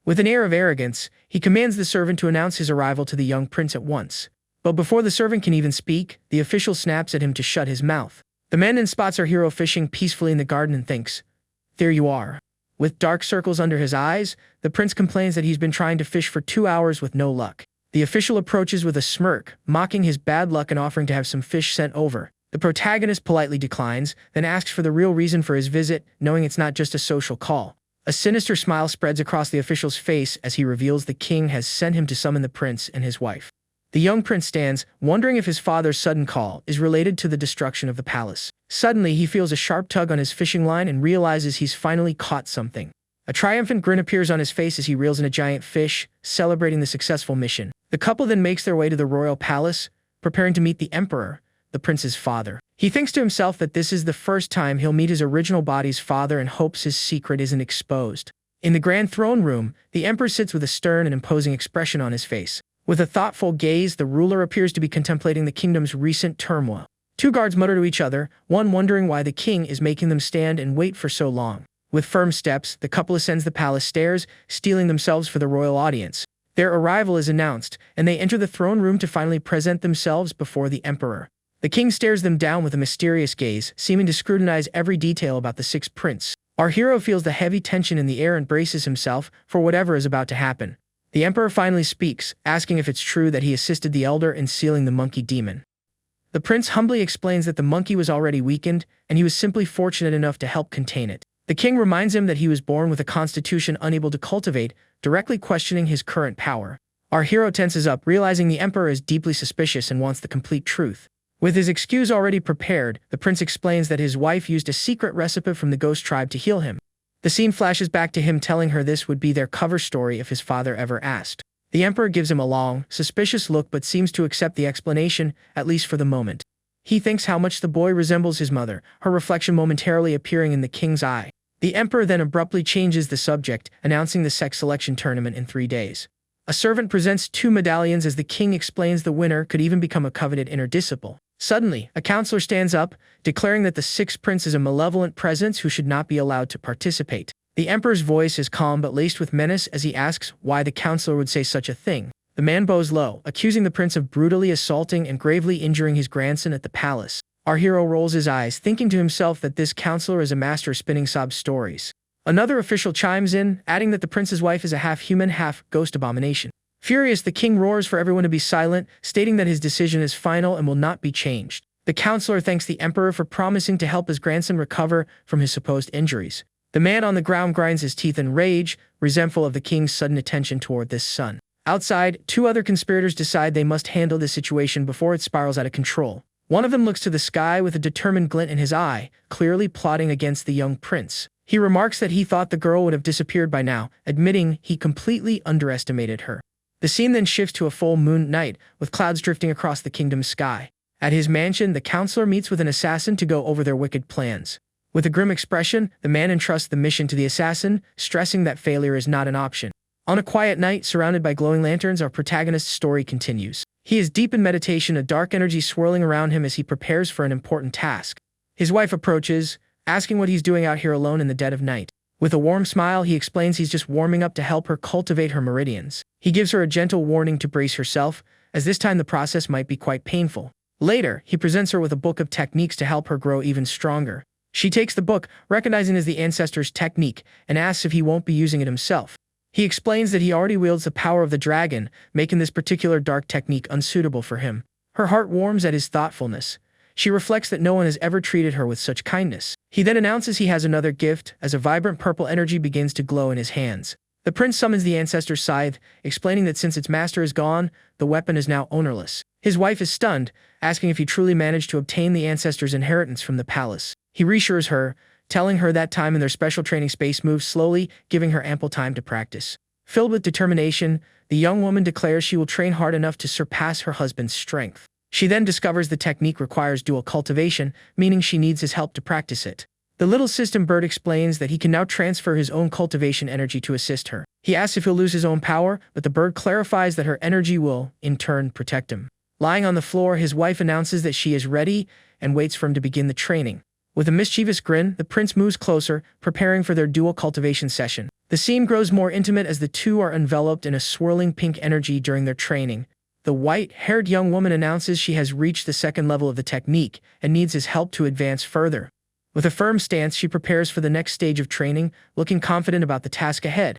With an air of arrogance, he commands the servant to announce his arrival to the young prince at once. But before the servant can even speak, the official snaps at him to shut his mouth. The man then spots our hero fishing peacefully in the garden and thinks, "There you are." With dark circles under his eyes, the prince complains that he's been trying to fish for 2 hours with no luck. The official approaches with a smirk, mocking his bad luck and offering to have some fish sent over. The protagonist politely declines, then asks for the real reason for his visit, knowing it's not just a social call. A sinister smile spreads across the official's face as he reveals the king has sent him to summon the prince and his wife. The young prince stands, wondering if his father's sudden call is related to the destruction of the palace. Suddenly, he feels a sharp tug on his fishing line and realizes he's finally caught something. A triumphant grin appears on his face as he reels in a giant fish, celebrating the successful mission. The couple then makes their way to the royal palace, preparing to meet the emperor, the prince's father. He thinks to himself that this is the first time he'll meet his original body's father and hopes his secret isn't exposed. In the grand throne room, the emperor sits with a stern and imposing expression on his face. With a thoughtful gaze, the ruler appears to be contemplating the kingdom's recent turmoil. 2 guards mutter to each other, one wondering why the king is making them stand and wait for so long. With firm steps, the couple ascends the palace stairs, steeling themselves for the royal audience. Their arrival is announced, and they enter the throne room to finally present themselves before the emperor. The king stares them down with a mysterious gaze, seeming to scrutinize every detail about the sixth prince. Our hero feels the heavy tension in the air and braces himself for whatever is about to happen. The emperor finally speaks, asking if it's true that he assisted the elder in sealing the monkey demon. The prince humbly explains that the monkey was already weakened, and he was simply fortunate enough to help contain it. The king reminds him that he was born with a constitution unable to cultivate, directly questioning his current power. Our hero tenses up, realizing the emperor is deeply suspicious and wants the complete truth. With his excuse already prepared, the prince explains that his wife used a secret recipe from the ghost tribe to heal him. The scene flashes back to him telling her this would be their cover story if his father ever asked. The emperor gives him a long, suspicious look but seems to accept the explanation, at least for the moment. He thinks how much the boy resembles his mother, her reflection momentarily appearing in the king's eye. The emperor then abruptly changes the subject, announcing the sex selection tournament in 3 days. A servant presents 2 medallions as the king explains the winner could even become a coveted inner disciple. Suddenly, a counselor stands up, declaring that the 6th prince is a malevolent presence who should not be allowed to participate. The emperor's voice is calm but laced with menace as he asks why the counselor would say such a thing. The man bows low, accusing the prince of brutally assaulting and gravely injuring his grandson at the palace. Our hero rolls his eyes, thinking to himself that this counselor is a master of spinning sob stories. Another official chimes in, adding that the prince's wife is a half-human, half-ghost abomination. Furious, the king roars for everyone to be silent, stating that his decision is final and will not be changed. The counselor thanks the emperor for promising to help his grandson recover from his supposed injuries. The man on the ground grinds his teeth in rage, resentful of the king's sudden attention toward this son. Outside, 2 other conspirators decide they must handle the situation before it spirals out of control. One of them looks to the sky with a determined glint in his eye, clearly plotting against the young prince. He remarks that he thought the girl would have disappeared by now, admitting he completely underestimated her. The scene then shifts to a full moon night, with clouds drifting across the kingdom's sky. At his mansion, the counselor meets with an assassin to go over their wicked plans. With a grim expression, the man entrusts the mission to the assassin, stressing that failure is not an option. On a quiet night, surrounded by glowing lanterns, our protagonist's story continues. He is deep in meditation, a dark energy swirling around him as he prepares for an important task. His wife approaches, asking what he's doing out here alone in the dead of night. With a warm smile, he explains he's just warming up to help her cultivate her meridians. He gives her a gentle warning to brace herself, as this time the process might be quite painful. Later, he presents her with a book of techniques to help her grow even stronger. She takes the book, recognizing it as the ancestor's technique, and asks if he won't be using it himself. He explains that he already wields the power of the dragon, making this particular dark technique unsuitable for him. Her heart warms at his thoughtfulness. She reflects that no one has ever treated her with such kindness. He then announces he has another gift, as a vibrant purple energy begins to glow in his hands. The prince summons the ancestor's scythe, explaining that since its master is gone, the weapon is now ownerless. His wife is stunned, asking if he truly managed to obtain the ancestor's inheritance from the palace. He reassures her, telling her that time in their special training space moves slowly, giving her ample time to practice. Filled with determination, the young woman declares she will train hard enough to surpass her husband's strength. She then discovers the technique requires dual cultivation, meaning she needs his help to practice it. The little system bird explains that he can now transfer his own cultivation energy to assist her. He asks if he'll lose his own power, but the bird clarifies that her energy will, in turn, protect him. Lying on the floor, his wife announces that she is ready and waits for him to begin the training. With a mischievous grin, the prince moves closer, preparing for their dual cultivation session. The scene grows more intimate as the two are enveloped in a swirling pink energy during their training. The white-haired young woman announces she has reached the 2nd level of the technique and needs his help to advance further. With a firm stance, she prepares for the next stage of training, looking confident about the task ahead.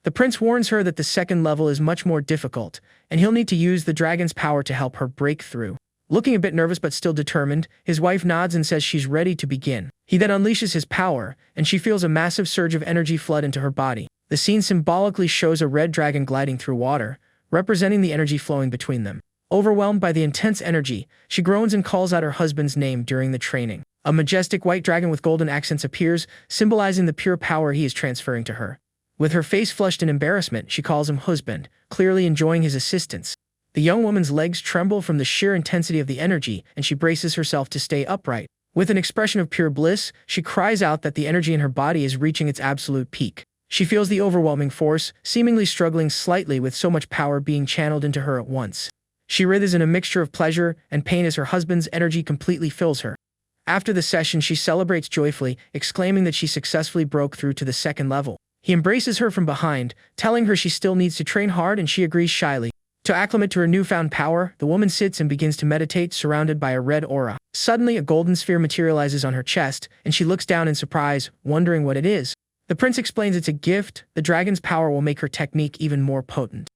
The prince warns her that the 2nd level is much more difficult, and he'll need to use the dragon's power to help her break through. Looking a bit nervous but still determined, his wife nods and says she's ready to begin. He then unleashes his power, and she feels a massive surge of energy flood into her body. The scene symbolically shows a red dragon gliding through water, representing the energy flowing between them. Overwhelmed by the intense energy, she groans and calls out her husband's name during the training. A majestic white dragon with golden accents appears, symbolizing the pure power he is transferring to her. With her face flushed in embarrassment, she calls him husband, clearly enjoying his assistance. The young woman's legs tremble from the sheer intensity of the energy, and she braces herself to stay upright. With an expression of pure bliss, she cries out that the energy in her body is reaching its absolute peak. She feels the overwhelming force, seemingly struggling slightly with so much power being channeled into her at once. She writhes in a mixture of pleasure and pain as her husband's energy completely fills her. After the session, she celebrates joyfully, exclaiming that she successfully broke through to the 2nd level. He embraces her from behind, telling her she still needs to train hard, and she agrees shyly. To acclimate to her newfound power, the woman sits and begins to meditate, surrounded by a red aura. Suddenly, a golden sphere materializes on her chest, and she looks down in surprise, wondering what it is. The prince explains it's a gift. The dragon's power will make her technique even more potent.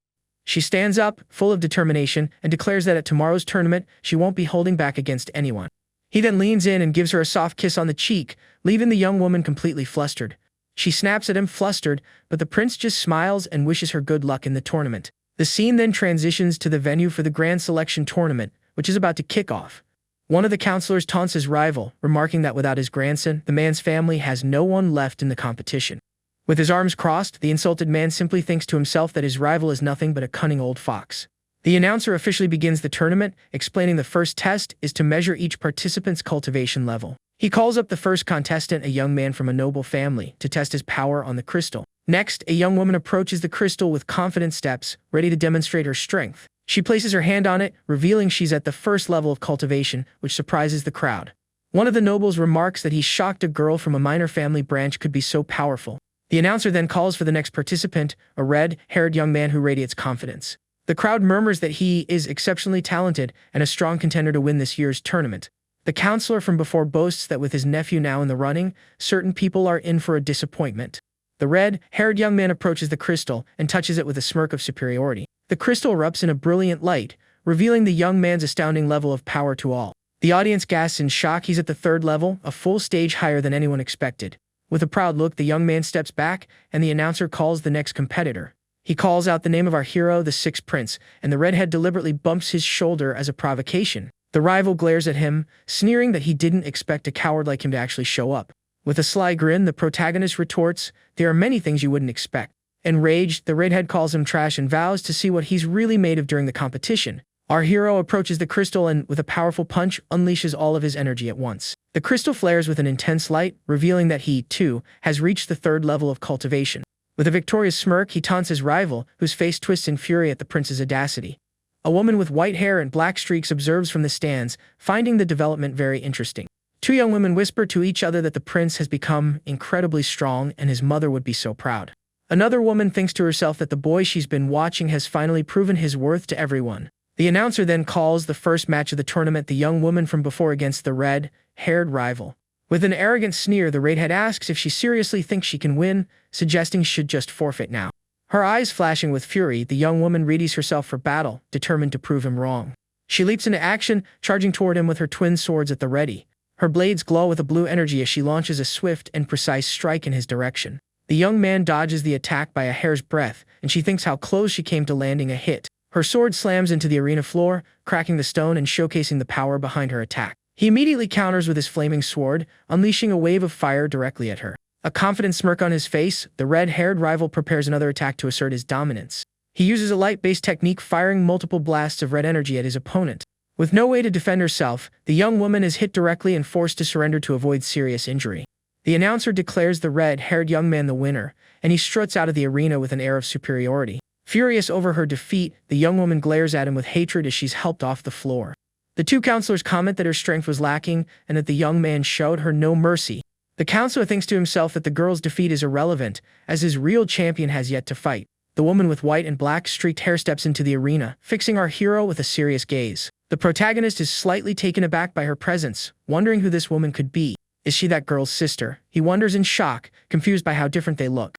She stands up, full of determination, and declares that at tomorrow's tournament, she won't be holding back against anyone. He then leans in and gives her a soft kiss on the cheek, leaving the young woman completely flustered. She snaps at him, flustered, but the prince just smiles and wishes her good luck in the tournament. The scene then transitions to the venue for the Grand Selection Tournament, which is about to kick off. One of the counselors taunts his rival, remarking that without his grandson, the man's family has no one left in the competition. With his arms crossed, the insulted man simply thinks to himself that his rival is nothing but a cunning old fox. The announcer officially begins the tournament, explaining the first test is to measure each participant's cultivation level. He calls up the first contestant, a young man from a noble family, to test his power on the crystal. Next, a young woman approaches the crystal with confident steps, ready to demonstrate her strength. She places her hand on it, revealing she's at the first level of cultivation, which surprises the crowd. One of the nobles remarks that he's shocked a girl from a minor family branch could be so powerful. The announcer then calls for the next participant, a red-haired young man who radiates confidence. The crowd murmurs that he is exceptionally talented and a strong contender to win this year's tournament. The counselor from before boasts that with his nephew now in the running, certain people are in for a disappointment. The red-haired young man approaches the crystal and touches it with a smirk of superiority. The crystal erupts in a brilliant light, revealing the young man's astounding level of power to all. The audience gasps in shock. He's at the third level, a full stage higher than anyone expected. With a proud look, the young man steps back, and the announcer calls the next competitor. He calls out the name of our hero, the sixth prince, and the redhead deliberately bumps his shoulder as a provocation. The rival glares at him, sneering that he didn't expect a coward like him to actually show up. With a sly grin, the protagonist retorts, "There are many things you wouldn't expect." Enraged, the redhead calls him trash and vows to see what he's really made of during the competition. Our hero approaches the crystal and, with a powerful punch, unleashes all of his energy at once. The crystal flares with an intense light, revealing that he, too, has reached the third level of cultivation. With a victorious smirk, he taunts his rival, whose face twists in fury at the prince's audacity. A woman with white hair and black streaks observes from the stands, finding the development very interesting. Two young women whisper to each other that the prince has become incredibly strong and his mother would be so proud. Another woman thinks to herself that the boy she's been watching has finally proven his worth to everyone. The announcer then calls the first match of the tournament, the young woman from before against the red-haired rival. With an arrogant sneer, the redhead asks if she seriously thinks she can win, suggesting she should just forfeit now. Her eyes flashing with fury, the young woman readies herself for battle, determined to prove him wrong. She leaps into action, charging toward him with her twin swords at the ready. Her blades glow with a blue energy as she launches a swift and precise strike in his direction. The young man dodges the attack by a hair's breadth, and she thinks how close she came to landing a hit. Her sword slams into the arena floor, cracking the stone and showcasing the power behind her attack. He immediately counters with his flaming sword, unleashing a wave of fire directly at her. A confident smirk on his face, the red-haired rival prepares another attack to assert his dominance. He uses a light-based technique, firing multiple blasts of red energy at his opponent. With no way to defend herself, the young woman is hit directly and forced to surrender to avoid serious injury. The announcer declares the red-haired young man the winner, and he struts out of the arena with an air of superiority. Furious over her defeat, the young woman glares at him with hatred as she's helped off the floor. The two counselors comment that her strength was lacking and that the young man showed her no mercy. The counselor thinks to himself that the girl's defeat is irrelevant, as his real champion has yet to fight. The woman with white and black streaked hair steps into the arena, fixing our hero with a serious gaze. The protagonist is slightly taken aback by her presence, wondering who this woman could be. Is she that girl's sister? He wonders in shock, confused by how different they look.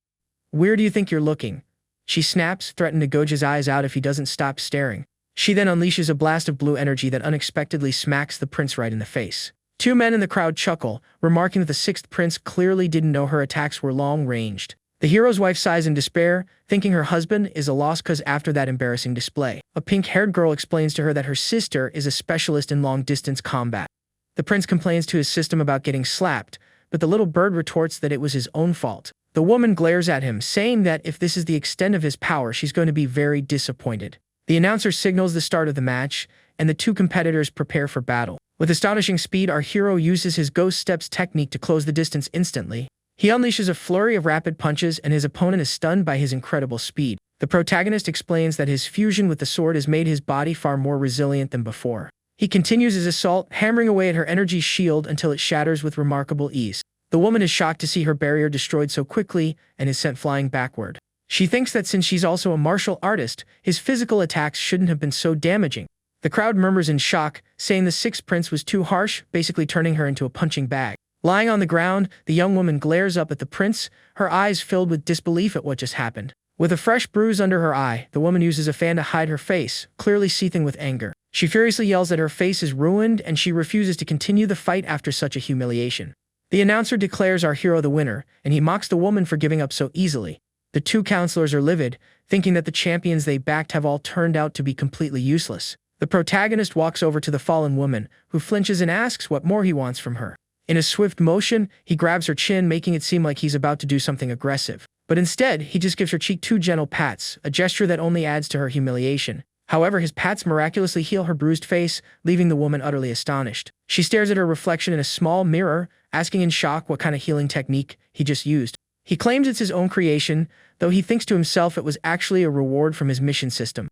"Where do you think you're looking?" she snaps, threatening to gouge his eyes out if he doesn't stop staring. She then unleashes a blast of blue energy that unexpectedly smacks the prince right in the face. Two men in the crowd chuckle, remarking that the sixth prince clearly didn't know her attacks were long-ranged. The hero's wife sighs in despair, thinking her husband is a lost cause after that embarrassing display. A pink-haired girl explains to her that her sister is a specialist in long-distance combat. The prince complains to his system about getting slapped, but the little bird retorts that it was his own fault. The woman glares at him, saying that if this is the extent of his power, she's going to be very disappointed. The announcer signals the start of the match, and the two competitors prepare for battle. With astonishing speed, our hero uses his ghost steps technique to close the distance instantly. He unleashes a flurry of rapid punches, and his opponent is stunned by his incredible speed. The protagonist explains that his fusion with the sword has made his body far more resilient than before. He continues his assault, hammering away at her energy shield until it shatters with remarkable ease. The woman is shocked to see her barrier destroyed so quickly and is sent flying backward. She thinks that since she's also a martial artist, his physical attacks shouldn't have been so damaging. The crowd murmurs in shock, saying the sixth prince was too harsh, basically turning her into a punching bag. Lying on the ground, the young woman glares up at the prince, her eyes filled with disbelief at what just happened. With a fresh bruise under her eye, the woman uses a fan to hide her face, clearly seething with anger. She furiously yells that her face is ruined and she refuses to continue the fight after such a humiliation. The announcer declares our hero the winner, and he mocks the woman for giving up so easily. The two counselors are livid, thinking that the champions they backed have all turned out to be completely useless. The protagonist walks over to the fallen woman, who flinches and asks what more he wants from her. In a swift motion, he grabs her chin, making it seem like he's about to do something aggressive. But instead, he just gives her cheek two gentle pats, a gesture that only adds to her humiliation. However, his pats miraculously heal her bruised face, leaving the woman utterly astonished. She stares at her reflection in a small mirror, asking in shock what kind of healing technique he just used. He claims it's his own creation, though he thinks to himself it was actually a reward from his mission system.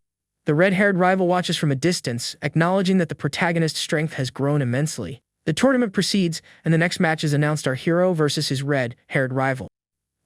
The red-haired rival watches from a distance, acknowledging that the protagonist's strength has grown immensely. The tournament proceeds, and the next match is announced: our hero versus his red-haired rival.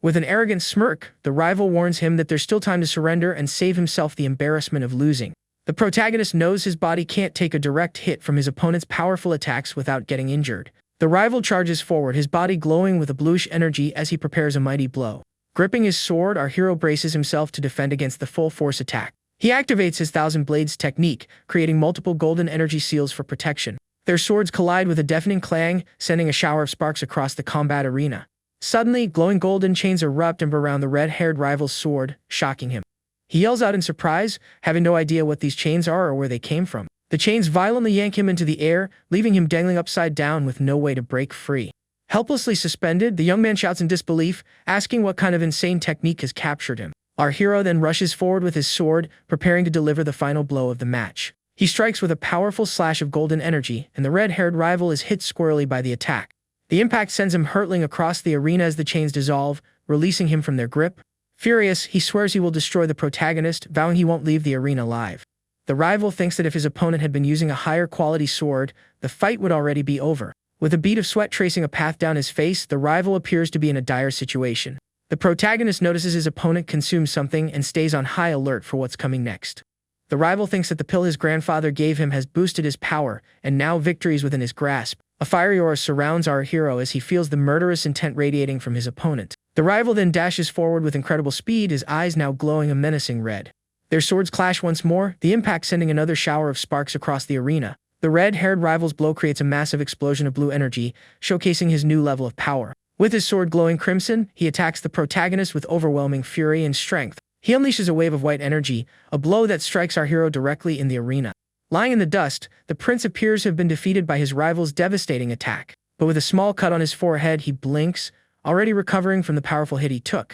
With an arrogant smirk, the rival warns him that there's still time to surrender and save himself the embarrassment of losing. The protagonist knows his body can't take a direct hit from his opponent's powerful attacks without getting injured. The rival charges forward, his body glowing with a bluish energy as he prepares a mighty blow. Gripping his sword, our hero braces himself to defend against the full-force attack. He activates his Thousand Blades technique, creating multiple golden energy seals for protection. Their swords collide with a deafening clang, sending a shower of sparks across the combat arena. Suddenly, glowing golden chains erupt and around the red-haired rival's sword, shocking him. He yells out in surprise, having no idea what these chains are or where they came from. The chains violently yank him into the air, leaving him dangling upside down with no way to break free. Helplessly suspended, the young man shouts in disbelief, asking what kind of insane technique has captured him. Our hero then rushes forward with his sword, preparing to deliver the final blow of the match. He strikes with a powerful slash of golden energy, and the red-haired rival is hit squarely by the attack. The impact sends him hurtling across the arena as the chains dissolve, releasing him from their grip. Furious, he swears he will destroy the protagonist, vowing he won't leave the arena alive. The rival thinks that if his opponent had been using a higher quality sword, the fight would already be over. With a bead of sweat tracing a path down his face, the rival appears to be in a dire situation. The protagonist notices his opponent consumes something and stays on high alert for what's coming next. The rival thinks that the pill his grandfather gave him has boosted his power, and now victory is within his grasp. A fiery aura surrounds our hero as he feels the murderous intent radiating from his opponent. The rival then dashes forward with incredible speed, his eyes now glowing a menacing red. Their swords clash once more, the impact sending another shower of sparks across the arena. The red-haired rival's blow creates a massive explosion of blue energy, showcasing his new level of power. With his sword glowing crimson, he attacks the protagonist with overwhelming fury and strength. He unleashes a wave of white energy, a blow that strikes our hero directly in the arena. Lying in the dust, the prince appears to have been defeated by his rival's devastating attack. But with a small cut on his forehead, he blinks, already recovering from the powerful hit he took.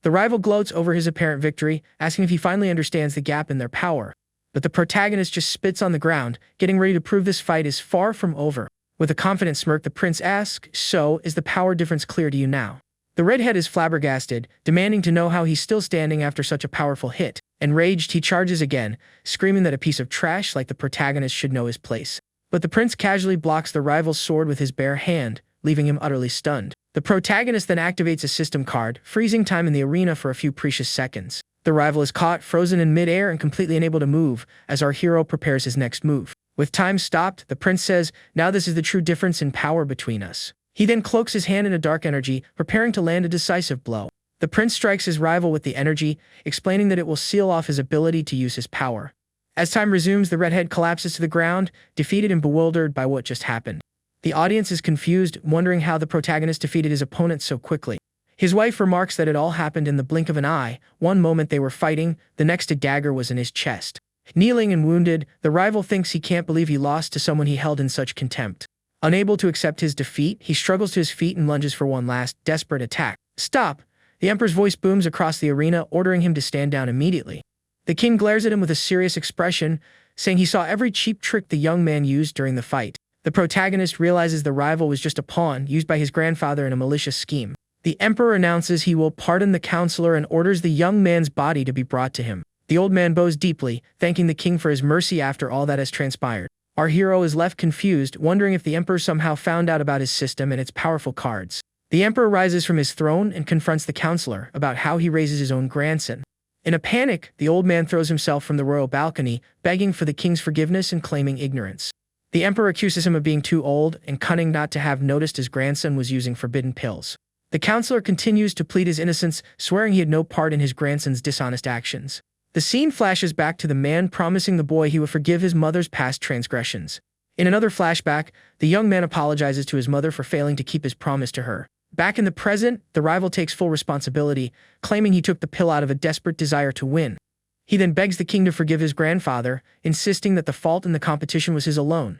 The rival gloats over his apparent victory, asking if he finally understands the gap in their power. But the protagonist just spits on the ground, getting ready to prove this fight is far from over. With a confident smirk, the prince asks, "So, is the power difference clear to you now?" The redhead is flabbergasted, demanding to know how he's still standing after such a powerful hit. Enraged, he charges again, screaming that a piece of trash like the protagonist should know his place. But the prince casually blocks the rival's sword with his bare hand, leaving him utterly stunned. The protagonist then activates a system card, freezing time in the arena for a few precious seconds. The rival is caught, frozen in midair and completely unable to move, as our hero prepares his next move. With time stopped, the prince says, "Now this is the true difference in power between us." He then cloaks his hand in a dark energy, preparing to land a decisive blow. The prince strikes his rival with the energy, explaining that it will seal off his ability to use his power. As time resumes, the redhead collapses to the ground, defeated and bewildered by what just happened. The audience is confused, wondering how the protagonist defeated his opponent so quickly. His wife remarks that it all happened in the blink of an eye. One moment they were fighting, the next a dagger was in his chest. Kneeling and wounded, the rival thinks he can't believe he lost to someone he held in such contempt. Unable to accept his defeat, he struggles to his feet and lunges for one last, desperate attack. "Stop!" The emperor's voice booms across the arena, ordering him to stand down immediately. The king glares at him with a serious expression, saying he saw every cheap trick the young man used during the fight. The protagonist realizes the rival was just a pawn used by his grandfather in a malicious scheme. The emperor announces he will pardon the counselor and orders the young man's body to be brought to him. The old man bows deeply, thanking the king for his mercy after all that has transpired. Our hero is left confused, wondering if the emperor somehow found out about his system and its powerful cards. The emperor rises from his throne and confronts the counselor about how he raises his own grandson. In a panic, the old man throws himself from the royal balcony, begging for the king's forgiveness and claiming ignorance. The emperor accuses him of being too old and cunning not to have noticed his grandson was using forbidden pills. The counselor continues to plead his innocence, swearing he had no part in his grandson's dishonest actions. The scene flashes back to the man promising the boy he would forgive his mother's past transgressions. In another flashback, the young man apologizes to his mother for failing to keep his promise to her. Back in the present, the rival takes full responsibility, claiming he took the pill out of a desperate desire to win. He then begs the king to forgive his grandfather, insisting that the fault in the competition was his alone.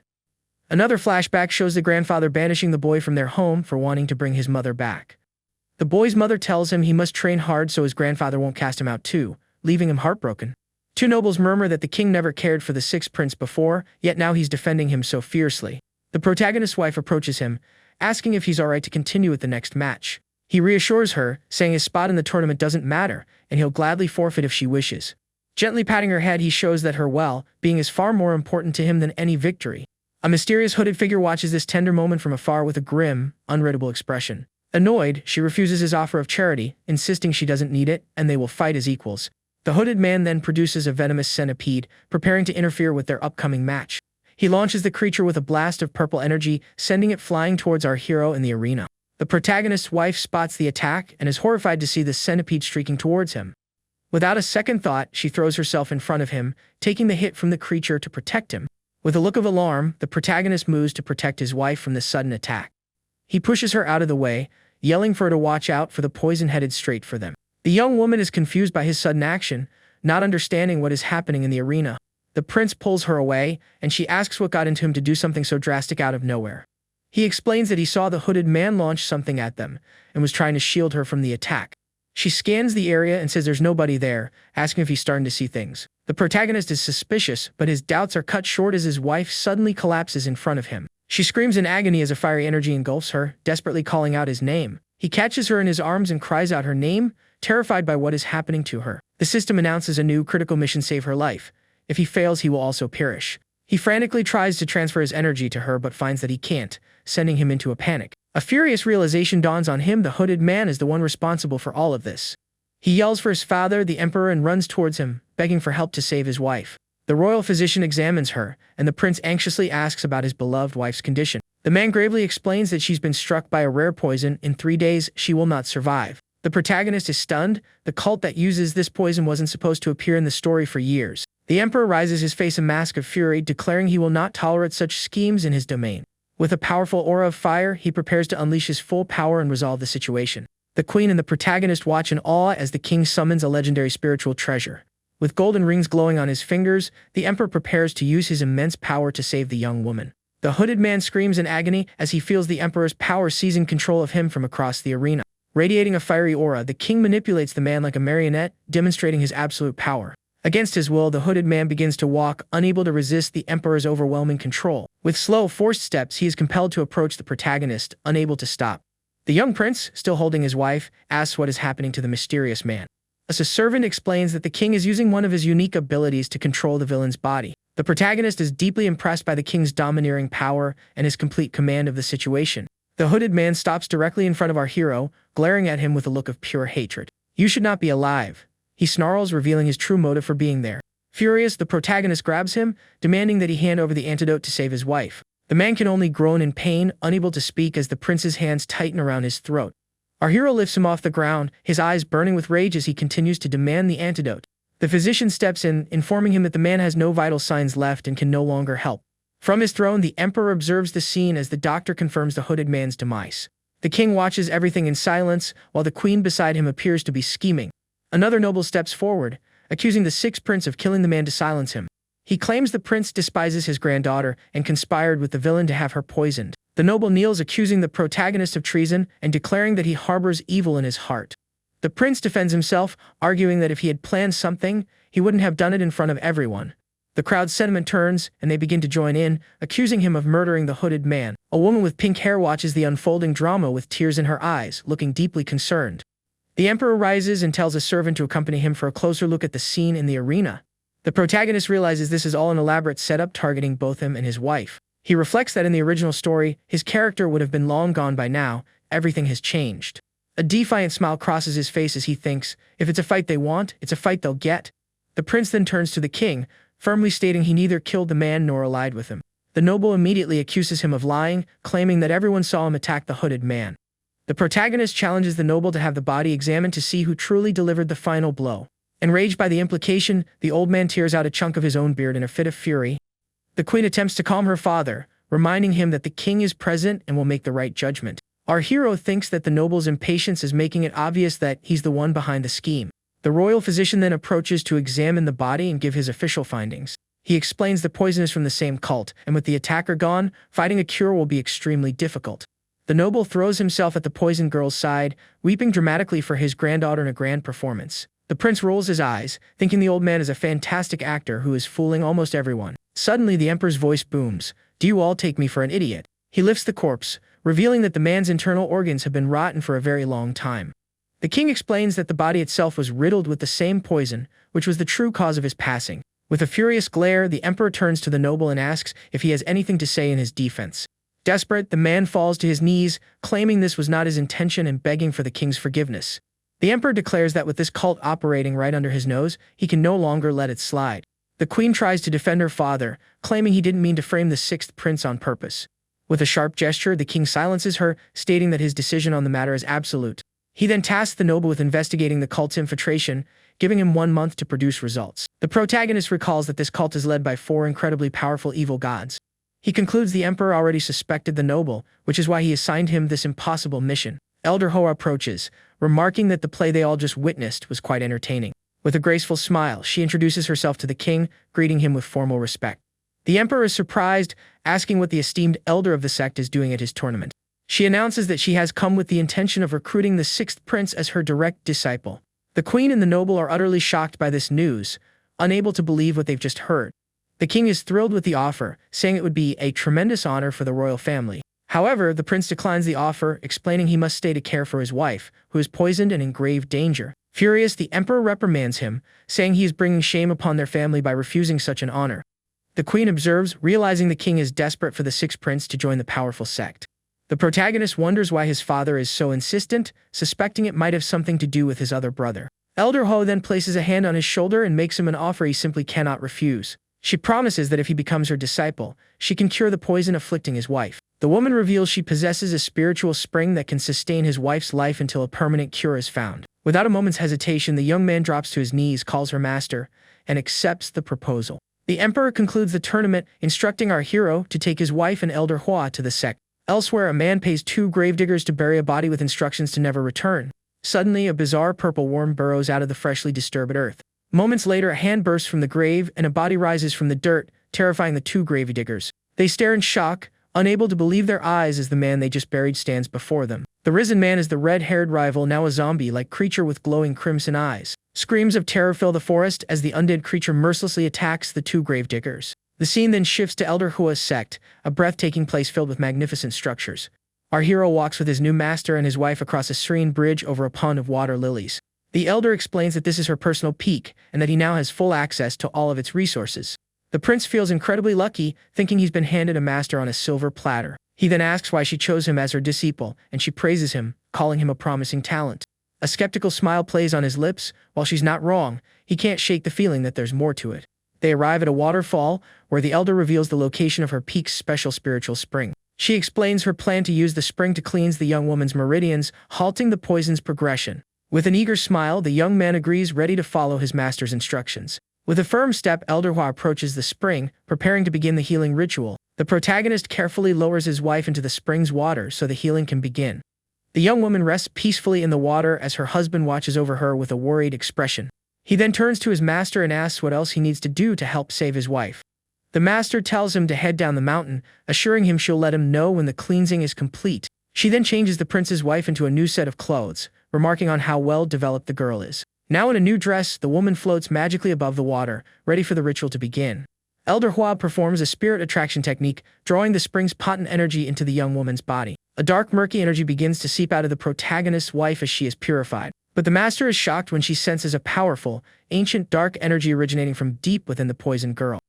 Another flashback shows the grandfather banishing the boy from their home for wanting to bring his mother back. The boy's mother tells him he must train hard so his grandfather won't cast him out too, leaving him heartbroken. Two nobles murmur that the king never cared for the sixth prince before, yet now he's defending him so fiercely. The protagonist's wife approaches him, asking if he's alright to continue with the next match. He reassures her, saying his spot in the tournament doesn't matter, and he'll gladly forfeit if she wishes. Gently patting her head, he shows that her well-being is far more important to him than any victory. A mysterious hooded figure watches this tender moment from afar with a grim, unreadable expression. Annoyed, she refuses his offer of charity, insisting she doesn't need it, and they will fight as equals. The hooded man then produces a venomous centipede, preparing to interfere with their upcoming match. He launches the creature with a blast of purple energy, sending it flying towards our hero in the arena. The protagonist's wife spots the attack and is horrified to see the centipede streaking towards him. Without a second thought, she throws herself in front of him, taking the hit from the creature to protect him. With a look of alarm, the protagonist moves to protect his wife from the sudden attack. He pushes her out of the way, yelling for her to watch out for the poison headed straight for them. The young woman is confused by his sudden action, not understanding what is happening in the arena. The prince pulls her away, and she asks what got into him to do something so drastic out of nowhere. He explains that he saw the hooded man launch something at them, and was trying to shield her from the attack. She scans the area and says there's nobody there, asking if he's starting to see things. The protagonist is suspicious, but his doubts are cut short as his wife suddenly collapses in front of him. She screams in agony as a fiery energy engulfs her, desperately calling out his name. He catches her in his arms and cries out her name, terrified by what is happening to her. The system announces a new critical mission: save her life. If he fails, he will also perish. He frantically tries to transfer his energy to her but finds that he can't, sending him into a panic. A furious realization dawns on him: the hooded man is the one responsible for all of this. He yells for his father, the emperor, and runs towards him, begging for help to save his wife. The royal physician examines her, and the prince anxiously asks about his beloved wife's condition. The man gravely explains that she's been struck by a rare poison. In 3 days, she will not survive. The protagonist is stunned. The cult that uses this poison wasn't supposed to appear in the story for years. The emperor raises his face, a mask of fury, declaring he will not tolerate such schemes in his domain. With a powerful aura of fire, he prepares to unleash his full power and resolve the situation. The queen and the protagonist watch in awe as the king summons a legendary spiritual treasure. With golden rings glowing on his fingers, the emperor prepares to use his immense power to save the young woman. The hooded man screams in agony as he feels the emperor's power seizing control of him from across the arena. Radiating a fiery aura, the king manipulates the man like a marionette, demonstrating his absolute power. Against his will, the hooded man begins to walk, unable to resist the emperor's overwhelming control. With slow, forced steps, he is compelled to approach the protagonist, unable to stop. The young prince, still holding his wife, asks what is happening to the mysterious man. A servant explains that the king is using one of his unique abilities to control the villain's body. The protagonist is deeply impressed by the king's domineering power and his complete command of the situation. The hooded man stops directly in front of our hero, glaring at him with a look of pure hatred. "You should not be alive," he snarls, revealing his true motive for being there. Furious, the protagonist grabs him, demanding that he hand over the antidote to save his wife. The man can only groan in pain, unable to speak as the prince's hands tighten around his throat. Our hero lifts him off the ground, his eyes burning with rage as he continues to demand the antidote. The physician steps in, informing him that the man has no vital signs left and can no longer help. From his throne, the emperor observes the scene as the doctor confirms the hooded man's demise. The king watches everything in silence, while the queen beside him appears to be scheming. Another noble steps forward, accusing the sixth prince of killing the man to silence him. He claims the prince despises his granddaughter and conspired with the villain to have her poisoned. The noble kneels, accusing the protagonist of treason and declaring that he harbors evil in his heart. The prince defends himself, arguing that if he had planned something, he wouldn't have done it in front of everyone. The crowd's sentiment turns, and they begin to join in, accusing him of murdering the hooded man. A woman with pink hair watches the unfolding drama with tears in her eyes, looking deeply concerned. The emperor rises and tells a servant to accompany him for a closer look at the scene in the arena. The protagonist realizes this is all an elaborate setup targeting both him and his wife. He reflects that in the original story, his character would have been long gone by now. Everything has changed. A defiant smile crosses his face as he thinks, if it's a fight they want, it's a fight they'll get. The prince then turns to the king, firmly stating he neither killed the man nor allied with him. The noble immediately accuses him of lying, claiming that everyone saw him attack the hooded man. The protagonist challenges the noble to have the body examined to see who truly delivered the final blow. Enraged by the implication, the old man tears out a chunk of his own beard in a fit of fury. The queen attempts to calm her father, reminding him that the king is present and will make the right judgment. Our hero thinks that the noble's impatience is making it obvious that he's the one behind the scheme. The royal physician then approaches to examine the body and give his official findings. He explains the poison is from the same cult, and with the attacker gone, fighting a cure will be extremely difficult. The noble throws himself at the poisoned girl's side, weeping dramatically for his granddaughter in a grand performance. The prince rolls his eyes, thinking the old man is a fantastic actor who is fooling almost everyone. Suddenly, the emperor's voice booms. Do you all take me for an idiot? He lifts the corpse, revealing that the man's internal organs have been rotten for a very long time. The king explains that the body itself was riddled with the same poison, which was the true cause of his passing. With a furious glare, the emperor turns to the noble and asks if he has anything to say in his defense. Desperate, the man falls to his knees, claiming this was not his intention and begging for the king's forgiveness. The emperor declares that with this cult operating right under his nose, he can no longer let it slide. The queen tries to defend her father, claiming he didn't mean to frame the sixth prince on purpose. With a sharp gesture, the king silences her, stating that his decision on the matter is absolute. He then tasks the noble with investigating the cult's infiltration, giving him 1 month to produce results. The protagonist recalls that this cult is led by 4 incredibly powerful evil gods. He concludes the emperor already suspected the noble, which is why he assigned him this impossible mission. Elder Hoa approaches, remarking that the play they all just witnessed was quite entertaining. With a graceful smile, she introduces herself to the king, greeting him with formal respect. The emperor is surprised, asking what the esteemed elder of the sect is doing at his tournament. She announces that she has come with the intention of recruiting the sixth prince as her direct disciple. The queen and the noble are utterly shocked by this news, unable to believe what they've just heard. The king is thrilled with the offer, saying it would be a tremendous honor for the royal family. However, the prince declines the offer, explaining he must stay to care for his wife, who is poisoned and in grave danger. Furious, the emperor reprimands him, saying he is bringing shame upon their family by refusing such an honor. The queen observes, realizing the king is desperate for the sixth prince to join the powerful sect. The protagonist wonders why his father is so insistent, suspecting it might have something to do with his other brother. Elder Ho then places a hand on his shoulder and makes him an offer he simply cannot refuse. She promises that if he becomes her disciple, she can cure the poison afflicting his wife. The woman reveals she possesses a spiritual spring that can sustain his wife's life until a permanent cure is found. Without a moment's hesitation, the young man drops to his knees, calls her master, and accepts the proposal. The emperor concludes the tournament, instructing our hero to take his wife and Elder Hua to the sect. Elsewhere, a man pays 2 gravediggers to bury a body with instructions to never return. Suddenly, a bizarre purple worm burrows out of the freshly disturbed earth. Moments later, a hand bursts from the grave and a body rises from the dirt, terrifying the 2 gravediggers. They stare in shock, unable to believe their eyes as the man they just buried stands before them. The risen man is the red-haired rival, now a zombie-like creature with glowing crimson eyes. Screams of terror fill the forest as the undead creature mercilessly attacks the 2 gravediggers. The scene then shifts to Elder Hua's sect, a breathtaking place filled with magnificent structures. Our hero walks with his new master and his wife across a serene bridge over a pond of water lilies. The elder explains that this is her personal peak and that he now has full access to all of its resources. The prince feels incredibly lucky, thinking he's been handed a master on a silver platter. He then asks why she chose him as her disciple, and she praises him, calling him a promising talent. A skeptical smile plays on his lips. While she's not wrong, he can't shake the feeling that there's more to it. They arrive at a waterfall, where the elder reveals the location of her peak's special spiritual spring. She explains her plan to use the spring to cleanse the young woman's meridians, halting the poison's progression. With an eager smile, the young man agrees, ready to follow his master's instructions. With a firm step, Elder Hua approaches the spring, preparing to begin the healing ritual. The protagonist carefully lowers his wife into the spring's water so the healing can begin. The young woman rests peacefully in the water as her husband watches over her with a worried expression. He then turns to his master and asks what else he needs to do to help save his wife. The master tells him to head down the mountain, assuring him she'll let him know when the cleansing is complete. She then changes the prince's wife into a new set of clothes, remarking on how well developed the girl is. Now in a new dress, the woman floats magically above the water, ready for the ritual to begin. Elder Hua performs a spirit attraction technique, drawing the spring's potent energy into the young woman's body. A dark, murky energy begins to seep out of the protagonist's wife as she is purified. But the master is shocked when she senses a powerful, ancient dark energy originating from deep within the poisoned girl.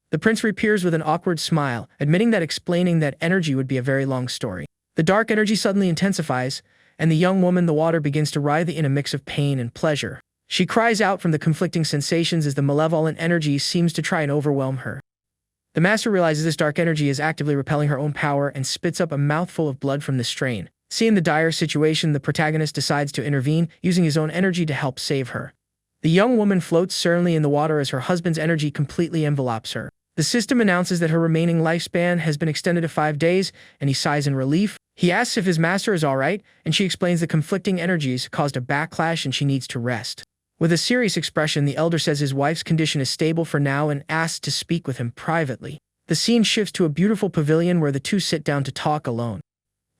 The prince reappears with an awkward smile, admitting that explaining that energy would be a very long story. The dark energy suddenly intensifies, and the young woman, the water, begins to writhe in a mix of pain and pleasure. She cries out from the conflicting sensations as the malevolent energy seems to try and overwhelm her. The master realizes this dark energy is actively repelling her own power and spits up a mouthful of blood from the strain. Seeing the dire situation, the protagonist decides to intervene, using his own energy to help save her. The young woman floats serenely in the water as her husband's energy completely envelopes her. The system announces that her remaining lifespan has been extended to 5 days, and he sighs in relief. He asks if his master is alright, and she explains the conflicting energies caused a backlash and she needs to rest. With a serious expression, the elder says his wife's condition is stable for now and asks to speak with him privately. The scene shifts to a beautiful pavilion where the two sit down to talk alone.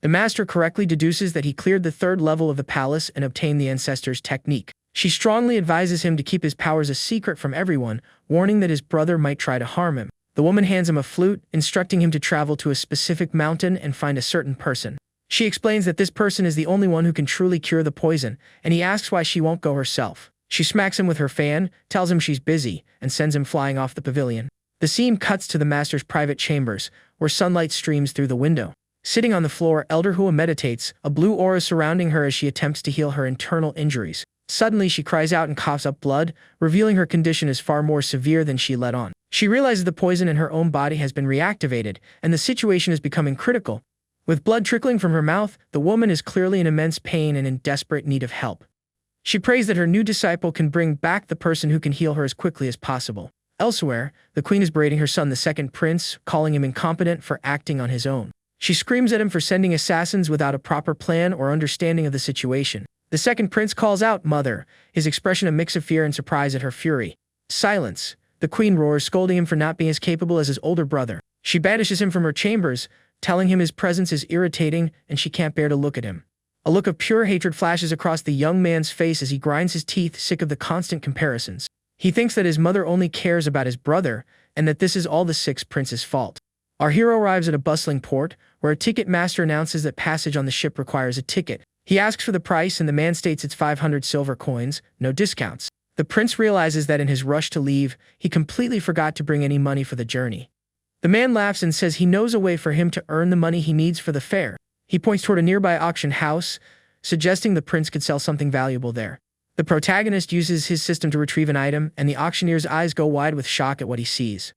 The master correctly deduces that he cleared the 3rd level of the palace and obtained the ancestor's technique. She strongly advises him to keep his powers a secret from everyone, warning that his brother might try to harm him. The woman hands him a flute, instructing him to travel to a specific mountain and find a certain person. She explains that this person is the only one who can truly cure the poison, and he asks why she won't go herself. She smacks him with her fan, tells him she's busy, and sends him flying off the pavilion. The scene cuts to the master's private chambers, where sunlight streams through the window. Sitting on the floor, Elder Hua meditates, a blue aura surrounding her as she attempts to heal her internal injuries. Suddenly, she cries out and coughs up blood, revealing her condition is far more severe than she let on. She realizes the poison in her own body has been reactivated, and the situation is becoming critical. With blood trickling from her mouth, the woman is clearly in immense pain and in desperate need of help. She prays that her new disciple can bring back the person who can heal her as quickly as possible. Elsewhere, the queen is berating her son, the second prince, calling him incompetent for acting on his own. She screams at him for sending assassins without a proper plan or understanding of the situation. The second prince calls out, "Mother," his expression a mix of fear and surprise at her fury. "Silence," the queen roars, scolding him for not being as capable as his older brother. She banishes him from her chambers, telling him his presence is irritating and she can't bear to look at him. A look of pure hatred flashes across the young man's face as he grinds his teeth, sick of the constant comparisons. He thinks that his mother only cares about his brother, and that this is all the sixth prince's fault. Our hero arrives at a bustling port, where a ticket master announces that passage on the ship requires a ticket. He asks for the price, and the man states it's 500 silver coins, no discounts. The prince realizes that in his rush to leave, he completely forgot to bring any money for the journey. The man laughs and says he knows a way for him to earn the money he needs for the fare. He points toward a nearby auction house, suggesting the prince could sell something valuable there. The protagonist uses his system to retrieve an item, and the auctioneer's eyes go wide with shock at what he sees.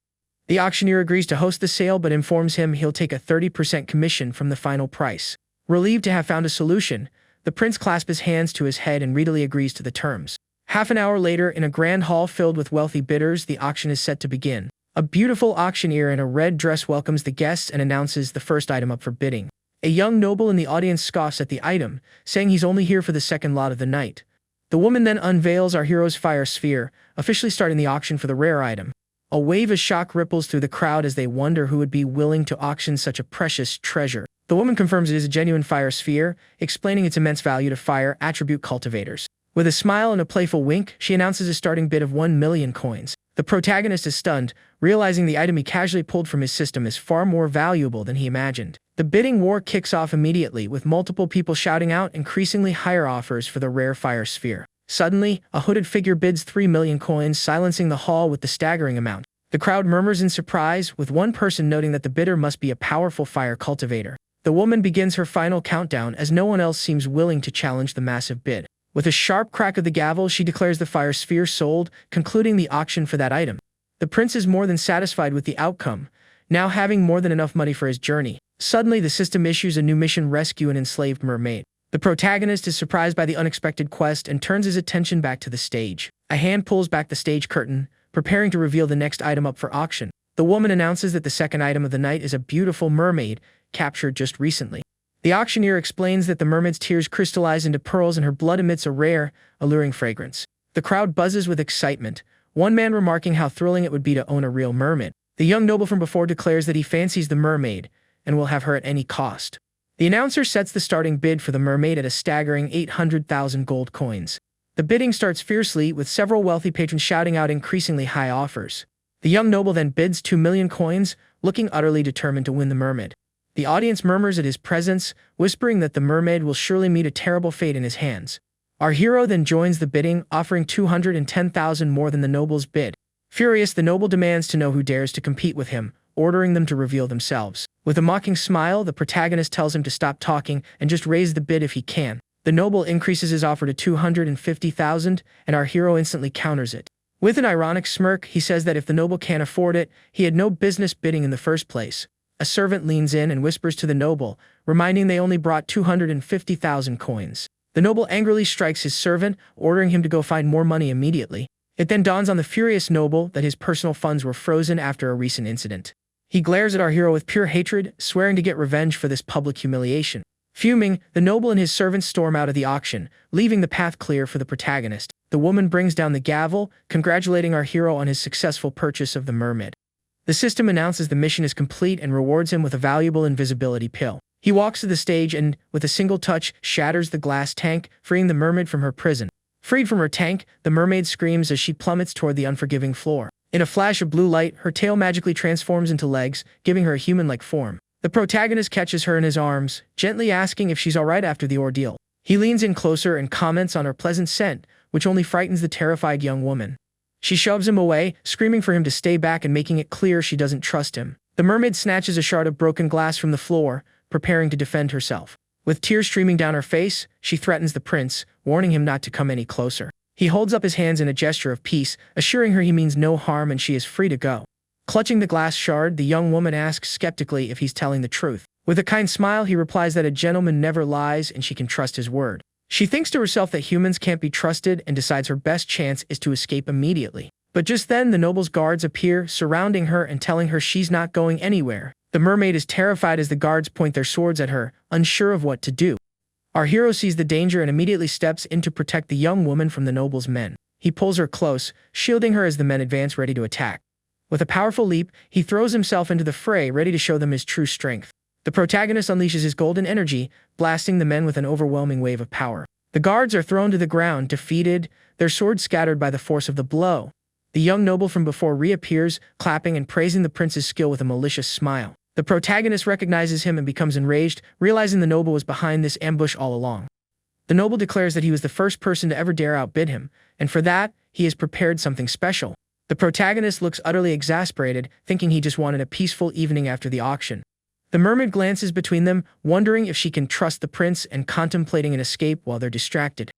The auctioneer agrees to host the sale but informs him he'll take a 30% commission from the final price. Relieved to have found a solution, the prince clasps his hands to his head and readily agrees to the terms. Half an hour later, in a grand hall filled with wealthy bidders, the auction is set to begin. A beautiful auctioneer in a red dress welcomes the guests and announces the first item up for bidding. A young noble in the audience scoffs at the item, saying he's only here for the second lot of the night. The woman then unveils our hero's fire sphere, officially starting the auction for the rare item. A wave of shock ripples through the crowd as they wonder who would be willing to auction such a precious treasure. The woman confirms it is a genuine fire sphere, explaining its immense value to fire attribute cultivators. With a smile and a playful wink, she announces a starting bid of 1 million coins. The protagonist is stunned, realizing the item he casually pulled from his system is far more valuable than he imagined. The bidding war kicks off immediately, with multiple people shouting out increasingly higher offers for the rare fire sphere. Suddenly, a hooded figure bids 3 million coins, silencing the hall with the staggering amount. The crowd murmurs in surprise, with one person noting that the bidder must be a powerful fire cultivator. The woman begins her final countdown as no one else seems willing to challenge the massive bid. With a sharp crack of the gavel, she declares the fire sphere sold, concluding the auction for that item. The prince is more than satisfied with the outcome, now having more than enough money for his journey. Suddenly, the system issues a new mission: rescue an enslaved mermaid. The protagonist is surprised by the unexpected quest and turns his attention back to the stage. A hand pulls back the stage curtain, preparing to reveal the next item up for auction. The woman announces that the second item of the night is a beautiful mermaid, captured just recently. The auctioneer explains that the mermaid's tears crystallize into pearls and her blood emits a rare, alluring fragrance. The crowd buzzes with excitement, one man remarking how thrilling it would be to own a real mermaid. The young noble from before declares that he fancies the mermaid and will have her at any cost. The announcer sets the starting bid for the mermaid at a staggering 800,000 gold coins. The bidding starts fiercely, with several wealthy patrons shouting out increasingly high offers. The young noble then bids 2 million coins, looking utterly determined to win the mermaid. The audience murmurs at his presence, whispering that the mermaid will surely meet a terrible fate in his hands. Our hero then joins the bidding, offering 210,000 more than the noble's bid. Furious, the noble demands to know who dares to compete with him, ordering them to reveal themselves. With a mocking smile, the protagonist tells him to stop talking and just raise the bid if he can. The noble increases his offer to 250,000, and our hero instantly counters it. With an ironic smirk, he says that if the noble can't afford it, he had no business bidding in the first place. A servant leans in and whispers to the noble, reminding they only brought 250,000 coins. The noble angrily strikes his servant, ordering him to go find more money immediately. It then dawns on the furious noble that his personal funds were frozen after a recent incident. He glares at our hero with pure hatred, swearing to get revenge for this public humiliation. Fuming, the noble and his servants storm out of the auction, leaving the path clear for the protagonist. The woman brings down the gavel, congratulating our hero on his successful purchase of the mermaid. The system announces the mission is complete and rewards him with a valuable invisibility pill. He walks to the stage and, with a single touch, shatters the glass tank, freeing the mermaid from her prison. Freed from her tank, the mermaid screams as she plummets toward the unforgiving floor. In a flash of blue light, her tail magically transforms into legs, giving her a human-like form. The protagonist catches her in his arms, gently asking if she's alright after the ordeal. He leans in closer and comments on her pleasant scent, which only frightens the terrified young woman. She shoves him away, screaming for him to stay back and making it clear she doesn't trust him. The mermaid snatches a shard of broken glass from the floor, preparing to defend herself. With tears streaming down her face, she threatens the prince, warning him not to come any closer. He holds up his hands in a gesture of peace, assuring her he means no harm and she is free to go. Clutching the glass shard, the young woman asks skeptically if he's telling the truth. With a kind smile, he replies that a gentleman never lies and she can trust his word. She thinks to herself that humans can't be trusted and decides her best chance is to escape immediately. But just then, the noble's guards appear, surrounding her and telling her she's not going anywhere. The mermaid is terrified as the guards point their swords at her, unsure of what to do. Our hero sees the danger and immediately steps in to protect the young woman from the noble's men. He pulls her close, shielding her as the men advance ready to attack. With a powerful leap, he throws himself into the fray, ready to show them his true strength. The protagonist unleashes his golden energy, blasting the men with an overwhelming wave of power. The guards are thrown to the ground, defeated, their swords scattered by the force of the blow. The young noble from before reappears, clapping and praising the prince's skill with a malicious smile. The protagonist recognizes him and becomes enraged, realizing the noble was behind this ambush all along. The noble declares that he was the first person to ever dare outbid him, and for that, he has prepared something special. The protagonist looks utterly exasperated, thinking he just wanted a peaceful evening after the auction. The mermaid glances between them, wondering if she can trust the prince and contemplating an escape while they're distracted.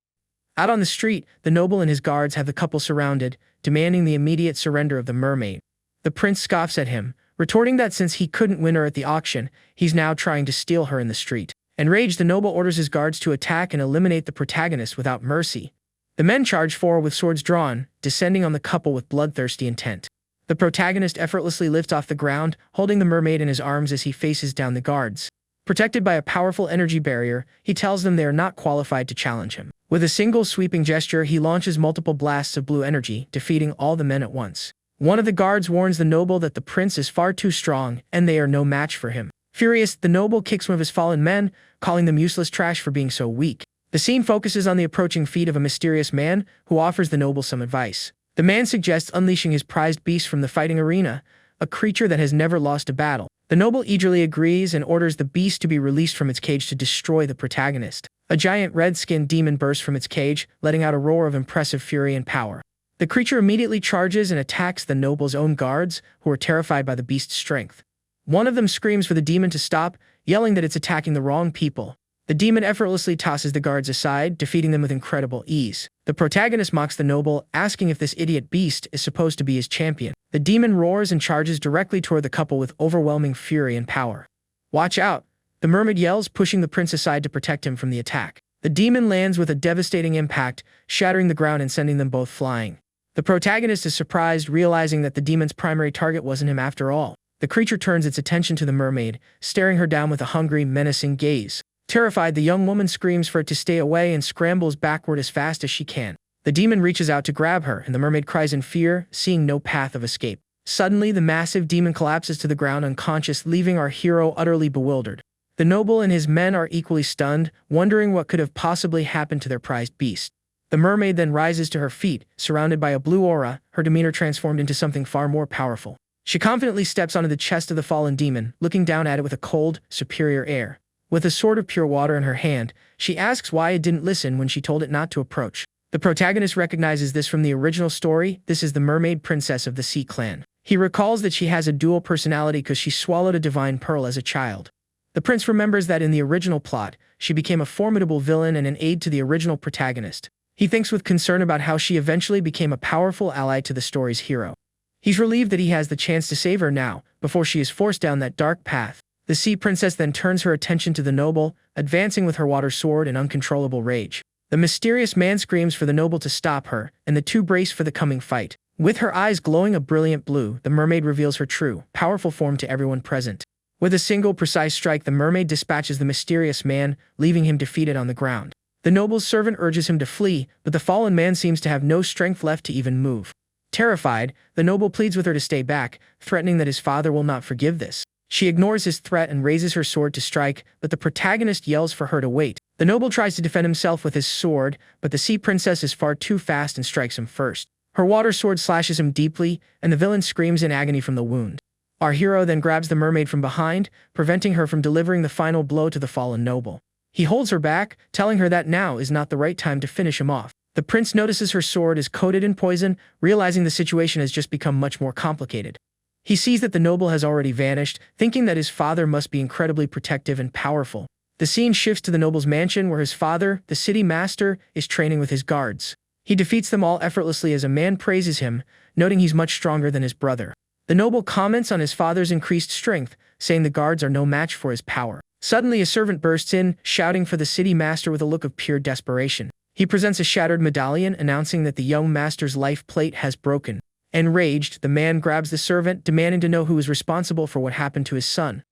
Out on the street, the noble and his guards have the couple surrounded, demanding the immediate surrender of the mermaid. The prince scoffs at him, retorting that since he couldn't win her at the auction, he's now trying to steal her in the street. Enraged, the noble orders his guards to attack and eliminate the protagonist without mercy. The men charge forward with swords drawn, descending on the couple with bloodthirsty intent. The protagonist effortlessly lifts off the ground, holding the mermaid in his arms as he faces down the guards. Protected by a powerful energy barrier, he tells them they are not qualified to challenge him. With a single sweeping gesture, he launches multiple blasts of blue energy, defeating all the men at once. One of the guards warns the noble that the prince is far too strong, and they are no match for him. Furious, the noble kicks one of his fallen men, calling them useless trash for being so weak. The scene focuses on the approaching feat of a mysterious man, who offers the noble some advice. The man suggests unleashing his prized beast from the fighting arena, a creature that has never lost a battle. The noble eagerly agrees and orders the beast to be released from its cage to destroy the protagonist. A giant red-skinned demon bursts from its cage, letting out a roar of impressive fury and power. The creature immediately charges and attacks the noble's own guards, who are terrified by the beast's strength. One of them screams for the demon to stop, yelling that it's attacking the wrong people. The demon effortlessly tosses the guards aside, defeating them with incredible ease. The protagonist mocks the noble, asking if this idiot beast is supposed to be his champion. The demon roars and charges directly toward the couple with overwhelming fury and power. "Watch out!" the mermaid yells, pushing the prince aside to protect him from the attack. The demon lands with a devastating impact, shattering the ground and sending them both flying. The protagonist is surprised, realizing that the demon's primary target wasn't him after all. The creature turns its attention to the mermaid, staring her down with a hungry, menacing gaze. Terrified, the young woman screams for it to stay away and scrambles backward as fast as she can. The demon reaches out to grab her, and the mermaid cries in fear, seeing no path of escape. Suddenly, the massive demon collapses to the ground unconscious, leaving our hero utterly bewildered. The noble and his men are equally stunned, wondering what could have possibly happened to their prized beast. The mermaid then rises to her feet, surrounded by a blue aura, her demeanor transformed into something far more powerful. She confidently steps onto the chest of the fallen demon, looking down at it with a cold, superior air. With a sword of pure water in her hand, she asks why it didn't listen when she told it not to approach. The protagonist recognizes this from the original story. This is the mermaid princess of the Sea Clan. He recalls that she has a dual personality because she swallowed a divine pearl as a child. The prince remembers that in the original plot, she became a formidable villain and an aide to the original protagonist. He thinks with concern about how she eventually became a powerful ally to the story's hero. He's relieved that he has the chance to save her now, before she is forced down that dark path. The sea princess then turns her attention to the noble, advancing with her water sword in uncontrollable rage. The mysterious man screams for the noble to stop her, and the two brace for the coming fight. With her eyes glowing a brilliant blue, the mermaid reveals her true, powerful form to everyone present. With a single precise strike, the mermaid dispatches the mysterious man, leaving him defeated on the ground. The noble's servant urges him to flee, but the fallen man seems to have no strength left to even move. Terrified, the noble pleads with her to stay back, threatening that his father will not forgive this. She ignores his threat and raises her sword to strike, but the protagonist yells for her to wait. The noble tries to defend himself with his sword, but the sea princess is far too fast and strikes him first. Her water sword slashes him deeply, and the villain screams in agony from the wound. Our hero then grabs the mermaid from behind, preventing her from delivering the final blow to the fallen noble. He holds her back, telling her that now is not the right time to finish him off. The prince notices her sword is coated in poison, realizing the situation has just become much more complicated. He sees that the noble has already vanished, thinking that his father must be incredibly protective and powerful. The scene shifts to the noble's mansion where his father, the city master, is training with his guards. He defeats them all effortlessly as a man praises him, noting he's much stronger than his brother. The noble comments on his father's increased strength, saying the guards are no match for his power. Suddenly, a servant bursts in, shouting for the city master with a look of pure desperation. He presents a shattered medallion, announcing that the young master's life plate has broken. Enraged, the man grabs the servant, demanding to know who is responsible for what happened to his son.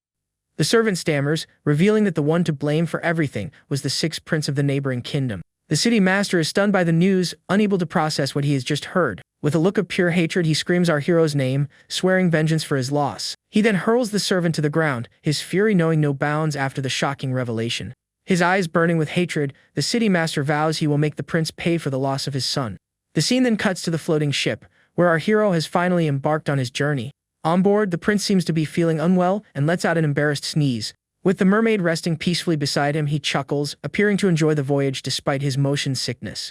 The servant stammers, revealing that the one to blame for everything was the sixth prince of the neighboring kingdom. The city master is stunned by the news, unable to process what he has just heard. With a look of pure hatred, he screams our hero's name, swearing vengeance for his loss. He then hurls the servant to the ground, his fury knowing no bounds after the shocking revelation. His eyes burning with hatred, the city master vows he will make the prince pay for the loss of his son. The scene then cuts to the floating ship, where our hero has finally embarked on his journey. On board, the prince seems to be feeling unwell and lets out an embarrassed sneeze. With the mermaid resting peacefully beside him, he chuckles, appearing to enjoy the voyage despite his motion sickness.